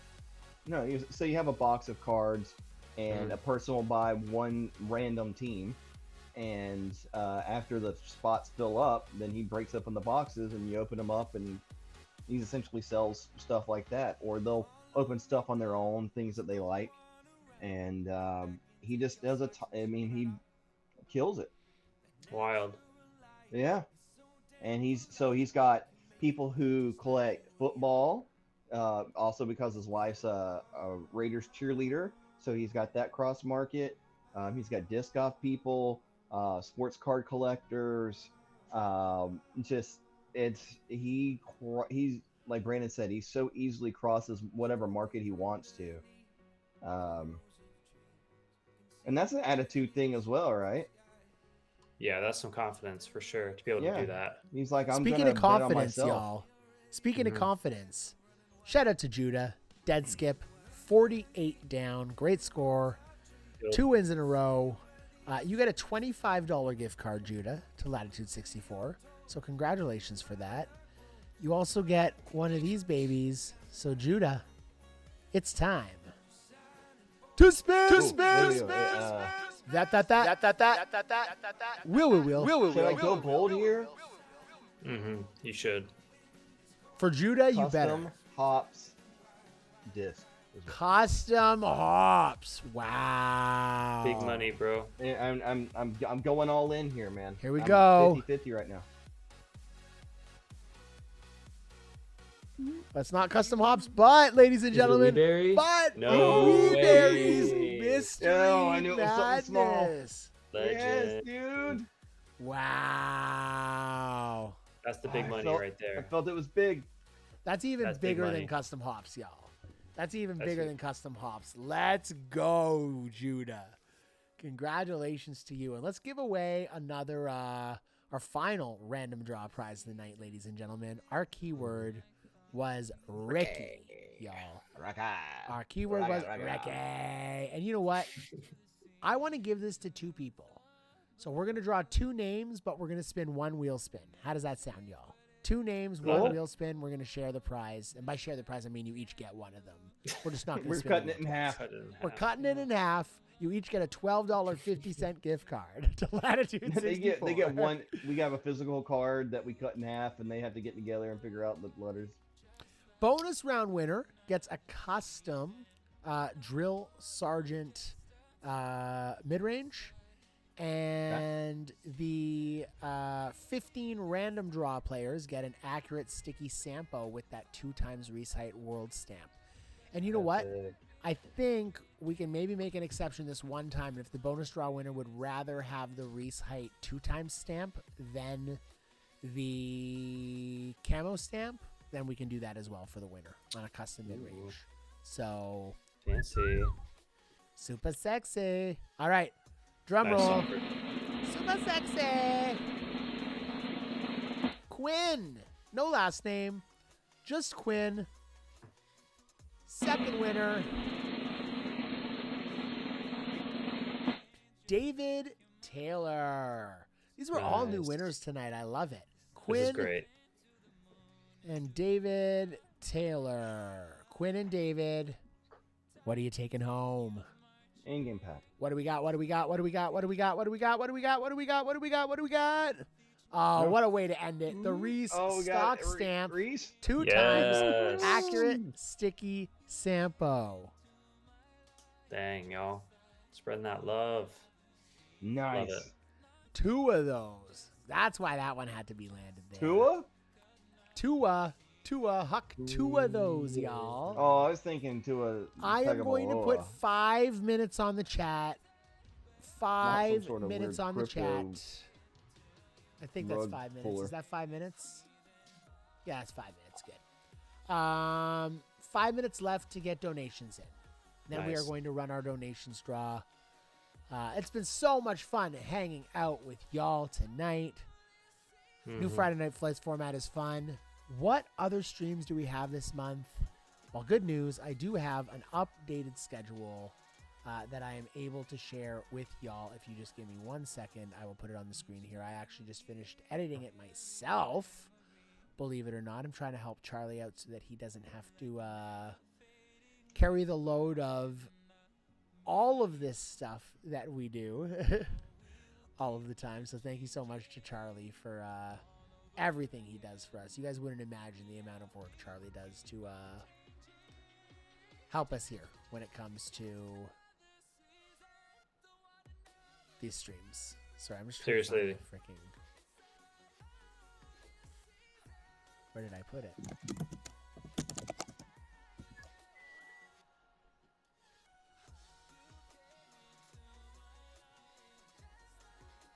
No, so you have a box of cards, and a person will buy one random team, and after the spots fill up, then he breaks up in the boxes, and you open them up, and he essentially sells stuff like that. Or they'll open stuff on their own, things that they like, and he just does he kills it. Wild. Yeah, and he's got people who collect football, also because his wife's a Raiders cheerleader, so he's got that cross market. He's got disc golf people, sports card collectors. He's like Brandon said, he so easily crosses whatever market he wants to, and that's an attitude thing as well, right? Yeah, that's some confidence for sure to be able to do that. He's like, Speaking of confidence, y'all. Speaking of confidence, shout out to Judah. Dead skip, 48 down. Great score. Good. 2 wins in a row. You get a $25 gift card, Judah, to Latitude 64. So congratulations for that. You also get one of these babies. So Judah, it's time to spin. That. Will. Should I go bold here? You should. For Judah, you better. Custom hops disc. Custom hops. Wow. Big money, bro. I'm going all in here, man. Here we go. 50-50 right now. That's not custom hops, but ladies and gentlemen, Berries mystery I knew it was something small. madness. Legend. Yes, dude. Wow. That's the big money right there. I felt it was big. That's even That's big bigger than money. custom hops, y'all. That's even bigger than custom hops. Let's go, Judah. Congratulations to you. And let's give away another, our final random draw prize of the night, ladies and gentlemen. Our keyword was Ricky, y'all. Our keyword was Ricky. And you know what? I want to give this to 2 people. So we're going to draw 2 names, but we're going to spin 1 wheel spin. How does that sound, y'all? 2 names, 1 wheel spin. We're going to share the prize. And by share the prize, I mean you each get one of them. We're just not going to We're spin cutting it in half. We're cutting it in half. You each get a $12.50 gift card to Latitude 64. They get one. We have a physical card that we cut in half, and they have to get together and figure out the letters. Bonus round winner gets a custom Drill Sergeant mid-range, and the 15 random draw players get an accurate sticky Sampo with that 2x Reese height world stamp. And you know what? I think we can maybe make an exception this one time. And if the bonus draw winner would rather have the Reese height 2x stamp than the camo stamp, then we can do that as well for the winner on a custom mid-range. So fancy. Super sexy. All right. Drum roll. Super sexy. Quinn. No last name. Just Quinn. Second winner. David Taylor. These were all new winners tonight. I love it. Quinn. This is great. And David Taylor. Quinn and David. What are you taking home? In-game pack. What do we got? Oh, what a way to end it. The Reese stock stamp. Reese? 2 times accurate sticky Sampo. Dang, y'all. Spreading that love. Nice. Love it. 2 of those. That's why that one had to be landed there. Tua, Huck, 2 of those, y'all. Oh, I was thinking Tua. I am going to put 5 minutes on the chat. 5 minutes on the chat. I think that's 5 minutes. Is that 5 minutes? Yeah, it's 5 minutes. Good. 5 minutes left to get donations in. Then we are going to run our donations draw. It's been so much fun hanging out with y'all tonight. New Friday Night Flights format is fun. What other streams do we have this month? Well, good news. I do have an updated schedule that I am able to share with y'all. If you just give me 1 second, I will put it on the screen here. I actually just finished editing it myself believe it or not. I'm trying to help Charlie out so that he doesn't have to carry the load of all of this stuff that we do all of the time. So thank you so much to Charlie for everything he does for us. You guys wouldn't imagine the amount of work Charlie does to help us here when it comes to these streams. Sorry, I'm just trying to find the freaking... Where did I put it?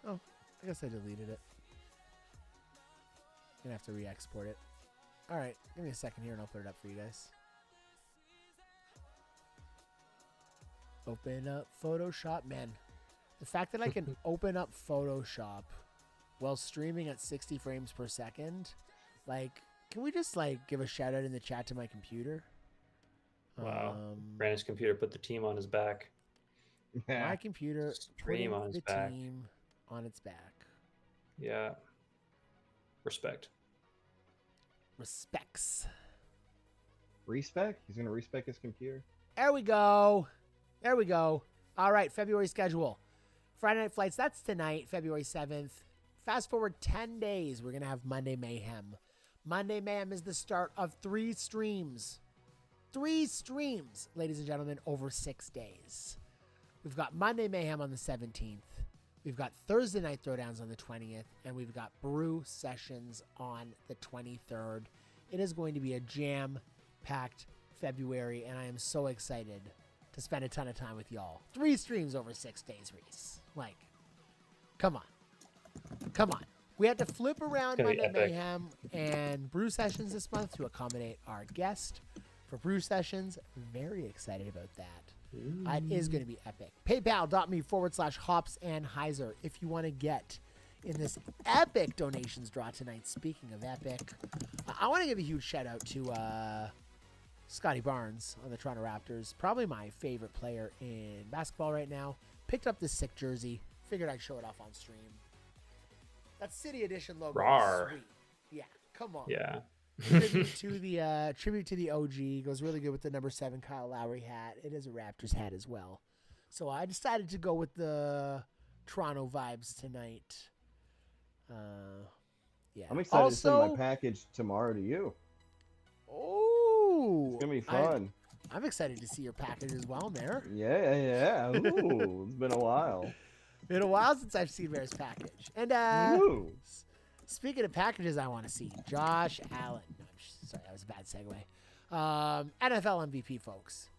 Oh, I guess I deleted it. Gonna have to re-export it. Alright, give me a second here and I'll put it up for you guys. Open up Photoshop. Man, the fact that I can open up Photoshop while streaming at 60 frames per second, like, can we just, like, give a shout out in the chat to my computer? Wow. Brandon's computer put the team on his back. My computer Stream on his back. Team on its back. Yeah. Respect. Respects. Respec? He's gonna respec his computer. There we go. There we go. All right, February schedule. Friday Night Flights, that's tonight, February 7th. Fast forward 10 days, we're going to have Monday Mayhem. Monday Mayhem is the start of 3 streams. 3 streams, ladies and gentlemen, over 6 days. We've got Monday Mayhem on the 17th. We've got Thursday Night Throwdowns on the 20th. And we've got Brew Sessions on the 23rd. It is going to be a jam-packed February, and I am so excited to spend a ton of time with y'all. 3 streams over 6 days, Reese. Like, come on. Come on. We had to flip around Monday Mayhem and Brew Sessions this month to accommodate our guest for Brew Sessions. Very excited about that. It is going to be epic. PayPal.me/Hops and Heiser if you want to get in this epic donations draw tonight. Speaking of epic, I want to give a huge shout out to Scotty Barnes on the Toronto Raptors. Probably my favorite player in basketball right now. Picked up this sick jersey. Figured I'd show it off on stream. That City Edition logo is sweet. Yeah, come on. Yeah. Tribute to the OG. Goes really good with the number 7 Kyle Lowry hat. It is a Raptors hat as well. So I decided to go with the Toronto vibes tonight. Yeah. I'm excited to send my package tomorrow to you. Oh, it's gonna be fun. I'm excited to see your package as well, Mayor. Yeah. Ooh, it's been a while. Been a while since I've seen Mayor's package. And speaking of packages, I want to see Josh Allen. No, sorry, that was a bad segue. NFL MVP, folks.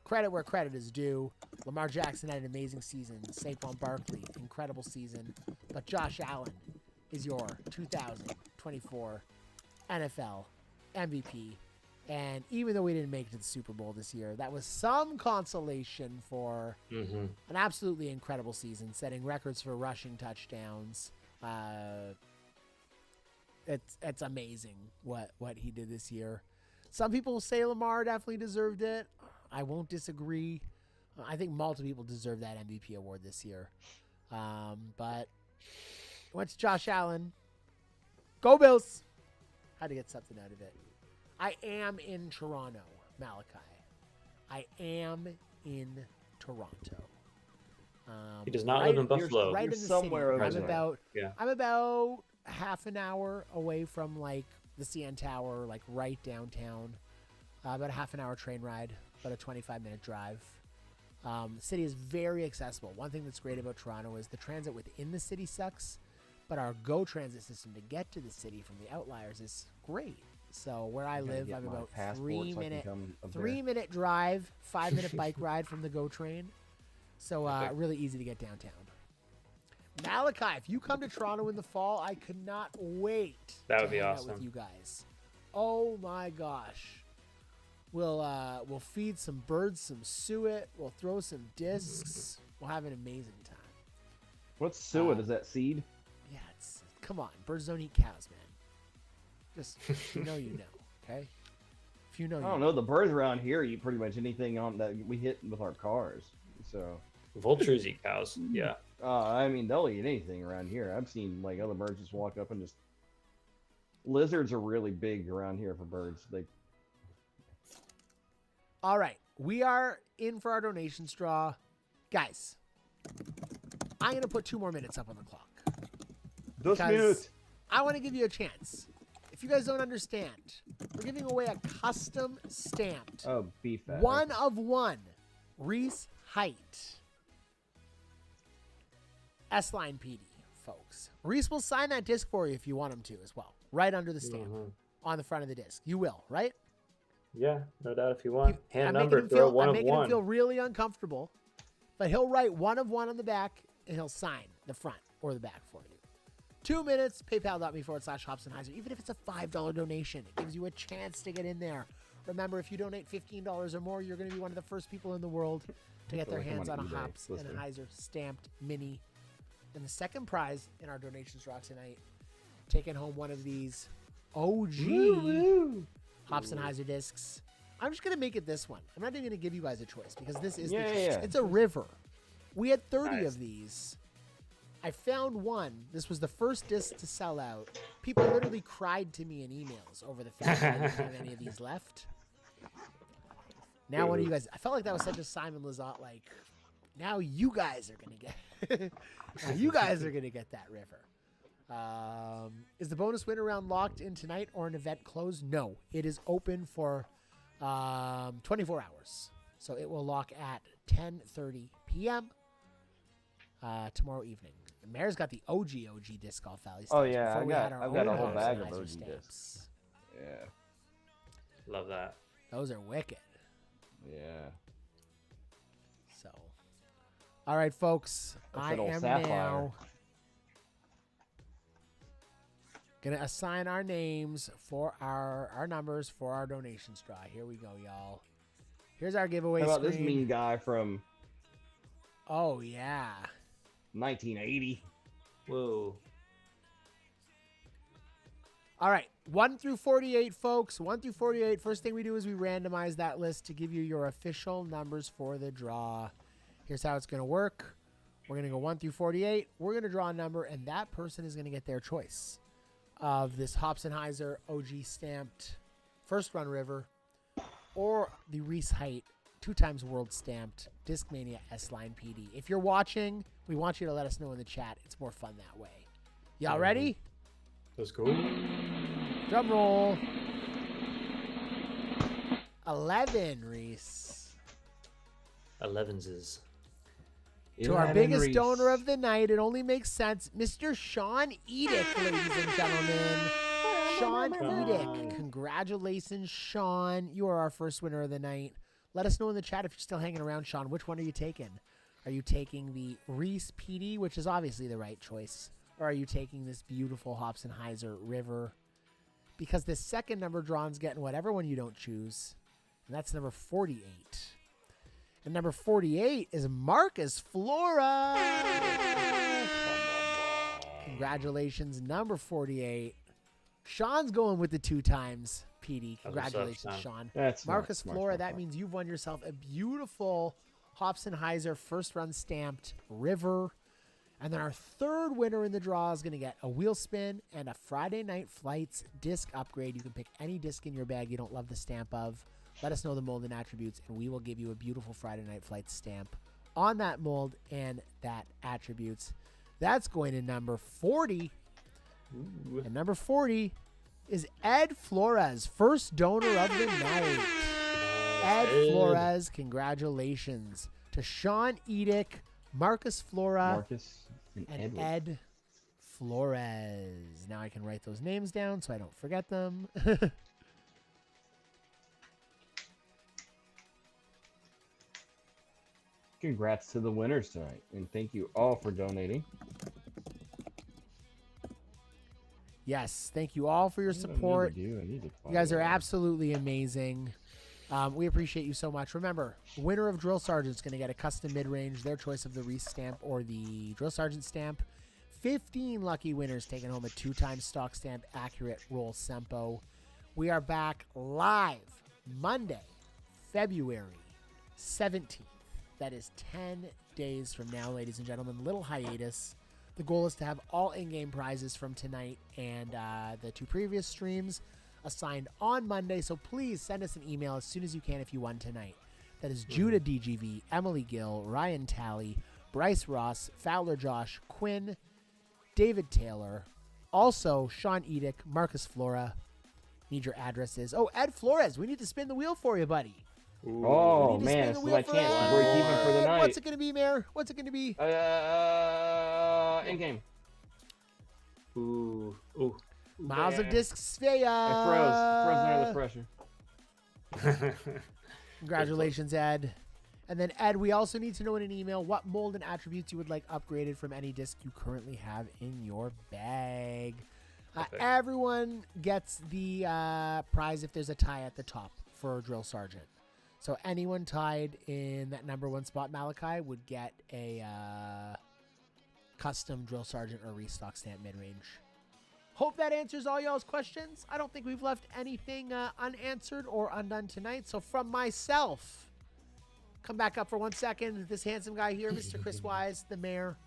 Credit where credit is due. Lamar Jackson had an amazing season. Saquon Barkley, incredible season. But Josh Allen is your 2024 NFL MVP. And even though we didn't make it to the Super Bowl this year, that was some consolation for an absolutely incredible season, setting records for rushing touchdowns. It's amazing what he did this year. Some people say Lamar definitely deserved it. I won't disagree. I think multiple people deserve that MVP award this year. But what's Josh Allen? Go Bills! Had to get something out of it. I am in Toronto, Malachi. I am in Toronto. He does not live in Buffalo. Right in the somewhere city. over there. I'm about half an hour away from like the CN Tower, like right downtown. About a half an hour train ride, about a 25-minute drive. The city is very accessible. One thing that's great about Toronto is the transit within the city sucks, but our GO transit system to get to the city from the outliers is great. So where I live, I'm about 3-minute drive, 5-minute bike ride from the GO train. So really easy to get downtown. Malachi, if you come to Toronto in the fall, I could not wait. That would be hang out awesome with you guys. Oh my gosh. We'll feed some birds some suet. We'll throw some discs. We'll have an amazing time. What's suet? Is that seed? Yeah, come on. Birds don't eat cows, man. Just if you know, okay? If you know, I don't know. The birds around here eat pretty much anything on that we hit with our cars. So vultures eat cows. Yeah. I mean, they'll eat anything around here. I've seen like other birds just walk up and just Lizards are really big around here for birds. All right, we are in for our donation straw. Guys, I'm going to put 2 more minutes up on the clock. 2 minutes. I want to give you a chance. If you guys don't understand, we're giving away a custom stamped beef fat. 1 of 1 Reese height S-Line PD, folks. Reese will sign that disc for you if you want him to as well, right under the stamp on the front of the disc. You will, right? Yeah, no doubt if you want. Hand I'm number, making him throw feel, 1 I'm of making 1. him feel really uncomfortable, but he'll write 1 of 1 on the back and he'll sign the front or the back for you. 2 minutes, paypal.me/Hopsandheiser. Even if it's a $5 donation, it gives you a chance to get in there. Remember, if you donate $15 or more, you're going to be one of the first people in the world to get their hands on a Hops and Heiser stamped mini. And the second prize in our donations draw tonight, taking home one of these OG Hops and Heiser discs. I'm just going to make it this one. I'm not even going to give you guys a choice because this is it's a river. We had 30 of these. I found one. This was the first disc to sell out. People literally cried to me in emails over the fact that I didn't have any of these left. Now one of you guys, I felt like that was such a Simon Lizotte, like, now you guys are going to get, you guys are going to get that river. Is the bonus winner round locked in tonight or an event closed? No, it is open for 24 hours. So it will lock at 10:30 p.m. Tomorrow evening. And Mayor's got the OG disc golf Valley stamps. Oh yeah, I've got a whole bag of OG stamps. discs. Yeah, love that. Those are wicked. Yeah. So, all right, folks, I am now gonna assign our names for our numbers for our donation straw. Here we go, y'all. Here's our giveaway How about screen. this mean guy from? Oh yeah. 1980. Whoa. All right, 1 through 48, folks. 1 through 48. First thing we do is we randomize that list to give you your official numbers for the draw. Here's how it's going to work. We're going to go 1 through 48. We're going to draw a number, and that person is going to get their choice of this Hops and Heiser OG stamped First Run River or the Reese Height 2 times world stamped Discmania S-Line PD. If you're watching, we want you to let us know in the chat. It's more fun that way. Y'all ready? That's cool. Drum roll. 11, Reese. 11s. To our biggest donor of the night, it only makes sense, Mr. Sean Edick, ladies and gentlemen. Sean Edick. Congratulations, Sean. You are our first winner of the night. Let us know in the chat if you're still hanging around, Sean. Which one are you taking? Are you taking the Reese PD, which is obviously the right choice? Or are you taking this beautiful Hops and Heiser River? Because this second number drawn's getting whatever one you don't choose. And that's number 48. And number 48 is Marcus Flora. Congratulations, number 48. Sean's going with the 2 times PD. Congratulations, Sean. That's Marcus Flora, that means you've won yourself a beautiful Hops and Heiser first run stamped River. And then our third winner in the draw is going to get a wheel spin and a Friday Night Flights disc upgrade. You can pick any disc in your bag you don't love the stamp of. Let us know the mold and attributes, and we will give you a beautiful Friday Night Flights stamp on that mold and that attributes. That's going to number 40. Ooh. And number 40 is Ed Flores, first donor of the night. Ed Flores, congratulations to Sean Edick, Marcus Flora, and Ed Flores. Now I can write those names down so I don't forget them. Congrats to the winners tonight, and thank you all for donating. Yes, thank you all for your support. You guys are absolutely amazing. We appreciate you so much. Remember, winner of Drill Sergeant is going to get a custom mid-range, their choice of the Reese stamp or the Drill Sergeant stamp. 15 lucky winners taking home a 2-time stock stamp accurate roll Sempo. We are back live Monday, February 17th. That is 10 days from now, ladies and gentlemen. Little hiatus The goal is to have all in-game prizes from tonight and the 2 previous streams assigned on Monday. So please send us an email as soon as you can if you won tonight. That is Judah DGV, Emily Gill, Ryan Talley, Bryce Ross, Fowler Josh, Quinn, David Taylor, also Sean Edick, Marcus Flora. Need your addresses. Oh, Ed Flores, we need to spin the wheel for you, buddy. Oh man, this is my chance to break even for the night. What's it going to be, Mayor? What's it going to be? In game. Ooh. Miles of Disc Svea. I froze under the pressure. Congratulations, Ed. And then, Ed, we also need to know in an email what mold and attributes you would like upgraded from any disc you currently have in your bag. Everyone gets the prize if there's a tie at the top for Drill Sergeant. So anyone tied in that number 1 spot, Malachi, would get a custom Drill Sergeant or restock stamp mid-range. Hope that answers all y'all's questions. I don't think we've left anything unanswered or undone tonight. So from myself, come back up for 1 second. This handsome guy here, Mr. Chris Wise, the mayor,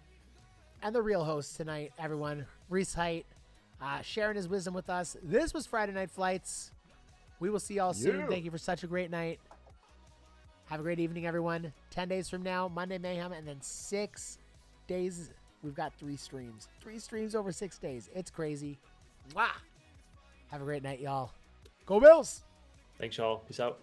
and the real host tonight, everyone, Reese Height, sharing his wisdom with us. This was Friday Night Flights. We will see y'all soon. Thank you for such a great night. Have a great evening, everyone. 10 days from now, Monday Mayhem, and then 6 days. We've got 3 streams. 3 streams over 6 days. It's crazy. Mwah! Have a great night, y'all. Go Bills! Thanks, y'all. Peace out.